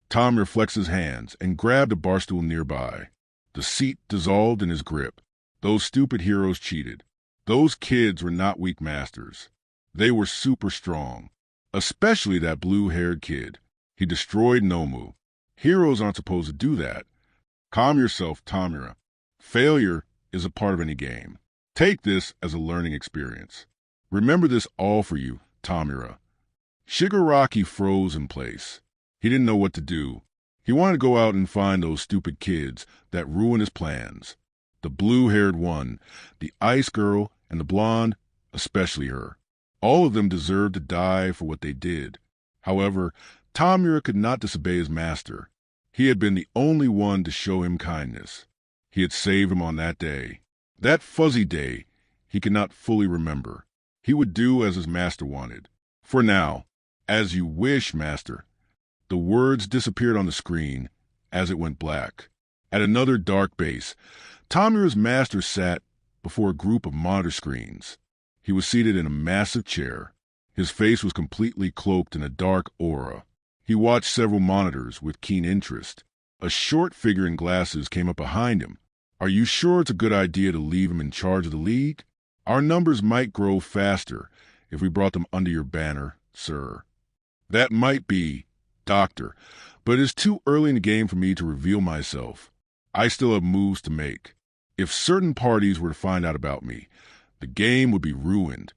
Tamura flexed his hands and grabbed a bar stool nearby. The seat dissolved in his grip. Those stupid heroes cheated. Those kids were not weak masters. They were super strong, especially that blue-haired kid. He destroyed Nomu. Heroes aren't supposed to do that. Calm yourself, Tamura. Failure is a part of any game. Take this as a learning experience. Remember this all for you, Tamura. Shigaraki froze in place. He didn't know what to do. He wanted to go out and find those stupid kids that ruined his plans. The blue-haired one, the ice girl, and the blonde, especially her. All of them deserved to die for what they did. However, Tamura could not disobey his master. He had been the only one to show him kindness. He had saved him on that day. That fuzzy day he could not fully remember. He would do as his master wanted. For now, as you wish, master. The words disappeared on the screen as it went black. At another dark base, Tamura's master sat before a group of monitor screens. He was seated in a massive chair. His face was completely cloaked in a dark aura. He watched several monitors with keen interest. A short figure in glasses came up behind him. Are you sure it's a good idea to leave him in charge of the league? Our numbers might grow faster if we brought them under your banner, sir. That might be, Doctor, but it is too early in the game for me to reveal myself. I still have moves to make. If certain parties were to find out about me, the game would be ruined.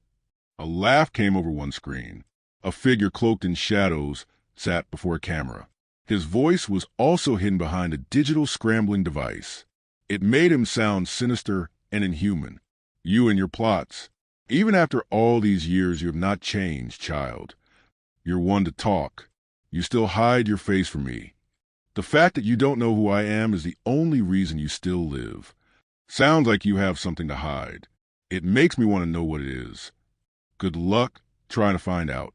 A laugh came over one screen. A figure cloaked in shadows sat before a camera. His voice was also hidden behind a digital scrambling device. It made him sound sinister and inhuman. You and your plots. Even after all these years, you have not changed, child. You're one to talk. You still hide your face from me. The fact that you don't know who I am is the only reason you still live. Sounds like you have something to hide. It makes me want to know what it is. Good luck trying to find out.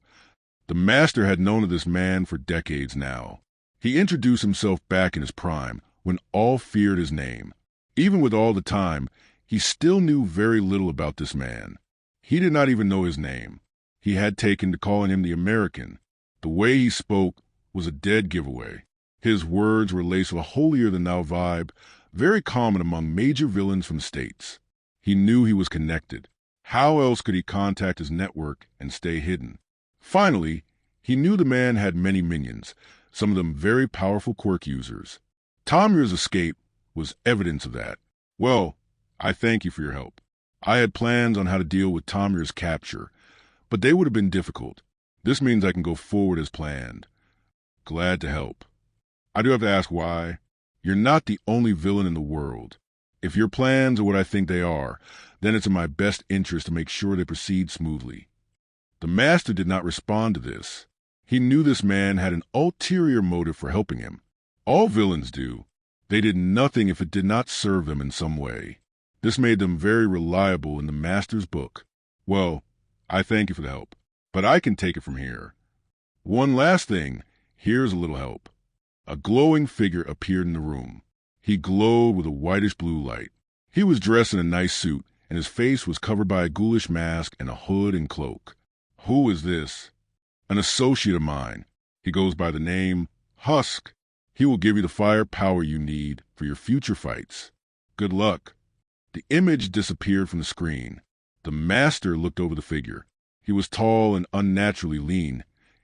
The master had known of this man for decades now. He introduced himself back in his prime, when all feared his name. Even with all the time, he still knew very little about this man. He did not even know his name. He had taken to calling him the American. The way he spoke was a dead giveaway. His words were laced with a holier-than-thou vibe, very common among major villains from states. He knew he was connected. How else could he contact his network and stay hidden? Finally, he knew the man had many minions, some of them very powerful quirk users. Tamura's escape was evidence of that. Well, I thank you for your help. I had plans on how to deal with Tamura's capture, but they would have been difficult. This means I can go forward as planned. Glad to help. I do have to ask why. You're not the only villain in the world. If your plans are what I think they are, then it's in my best interest to make sure they proceed smoothly. The master did not respond to this. He knew this man had an ulterior motive for helping him. All villains do. They did nothing if it did not serve them in some way. This made them very reliable in the master's book. Well, I thank you for the help, but I can take it from here. One last thing, here's a little help. A glowing figure appeared in the room. He glowed with a whitish-blue light. He was dressed in a nice suit, and his face was covered by a ghoulish mask and a hood and cloak. Who is this? An associate of mine. He goes by the name Husk. He will give you the firepower you need for your future fights. Good luck. The image disappeared from the screen. The master looked over the figure. He was tall and unnaturally lean.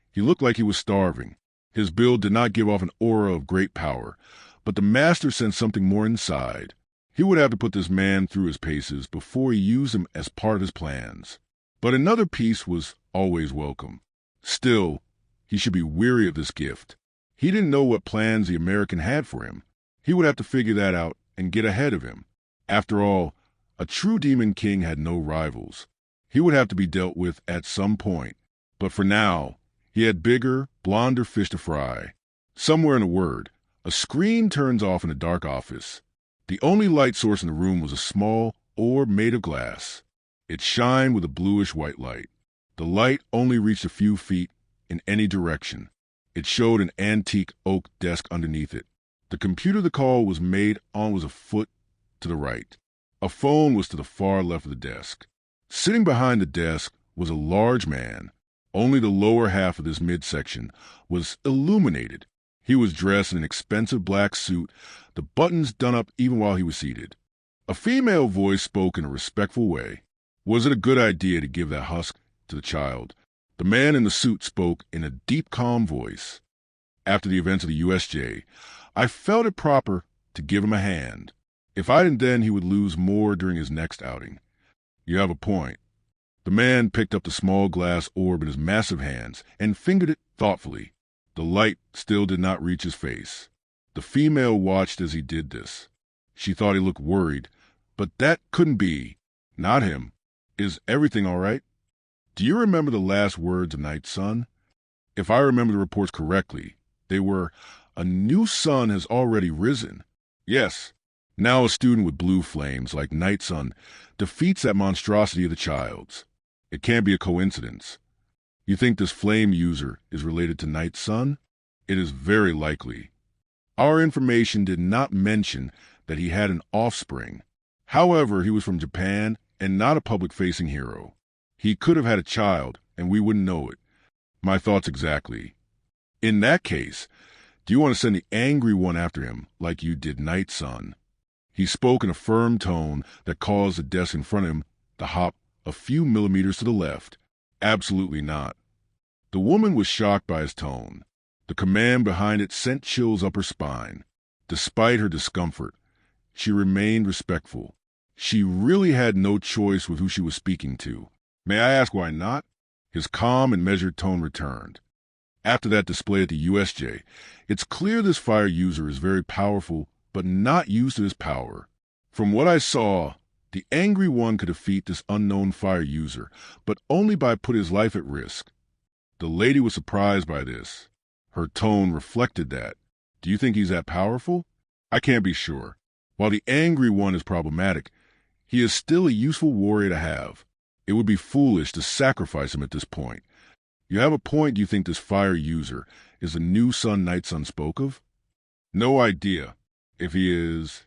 He looked like he was starving. His build did not give off an aura of great power, but the master sensed something more inside. He would have to put this man through his paces before he used him as part of his plans. But another piece was always welcome. Still, he should be weary of this gift. He didn't know what plans the American had for him. He would have to figure that out and get ahead of him. After all, a true Demon King had no rivals. He would have to be dealt with at some point. But for now, he had bigger, blonder fish to fry. Somewhere in a word, a screen turns off in a dark office. The only light source in the room was a small orb made of glass. It shined with a bluish-white light. The light only reached a few feet in any direction. It showed an antique oak desk underneath it. The computer the call was made on was a foot to the right. A phone was to the far left of the desk. Sitting behind the desk was a large man. Only the lower half of this midsection was illuminated. He was dressed in an expensive black suit, the buttons done up even while he was seated. A female voice spoke in a respectful way. Was it a good idea to give that Husk to the child. The man in the suit spoke in a deep, calm voice. After the events of the USJ, I felt it proper to give him a hand. If I didn't then, he would lose more during his next outing. You have a point. The man picked up the small glass orb in his massive hands and fingered it thoughtfully. The light still did not reach his face. The female watched as he did this. She thought he looked worried, but that couldn't be. Not him. Is everything all right? Do you remember the last words of Night Sun? If I remember the reports correctly, they were, "A new sun has already risen." Yes. Now a student with blue flames like Night Sun defeats that monstrosity of the child's. It can't be a coincidence. You think this flame user is related to Night Sun? It is very likely. Our information did not mention that he had an offspring. However, he was from Japan and not a public-facing hero. He could have had a child, and we wouldn't know it. My thoughts exactly. In that case, do you want to send the angry one after him like you did Night Sun? He spoke in a firm tone that caused the desk in front of him to hop a few millimeters to the left. Absolutely not. The woman was shocked by his tone. The command behind it sent chills up her spine. Despite her discomfort, she remained respectful. She really had no choice with who she was speaking to. May I ask why not? His calm and measured tone returned. After that display at the USJ, it's clear this fire user is very powerful, but not used to his power. From what I saw, the angry one could defeat this unknown fire user, but only by putting his life at risk. The lady was surprised by this. Her tone reflected that. Do you think he's that powerful? I can't be sure. While the angry one is problematic, he is still a useful warrior to have. It would be foolish to sacrifice him at this point. You have a point. Do you think this fire user is the new sun Night Sun spoke of? No idea. If he is...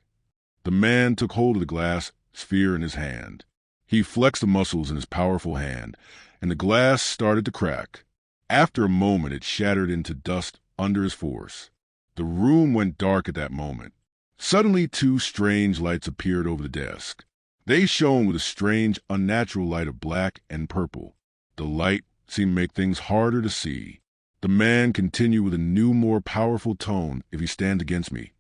The man took hold of the glass sphere in his hand. He flexed the muscles in his powerful hand, and the glass started to crack. After a moment, it shattered into dust under his force. The room went dark at that moment. Suddenly, two strange lights appeared over the desk. They shone with a strange, unnatural light of black and purple. The light seemed to make things harder to see. The man continued with a new, more powerful tone. If he stands against me,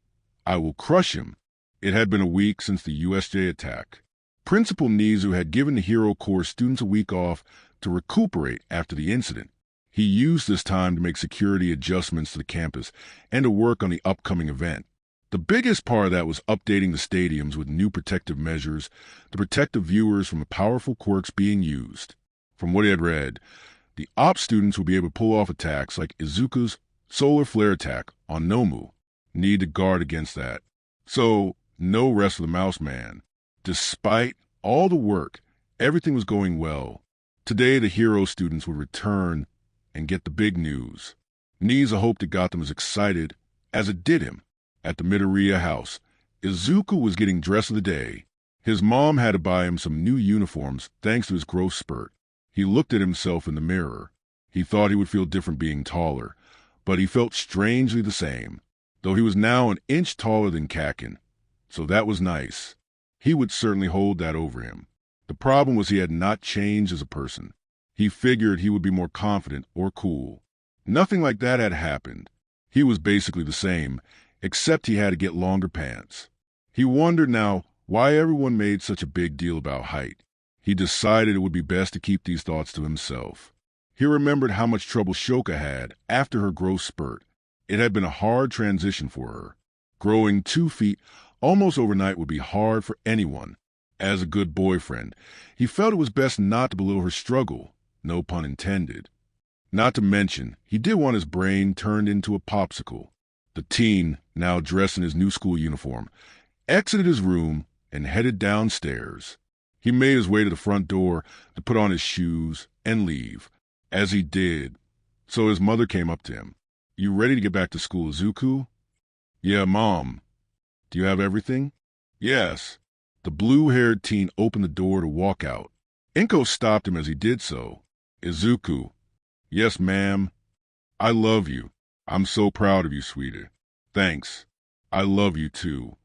I will crush him. It had been a week since the USJ attack. Principal Nizu had given the Hero Corps students a week off to recuperate after the incident. He used this time to make security adjustments to the campus and to work on the upcoming event. The biggest part of that was updating the stadiums with new protective measures to protect the viewers from the powerful quirks being used. From what he had read, the ops students would be able to pull off attacks like Izuku's solar flare attack on Nomu. Need to guard against that. So, no rest for the Mouse Man. Despite all the work, everything was going well. Today, the hero students would return and get the big news. Niza hoped it got them as excited as it did him. At the Midoriya house, Izuku was getting dress of the day. His mom had to buy him some new uniforms thanks to his growth spurt. He looked at himself in the mirror. He thought he would feel different being taller, but he felt strangely the same, though he was now an inch taller than Kakin. So that was nice. He would certainly hold that over him. The problem was he had not changed as a person. He figured he would be more confident or cool. Nothing like that had happened. He was basically the same, except he had to get longer pants. He wondered now why everyone made such a big deal about height. He decided it would be best to keep these thoughts to himself. He remembered how much trouble Shoka had after her growth spurt. It had been a hard transition for her. Growing 2 feet almost overnight would be hard for anyone. As a good boyfriend, he felt it was best not to belittle her struggle, no pun intended. Not to mention, he did want his brain turned into a popsicle. The teen, now dressed in his new school uniform, exited his room and headed downstairs. He made his way to the front door to put on his shoes and leave. As he did, so his mother came up to him. "You ready to get back to school, Izuku?" "Yeah, Mom." "Do you have everything?" "Yes." The blue-haired teen opened the door to walk out. Inko stopped him as he did so. "Izuku." "Yes, ma'am." "I love you. I'm so proud of you, sweetie." "Thanks. I love you, too."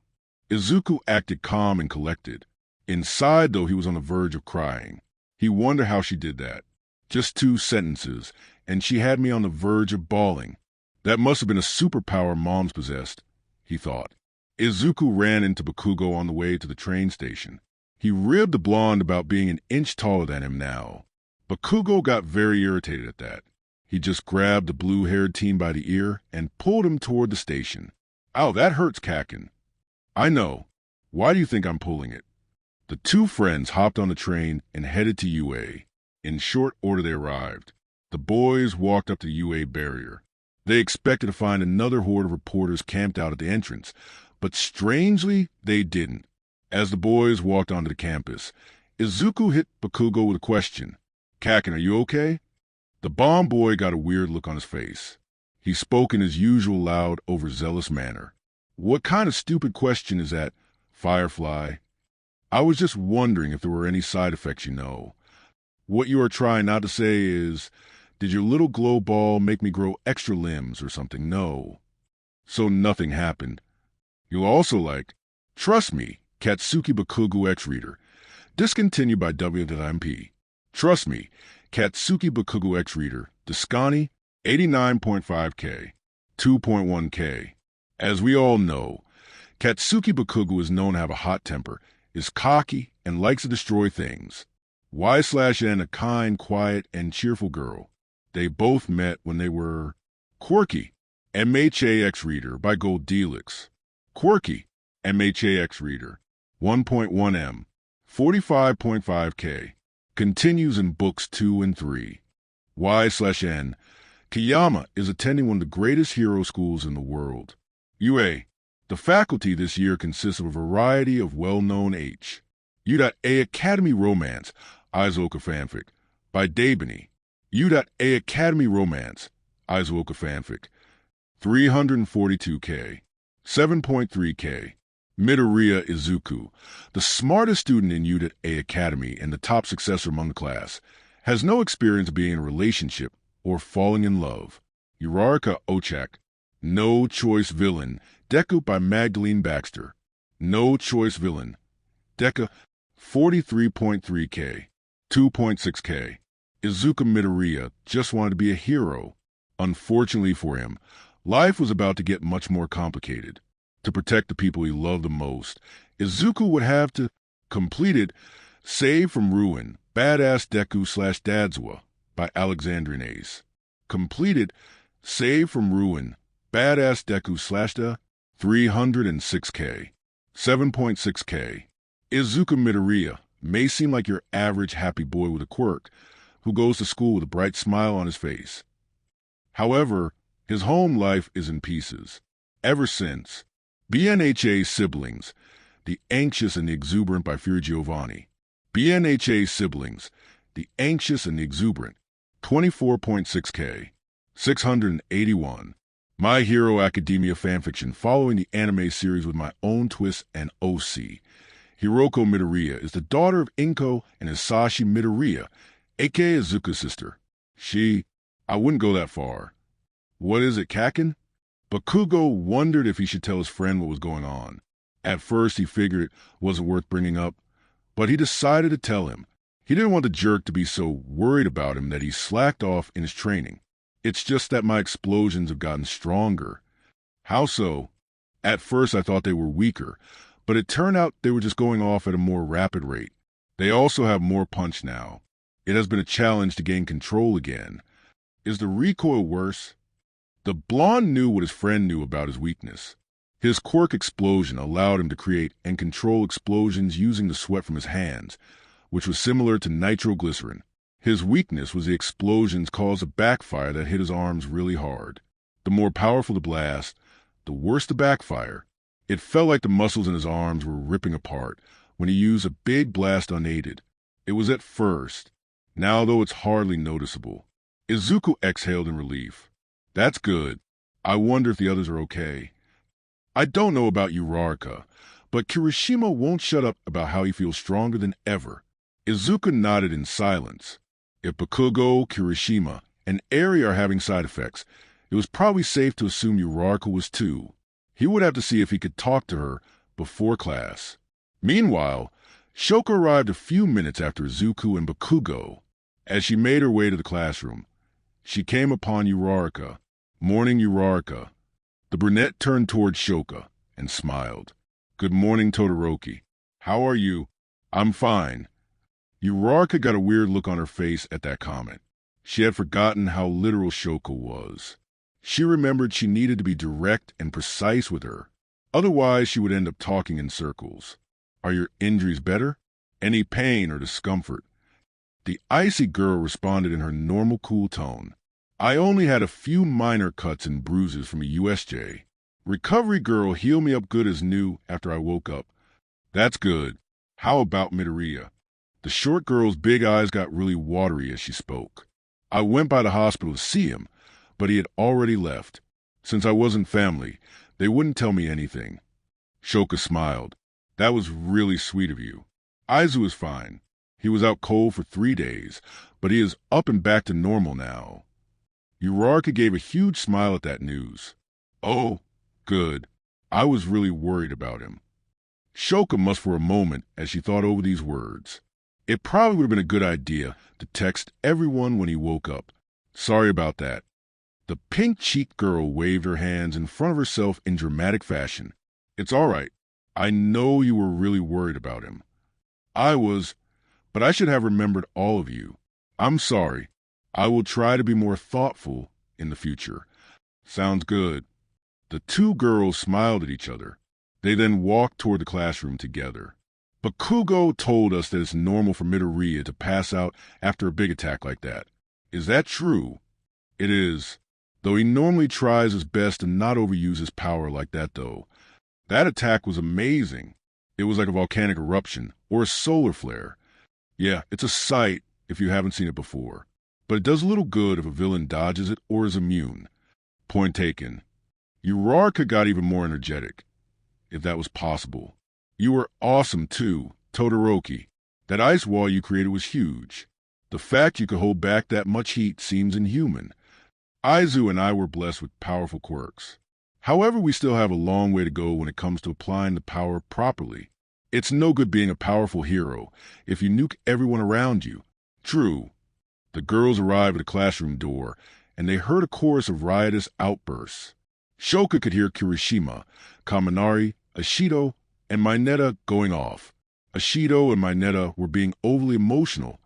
Izuku acted calm and collected. Inside, though, he was on the verge of crying. He wondered how she did that. Just 2 sentences, and she had me on the verge of bawling. That must have been a superpower Mom's possessed, he thought. Izuku ran into Bakugo on the way to the train station. He ribbed the blonde about being an inch taller than him now. Bakugo got very irritated at that. He just grabbed the blue-haired teen by the ear and pulled him toward the station. Ow, that hurts, Kakin. I know. Why do you think I'm pulling it? The 2 friends hopped on the train and headed to UA. In short order they arrived. The boys walked up to the UA barrier. They expected to find another horde of reporters camped out at the entrance, but strangely, they didn't. As the boys walked onto the campus, Izuku hit Bakugo with a question. Kakin, are you okay? The bomb boy got a weird look on his face. He spoke in his usual loud, overzealous manner. What kind of stupid question is that, Firefly? I was just wondering if there were any side effects you know. What you are trying not to say is, did your little glow ball make me grow extra limbs or something? No. So nothing happened. You'll also like, trust me, Katsuki Bakugo X-Reader. Discontinued by WMP. Trust me, Katsuki Bakugo X-Reader. Discani, 89.5K, 2.1K. As we all know, Katsuki Bakugo is known to have a hot temper, is cocky, and likes to destroy things. Y/N, a kind, quiet, and cheerful girl. They both met when they were Quirky, MHA X-Reader by Gold Delix. Quirky, MHA X-Reader, 1.1M, 45.5K. Continues in books 2 and 3. Y/N, Kiyama is attending one of the greatest hero schools in the world. UA, the faculty this year consists of a variety of well-known U.A Academy Romance, Izuku Fanfic, by Dabi. U.A Academy Romance, Izuku Fanfic, 342K, 7.3K. Midoriya Izuku, the smartest student in U.A Academy and the top successor among the class, has no experience of being in a relationship or falling in love. Uraraka Ochak, No Choice Villain, Deku by Magdalene Baxter. No Choice Villain, Deku, 43.3K, 2.6K. Izuku Midoriya just wanted to be a hero. Unfortunately for him, life was about to get much more complicated. To protect the people he loved the most, Izuku would have to completed Save from Ruin, Badass Deku/Dadzawa by Alexandrian Ace. Completed Save from Ruin, Badass Deku/Da, 306K, 7.6K. Izuku Midoriya may seem like your average happy boy with a quirk who goes to school with a bright smile on his face. However, his home life is in pieces. Ever since BNHA Siblings, The Anxious and the Exuberant by Fury Giovanni. BNHA Siblings, The Anxious and the Exuberant, 24.6K, 681. My Hero Academia fanfiction following the anime series with my own twist and OC. Hiroko Midoriya is the daughter of Inko and Hisashi Midoriya, aka Izuku's sister. I wouldn't go that far. What is it, Kakin? Bakugo wondered if he should tell his friend what was going on. At first he figured it wasn't worth bringing up, but he decided to tell him. He didn't want the jerk to be so worried about him that he slacked off in his training. It's just that my explosions have gotten stronger. How so? At first I thought they were weaker, but it turned out they were just going off at a more rapid rate. They also have more punch now. It has been a challenge to gain control again. Is the recoil worse? The blonde knew what his friend knew about his weakness. His quirk explosion allowed him to create and control explosions using the sweat from his hands, which was similar to nitroglycerin. His weakness was the explosions caused a backfire that hit his arms really hard. The more powerful the blast, the worse the backfire. It felt like the muscles in his arms were ripping apart when he used a big blast unaided. It was at first. Now, though, it's hardly noticeable. Izuku exhaled in relief. That's good. I wonder if the others are okay. I don't know about Uraraka, but Kirishima won't shut up about how he feels stronger than ever. Izuku nodded in silence. If Bakugo, Kirishima, and Eri are having side effects, it was probably safe to assume Uraraka was too. He would have to see if he could talk to her before class. Meanwhile, Shoko arrived a few minutes after Izuku and Bakugo. As she made her way to the classroom, she came upon Uraraka. Morning, Uraraka. The brunette turned toward Shoka and smiled. Good morning, Todoroki. How are you? I'm fine. Uraraka got a weird look on her face at that comment. She had forgotten how literal Shoka was. She remembered she needed to be direct and precise with her. Otherwise, she would end up talking in circles. Are your injuries better? Any pain or discomfort? The icy girl responded in her normal cool tone. I only had a few minor cuts and bruises from a USJ. Recovery girl healed me up good as new after I woke up. That's good. How about Midoriya? The short girl's big eyes got really watery as she spoke. I went by the hospital to see him, but he had already left. Since I wasn't family, they wouldn't tell me anything. Shoka smiled. That was really sweet of you. Izu is fine. He was out cold for 3 days, but he is up and back to normal now. Uraraka gave a huge smile at that news. Oh, good. I was really worried about him. Shoka must for a moment as she thought over these words. It probably would have been a good idea to text everyone when he woke up. Sorry about that. The pink-cheeked girl waved her hands in front of herself in dramatic fashion. It's all right. I know you were really worried about him. I was, but I should have remembered all of you. I'm sorry. I will try to be more thoughtful in the future. Sounds good. The two girls smiled at each other. They then walked toward the classroom together. Bakugo told us that it's normal for Midoriya to pass out after a big attack like that. Is that true? It is. Though he normally tries his best to not overuse his power like that, though. That attack was amazing. It was like a volcanic eruption or a solar flare. Yeah, it's a sight if you haven't seen it before. But it does little good if a villain dodges it or is immune. Point taken. Uraraka got even more energetic, if that was possible. You were awesome, too, Todoroki. That ice wall you created was huge. The fact you could hold back that much heat seems inhuman. Izu and I were blessed with powerful quirks. However, we still have a long way to go when it comes to applying the power properly. It's no good being a powerful hero if you nuke everyone around you. True. The girls arrived at the classroom door, and they heard a chorus of riotous outbursts. Shoka could hear Kirishima, Kaminari, Ashido, and Mineta going off. Ashido and Mineta were being overly emotional,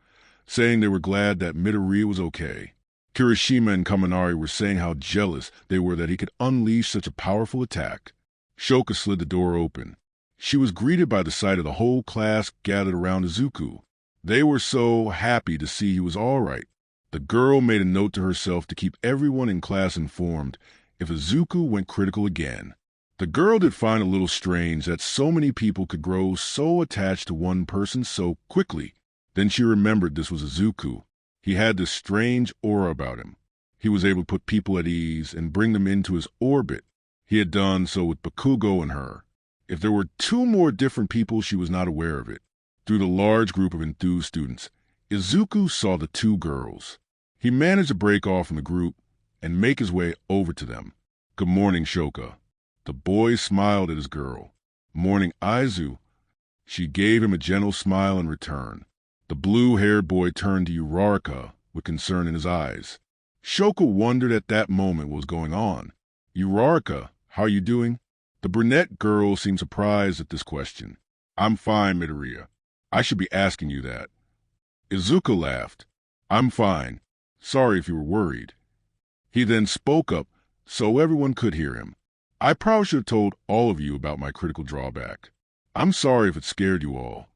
saying they were glad that Midoriya was okay. Kirishima and Kaminari were saying how jealous they were that he could unleash such a powerful attack. Shoka slid the door open. She was greeted by the sight of the whole class gathered around Izuku. They were so happy to see he was all right. The girl made a note to herself to keep everyone in class informed if Izuku went critical again. The girl did find a little strange that so many people could grow so attached to one person so quickly. Then she remembered this was Izuku. He had this strange aura about him. He was able to put people at ease and bring them into his orbit. He had done so with Bakugo and her. If there were 2 more different people, she was not aware of it. Through the large group of enthused students, Izuku saw the 2 girls. He managed to break off from the group and make his way over to them. Good morning, Shoka. The boy smiled at his girl. Morning, Izu. She gave him a gentle smile in return. The blue-haired boy turned to Uraraka with concern in his eyes. Shoka wondered at that moment what was going on. Uraraka, how are you doing? The brunette girl seemed surprised at this question. I'm fine, Midoriya. I should be asking you that. Izuku laughed. I'm fine. Sorry if you were worried. He then spoke up so everyone could hear him. I probably should have told all of you about my critical drawback. I'm sorry if it scared you all.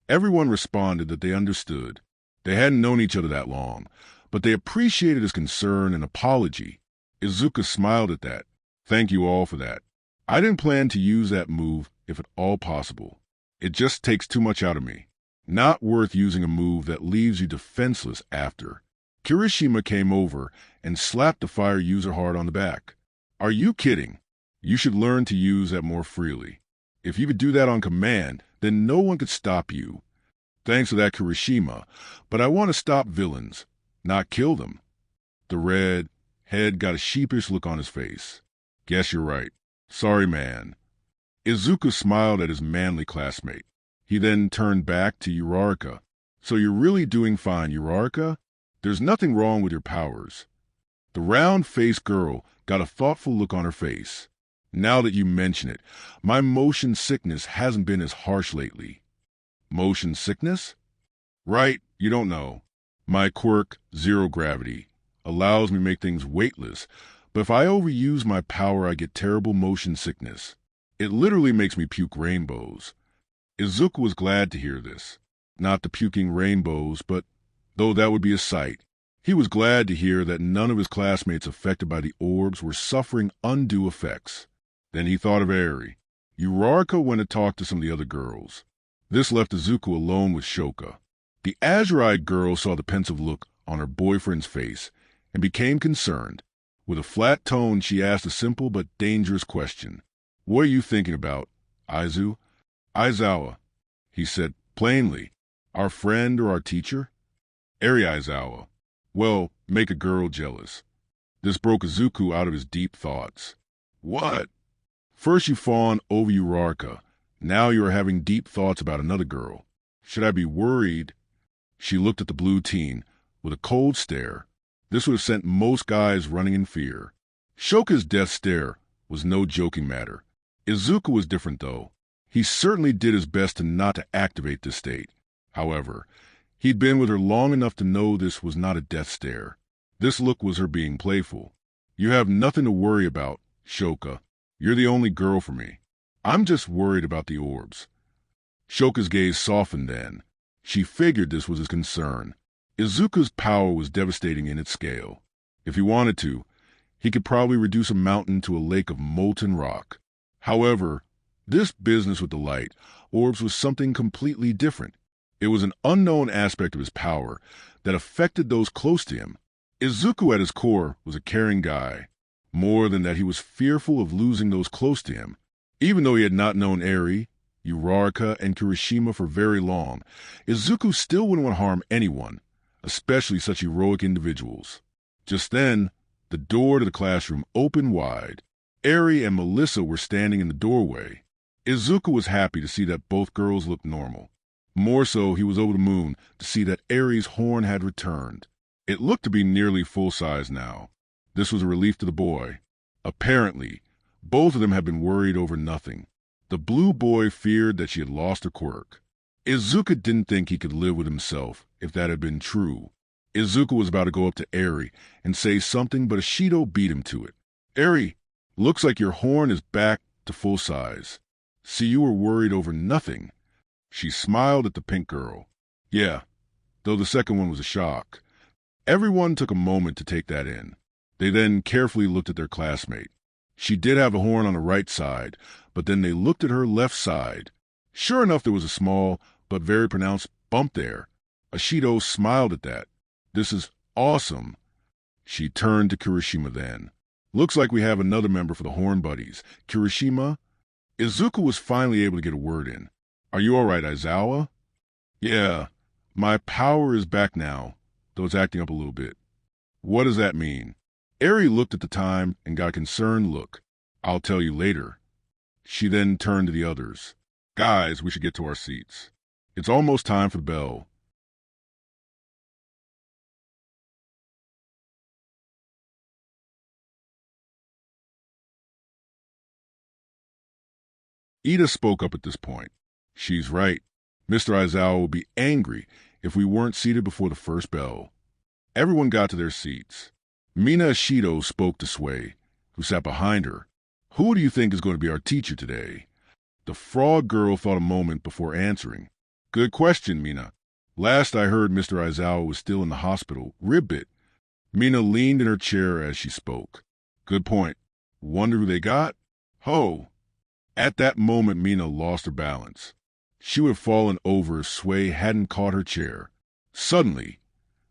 Everyone responded that they understood. They hadn't known each other that long, but they appreciated his concern and apology. Izuku smiled at that. Thank you all for that. I didn't plan to use that move if at all possible. It just takes too much out of me. Not worth using a move that leaves you defenseless after. Kirishima came over and slapped the fire user hard on the back. Are you kidding? You should learn to use that more freely. If you could do that on command, then no one could stop you. Thanks for that, Kirishima, but I want to stop villains, not kill them. The red head got a sheepish look on his face. Guess you're right. Sorry, man. Izuku smiled at his manly classmate. He then turned back to Uraraka. So you're really doing fine, Uraraka? There's nothing wrong with your powers. The round-faced girl got a thoughtful look on her face. Now that you mention it, my motion sickness hasn't been as harsh lately. Motion sickness? Right, you don't know. My quirk, zero gravity, allows me to make things weightless, but if I overuse my power, I get terrible motion sickness. It literally makes me puke rainbows. Izuku was glad to hear this. Not the puking rainbows, but though that would be a sight. He was glad to hear that none of his classmates affected by the orbs were suffering undue effects. Then he thought of Eri. Uraraka went to talk to some of the other girls. This left Izuku alone with Shoka. The azure-eyed girl saw the pensive look on her boyfriend's face and became concerned. With a flat tone, she asked a simple but dangerous question. "What are you thinking about, Aizu?" "Aizawa," he said plainly. "Our friend or our teacher?" "Eri Aizawa." "Well, make a girl jealous." This broke Izuku out of his deep thoughts. "What?" "First you fawn over Uraraka. Now you are having deep thoughts about another girl. Should I be worried?" She looked at the blue teen with a cold stare. This would have sent most guys running in fear. Shoka's death stare was no joking matter. Izuku was different, though. He certainly did his best not to activate this state. However, he'd been with her long enough to know this was not a death stare. This look was her being playful. "You have nothing to worry about, Shoka. You're the only girl for me. I'm just worried about the orbs." Shoka's gaze softened then. She figured this was his concern. Izuku's power was devastating in its scale. If he wanted to, he could probably reduce a mountain to a lake of molten rock. However, this business with the light orbs was something completely different. It was an unknown aspect of his power that affected those close to him. Izuku at his core was a caring guy. More than that, he was fearful of losing those close to him. Even though he had not known Eri, Uraraka, and Kirishima for very long, Izuku still wouldn't want to harm anyone, especially such heroic individuals. Just then, the door to the classroom opened wide. Eri and Melissa were standing in the doorway. Izuku was happy to see that both girls looked normal. More so, he was over the moon to see that Eri's horn had returned. It looked to be nearly full size now. This was a relief to the boy. Apparently, both of them had been worried over nothing. The blue boy feared that she had lost her quirk. Izuku didn't think he could live with himself if that had been true. Izuku was about to go up to Eri and say something, but Ishido beat him to it. "Eri, looks like your horn is back to full size. See, you were worried over nothing." She smiled at the pink girl. "Yeah, though the second one was a shock." Everyone took a moment to take that in. They then carefully looked at their classmate. She did have a horn on the right side, but then they looked at her left side. Sure enough, there was a small but very pronounced bump there. Ishido smiled at that. "This is awesome." She turned to Kirishima then. "Looks like we have another member for the Horn Buddies. Kirishima?" Izuku was finally able to get a word in. "Are you all right, Aizawa?" "Yeah, my power is back now, though it's acting up a little bit." "What does that mean?" Eri looked at the time and got a concerned look. "I'll tell you later." She then turned to the others. "Guys, we should get to our seats. It's almost time for the bell." Ida spoke up at this point. "She's right. Mr. Aizawa would be angry if we weren't seated before the first bell." Everyone got to their seats. Mina Ishido spoke to Sway, who sat behind her. "Who do you think is going to be our teacher today?" The frog girl thought a moment before answering. "Good question, Mina. Last I heard, Mr. Aizawa was still in the hospital, rib bit." Mina leaned in her chair as she spoke. "Good point. Wonder who they got? Ho!" At that moment, Mina lost her balance. She would have fallen over if Sway hadn't caught her chair. Suddenly,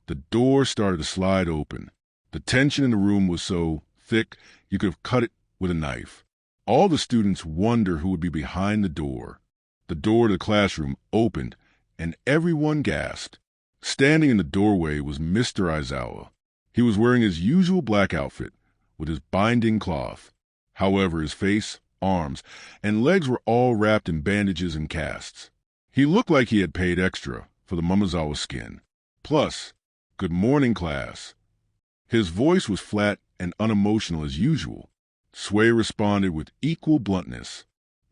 the door started to slide open. The tension in the room was so thick you could have cut it with a knife. All the students wondered who would be behind the door. The door to the classroom opened, and everyone gasped. Standing in the doorway was Mr. Aizawa. He was wearing his usual black outfit, with his binding cloth. However, his face, arms, and legs were all wrapped in bandages and casts. He looked like he had paid extra for the Mamazawa skin. Plus, "Good morning, class." His voice was flat and unemotional as usual. Sway responded with equal bluntness.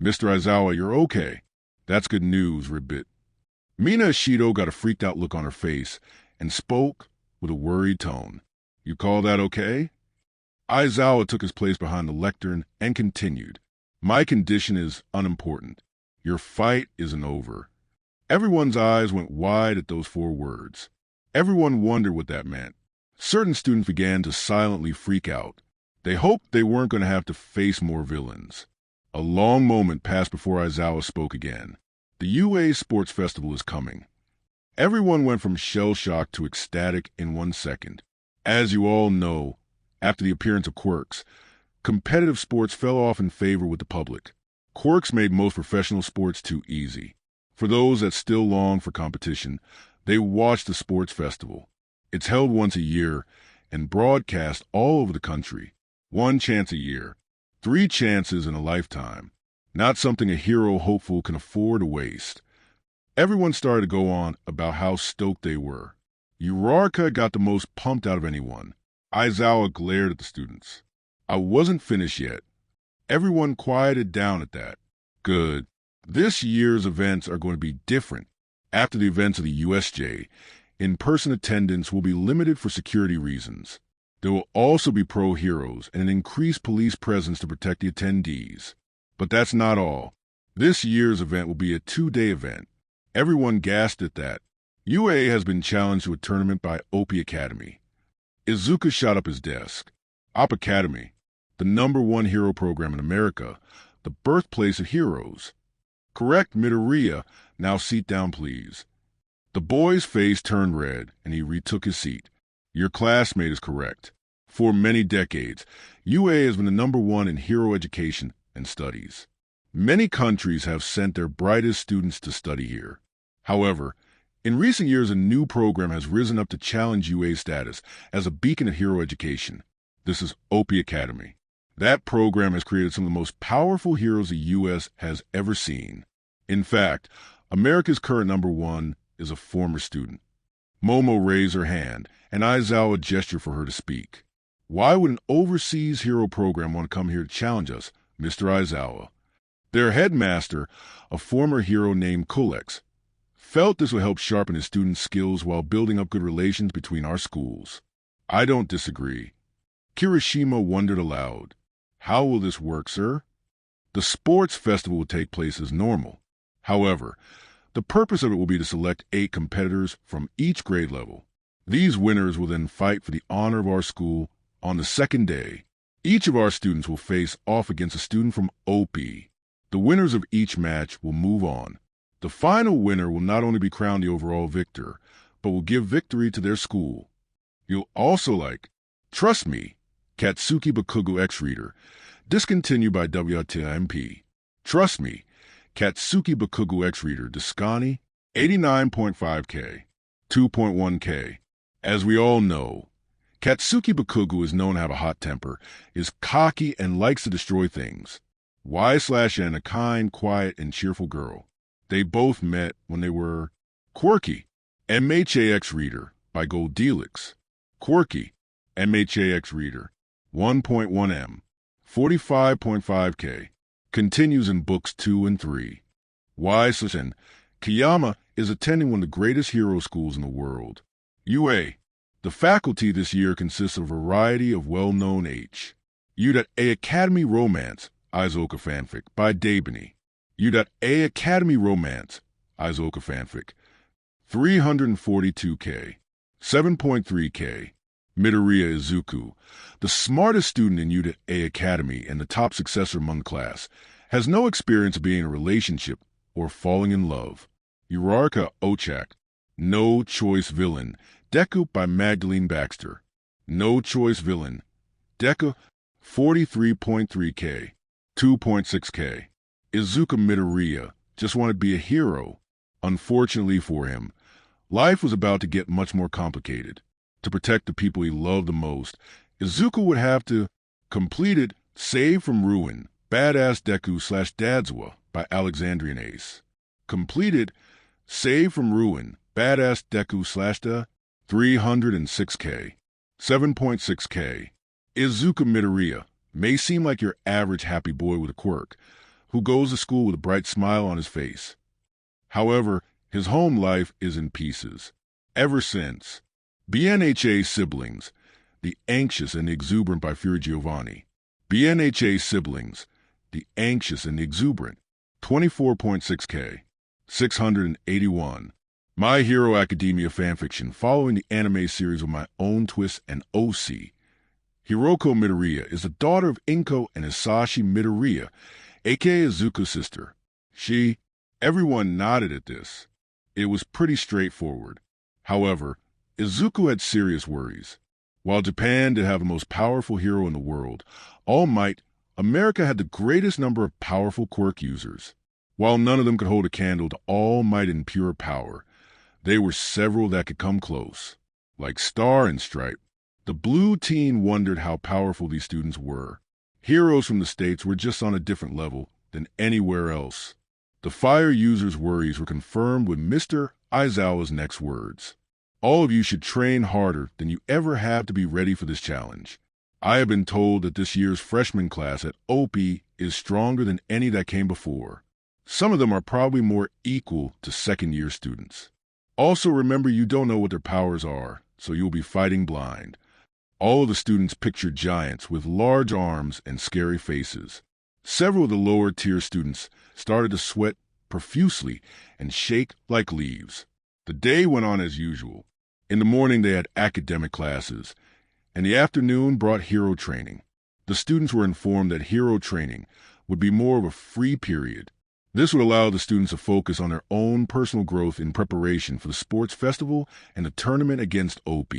"Mr. Aizawa, you're okay." "That's good news," Ribbit. Mina Ishido got a freaked-out look on her face and spoke with a worried tone. "You call that okay?" Aizawa took his place behind the lectern and continued. "My condition is unimportant. Your fight isn't over." Everyone's eyes went wide at those 4 words. Everyone wondered what that meant. Certain students began to silently freak out. They hoped they weren't going to have to face more villains. A long moment passed before Aizawa spoke again. "The UA Sports Festival is coming." Everyone went from shell-shocked to ecstatic in 1 second. As you all know, after the appearance of quirks, competitive sports fell off in favor with the public. Quirks made most professional sports too easy. For those that still long for competition, they watched the sports festival. It's held once a year and broadcast all over the country. 1 chance a year. 3 chances in a lifetime. Not something a hero hopeful can afford to waste. Everyone started to go on about how stoked they were. Uraraka got the most pumped out of anyone. Aizawa glared at the students. "I wasn't finished yet." Everyone quieted down at that. "Good. This year's events are going to be different. After the events of the USJ, in-person attendance will be limited for security reasons. There will also be pro heroes and an increased police presence to protect the attendees. But that's not all. This year's event will be a 2-day event." Everyone gasped at that. UA has been challenged to a tournament by OP Academy. Izuku shot up his desk. OP Academy, the #1 hero program in America, the birthplace of heroes. "Correct, Midoriya. Now seat down, please." The boy's face turned red, and he retook his seat. "Your classmate is correct. For many decades, UA has been the #1 in hero education and studies. Many countries have sent their brightest students to study here. However, in recent years, a new program has risen up to challenge UA's status as a beacon of hero education. This is OP Academy. That program has created some of the most powerful heroes the U.S. has ever seen. In fact, America's current #1 is a former student." Momo raised her hand, and Aizawa gestured for her to speak. "Why would an overseas hero program want to come here to challenge us, Mr. Aizawa?" Their headmaster, a former hero named Kulex, felt this would help sharpen his students' skills while building up good relations between our schools. "I don't disagree." Kirishima wondered aloud. "How will this work, sir?" "The sports festival will take place as normal. However, the purpose of it will be to select 8 competitors from each grade level. These winners will then fight for the honor of our school on the 2nd day. Each of our students will face off against a student from OP. The winners of each match will move on. The final winner will not only be crowned the overall victor, but will give victory to their school. You'll also like, trust me, Katsuki Bakugo X-Reader, discontinued by WTMP. Trust me, Katsuki Bakugo X-Reader, Discani, 89.5K, 2.1K. As we all know, Katsuki Bakugo is known to have a hot temper, is cocky, and likes to destroy things. Y/N, a kind, quiet, and cheerful girl. They both met when they were quirky. MHA X-Reader by Gold Delix. Quirky. MHA X-Reader. 1.1M. 45.5K. Continues in books 2 and 3. Y/N. Kiyama is attending one of the greatest hero schools in the world. UA. The faculty this year consists of a variety of well-known H. U.A Academy Romance, Izuku Fanfic, by Dabi. U.A Academy Romance, Izuku Fanfic. 342K. 7.3K. Midoriya Izuku, the smartest student in U.A Academy and the top successor among the class, has no experience of being in a relationship or falling in love. Uraraka Ochak, No Choice Villain, Deku by Magdalene Baxter. No Choice Villain, Deku, 43.3K, 2.6K. Izuku Midoriya just wanted to be a hero. Unfortunately for him, life was about to get much more complicated. To protect the people he loved the most, Izuku would have to complete it Save from Ruin, Badass Deku / Dadzawa by Alexandrian Ace. Completed Save from Ruin, Badass Deku / 306K. 7.6K. Izuku Midoriya may seem like your average happy boy with a quirk, who goes to school with a bright smile on his face. However, his home life is in pieces. Ever since BNHA siblings, The Anxious and the Exuberant by Fury Giovanni. BNHA siblings, The Anxious and the Exuberant. 24.6K. 681. My Hero Academia fanfiction following the anime series with my own twist and OC. Hiroko Midoriya is the daughter of Inko and Hisashi Midoriya, aka Izuku's sister. Everyone nodded at this. It was pretty straightforward. However, Izuku had serious worries. While Japan did have the most powerful hero in the world, All Might, America had the greatest number of powerful quirk users. While none of them could hold a candle to All Might in pure power, there were several that could come close. Like Star and Stripe, the blue team wondered how powerful these students were. Heroes from the States were just on a different level than anywhere else. The fire users' worries were confirmed with Mr. Aizawa's next words. All of you should train harder than you ever have to be ready for this challenge. I have been told that this year's freshman class at OP is stronger than any that came before. Some of them are probably more equal to second-year students. Also remember you don't know what their powers are, so you'll be fighting blind. All of the students pictured giants with large arms and scary faces. Several of the lower-tier students started to sweat profusely and shake like leaves. The day went on as usual. In the morning they had academic classes, and the afternoon brought hero training. The students were informed that hero training would be more of a free period. This would allow the students to focus on their own personal growth in preparation for the sports festival and the tournament against OP.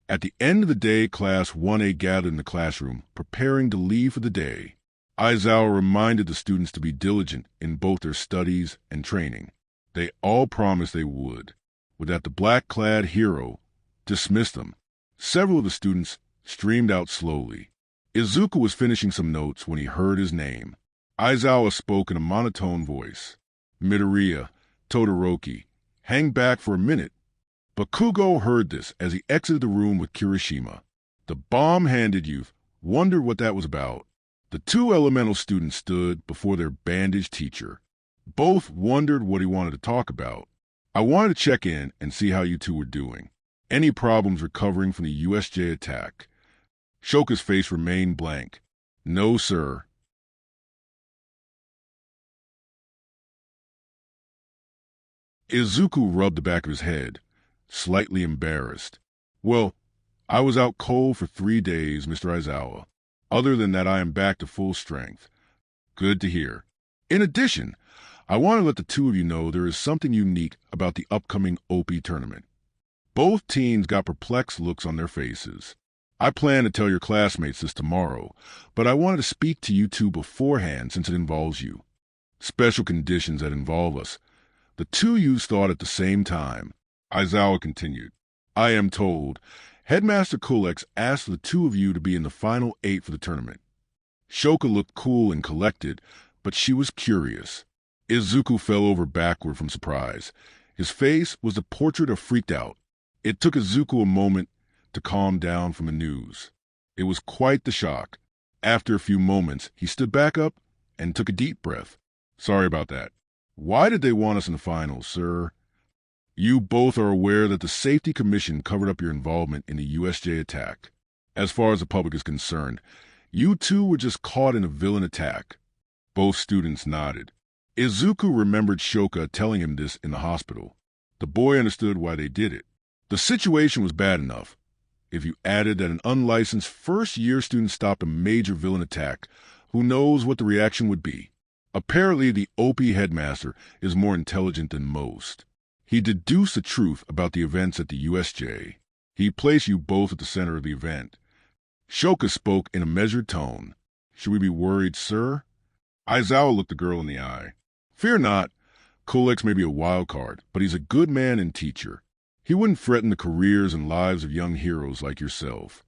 At the end of the day, Class 1A gathered in the classroom, preparing to leave for the day. Aizawa reminded the students to be diligent in both their studies and training. They all promised they would. With that, the black-clad hero dismissed them. Several of the students streamed out slowly. Izuku was finishing some notes when he heard his name. Aizawa spoke in a monotone voice. Midoriya, Todoroki, hang back for a minute. Bakugo heard this as he exited the room with Kirishima. The bomb-handed youth wondered what that was about. The two elemental students stood before their bandaged teacher. Both wondered what he wanted to talk about. I wanted to check in and see how you two were doing. Any problems recovering from the USJ attack? Shoka's face remained blank. No, sir. Izuku rubbed the back of his head, slightly embarrassed. Well, I was out cold for 3 days, Mr. Aizawa. Other than that, I am back to full strength. Good to hear. In addition, I want to let the two of you know there is something unique about the upcoming OP tournament. Both teams got perplexed looks on their faces. I plan to tell your classmates this tomorrow, but I wanted to speak to you two beforehand since it involves you. Special conditions that involve us. The two youths thought at the same time. Aizawa continued. I am told Headmaster Kulex asked the two of you to be in the final 8 for the tournament. Shoka looked cool and collected, but she was curious. Izuku fell over backward from surprise. His face was the portrait of freaked out. It took Izuku a moment to calm down from the news. It was quite the shock. After a few moments, he stood back up and took a deep breath. Sorry about that. Why did they want us in the finals, sir? You both are aware that the Safety Commission covered up your involvement in the USJ attack. As far as the public is concerned, you two were just caught in a villain attack. Both students nodded. Izuku remembered Shoka telling him this in the hospital. The boy understood why they did it. The situation was bad enough. If you added that an unlicensed first-year student stopped a major villain attack, who knows what the reaction would be? Apparently, the OP headmaster is more intelligent than most. He deduced the truth about the events at the USJ. He placed you both at the center of the event. Shoka spoke in a measured tone. Should we be worried, sir? Aizawa looked the girl in the eye. Fear not. Kulex may be a wild card, but he's a good man and teacher. He wouldn't threaten the careers and lives of young heroes like yourself.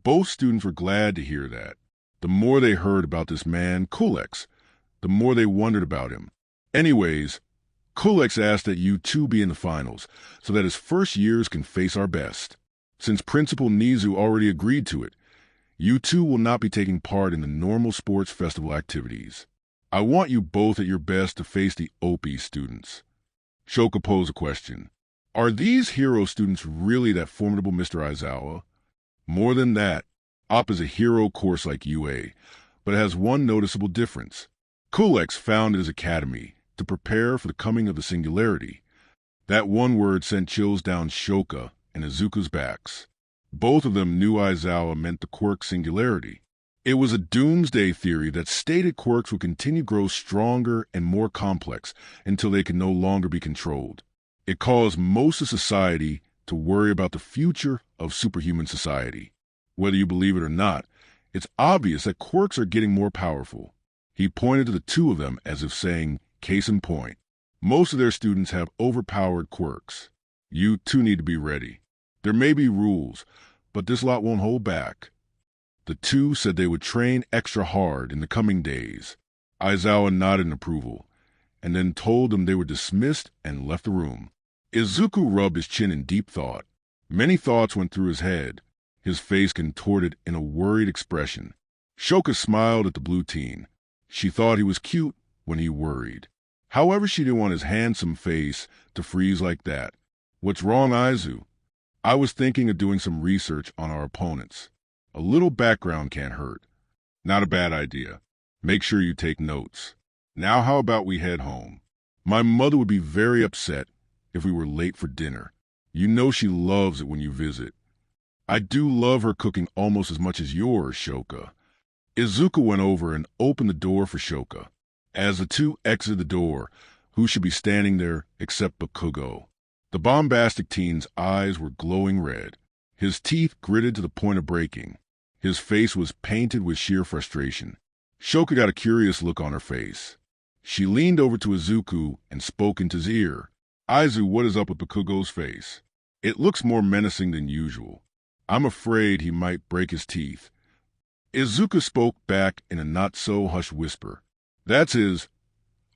Both students were glad to hear that. The more they heard about this man, Kulex, the more they wondered about him. Anyways, Kulex asked that you two be in the finals, so that his first years can face our best. Since Principal Nizu already agreed to it, you two will not be taking part in the normal sports festival activities. I want you both at your best to face the OP students. Shoka posed a question. Are these hero students really that formidable, Mr. Aizawa? More than that, OP is a hero course like UA, but it has one noticeable difference. Kulex founded his academy to prepare for the coming of the singularity. That one word sent chills down Shoka and Izuku's backs. Both of them knew Aizawa meant the quirk singularity. It was a doomsday theory that stated quirks would continue to grow stronger and more complex until they could no longer be controlled. It caused most of society to worry about the future of superhuman society. Whether you believe it or not, it's obvious that quirks are getting more powerful. He pointed to the two of them as if saying, case in point. Most of their students have overpowered quirks. You two need to be ready. There may be rules, but this lot won't hold back. The two said they would train extra hard in the coming days. Aizawa nodded in approval, and then told them they were dismissed and left the room. Izuku rubbed his chin in deep thought. Many thoughts went through his head, his face contorted in a worried expression. Shoka smiled at the blue teen. She thought he was cute when he worried. However, she didn't want his handsome face to freeze like that. What's wrong, Aizu? I was thinking of doing some research on our opponents. A little background can't hurt. Not a bad idea. Make sure you take notes. Now how about we head home? My mother would be very upset if we were late for dinner. You know she loves it when you visit. I do love her cooking almost as much as yours, Shoka. Izuku went over and opened the door for Shoka. As the two exited the door, who should be standing there except Bakugo? The bombastic teen's eyes were glowing red. His teeth gritted to the point of breaking. His face was painted with sheer frustration. Shoka got a curious look on her face. She leaned over to Izuku and spoke into his ear. Aizu, what is up with Bakugo's face? It looks more menacing than usual. I'm afraid he might break his teeth. Izuku spoke back in a not-so-hushed whisper. That's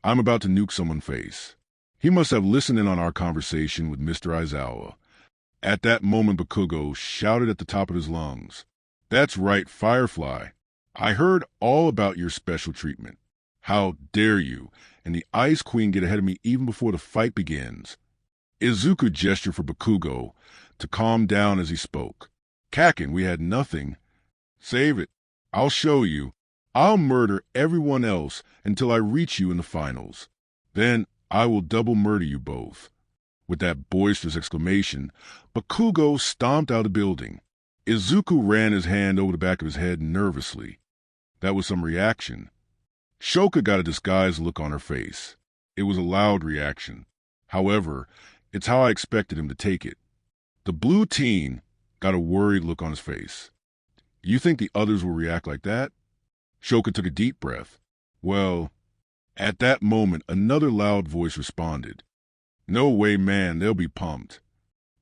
I'm about to nuke someone's face. He must have listened in on our conversation with Mr. Aizawa. At that moment, Bakugo shouted at the top of his lungs. That's right, Firefly. I heard all about your special treatment. How dare you and the Ice Queen get ahead of me even before the fight begins? Izuku gestured for Bakugo to calm down as he spoke. Kakin, we had nothing. Save it. I'll show you. I'll murder everyone else until I reach you in the finals. Then I will double murder you both. With that boisterous exclamation, Bakugo stomped out of the building. Izuku ran his hand over the back of his head nervously. That was some reaction. Shoka got a disguised look on her face. It was a loud reaction. However, it's how I expected him to take it. The blue teen got a worried look on his face. You think the others will react like that? Shoka took a deep breath. Well, at that moment, another loud voice responded. No way, man, they'll be pumped.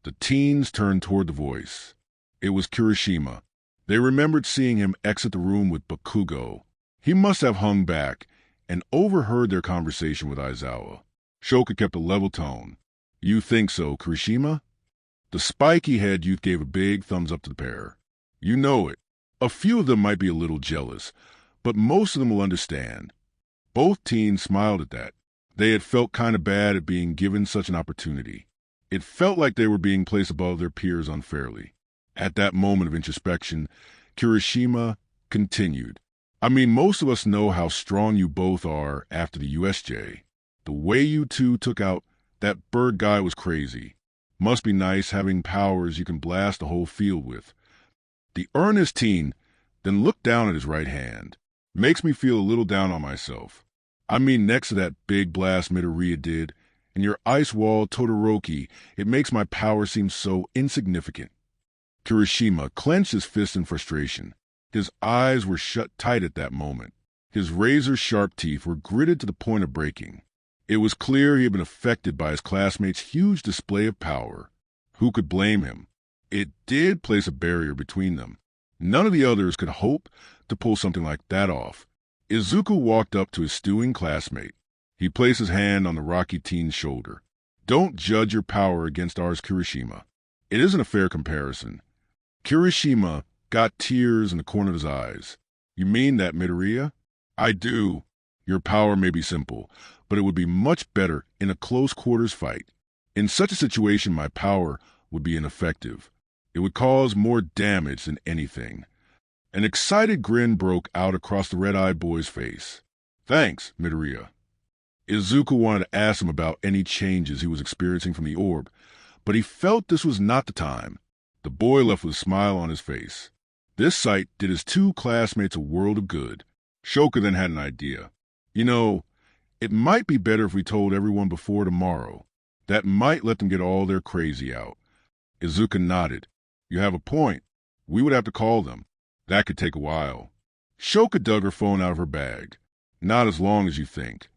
The teens turned toward the voice. It was Kirishima. They remembered seeing him exit the room with Bakugo. He must have hung back and overheard their conversation with Aizawa. Shoka kept a level tone. You think so, Kirishima? The spiky-head youth gave a big thumbs up to the pair. You know it. A few of them might be a little jealous, but most of them will understand. Both teens smiled at that. They had felt kind of bad at being given such an opportunity. It felt like they were being placed above their peers unfairly. At that moment of introspection, Kirishima continued. I mean, most of us know how strong you both are after the USJ. The way you two took out that bird guy was crazy. Must be nice having powers you can blast the whole field with. The earnest teen then looked down at his right hand. Makes me feel a little down on myself. I mean, next to that big blast Midoriya did, and your ice wall Todoroki, it makes my power seem so insignificant. Kirishima clenched his fist in frustration. His eyes were shut tight at that moment. His razor-sharp teeth were gritted to the point of breaking. It was clear he had been affected by his classmates' huge display of power. Who could blame him? It did place a barrier between them. None of the others could hope to pull something like that off. Izuku walked up to his stewing classmate. He placed his hand on the rocky teen's shoulder. Don't judge your power against ours, Kirishima. It isn't a fair comparison. Kirishima got tears in the corner of his eyes. You mean that, Midoriya? I do. Your power may be simple, but it would be much better in a close quarters fight. In such a situation, my power would be ineffective. It would cause more damage than anything. An excited grin broke out across the red-eyed boy's face. Thanks, Midoriya. Izuku wanted to ask him about any changes he was experiencing from the orb, but he felt this was not the time. The boy left with a smile on his face. This sight did his two classmates a world of good. Shoka then had an idea. You know, it might be better if we told everyone before tomorrow. That might let them get all their crazy out. Izuku nodded. You have a point. We would have to call them. That could take a while. Shoka dug her phone out of her bag. Not as long as you think.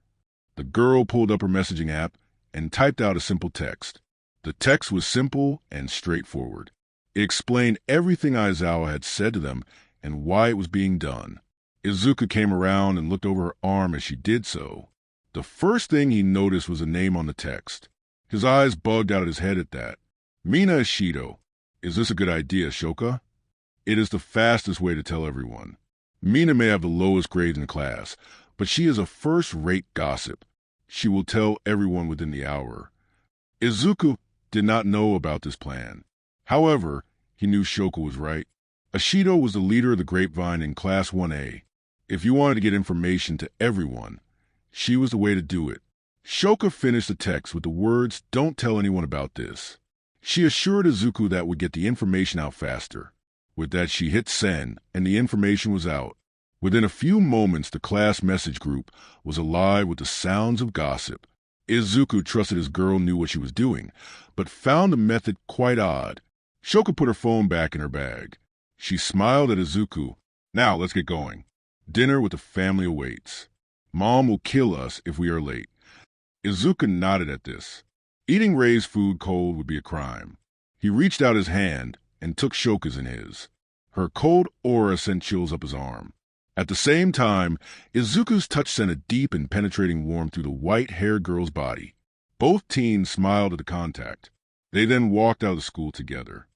The girl pulled up her messaging app and typed out a simple text. The text was simple and straightforward. It explained everything Aizawa had said to them and why it was being done. Izuku came around and looked over her arm as she did so. The first thing he noticed was a name on the text. His eyes bugged out of his head at that. Mina Ishido. Is this a good idea, Shoka? It is the fastest way to tell everyone. Mina may have the lowest grade in the class, but she is a first-rate gossip. She will tell everyone within the hour. Izuku did not know about this plan. However, he knew Shoka was right. Ishido was the leader of the grapevine in Class 1A. If you wanted to get information to everyone, she was the way to do it. Shoka finished the text with the words, "Don't tell anyone about this." She assured Izuku that would get the information out faster. With that, she hit send, and the information was out. Within a few moments, the class message group was alive with the sounds of gossip. Izuku trusted his girl knew what she was doing, but found the method quite odd. Shoka put her phone back in her bag. She smiled at Izuku. Now, let's get going. Dinner with the family awaits. Mom will kill us if we are late. Izuku nodded at this. Eating Rei's food cold would be a crime. He reached out his hand and took Shoka's in his. Her cold aura sent chills up his arm. At the same time, Izuku's touch sent a deep and penetrating warmth through the white-haired girl's body. Both teens smiled at the contact. They then walked out of the school together.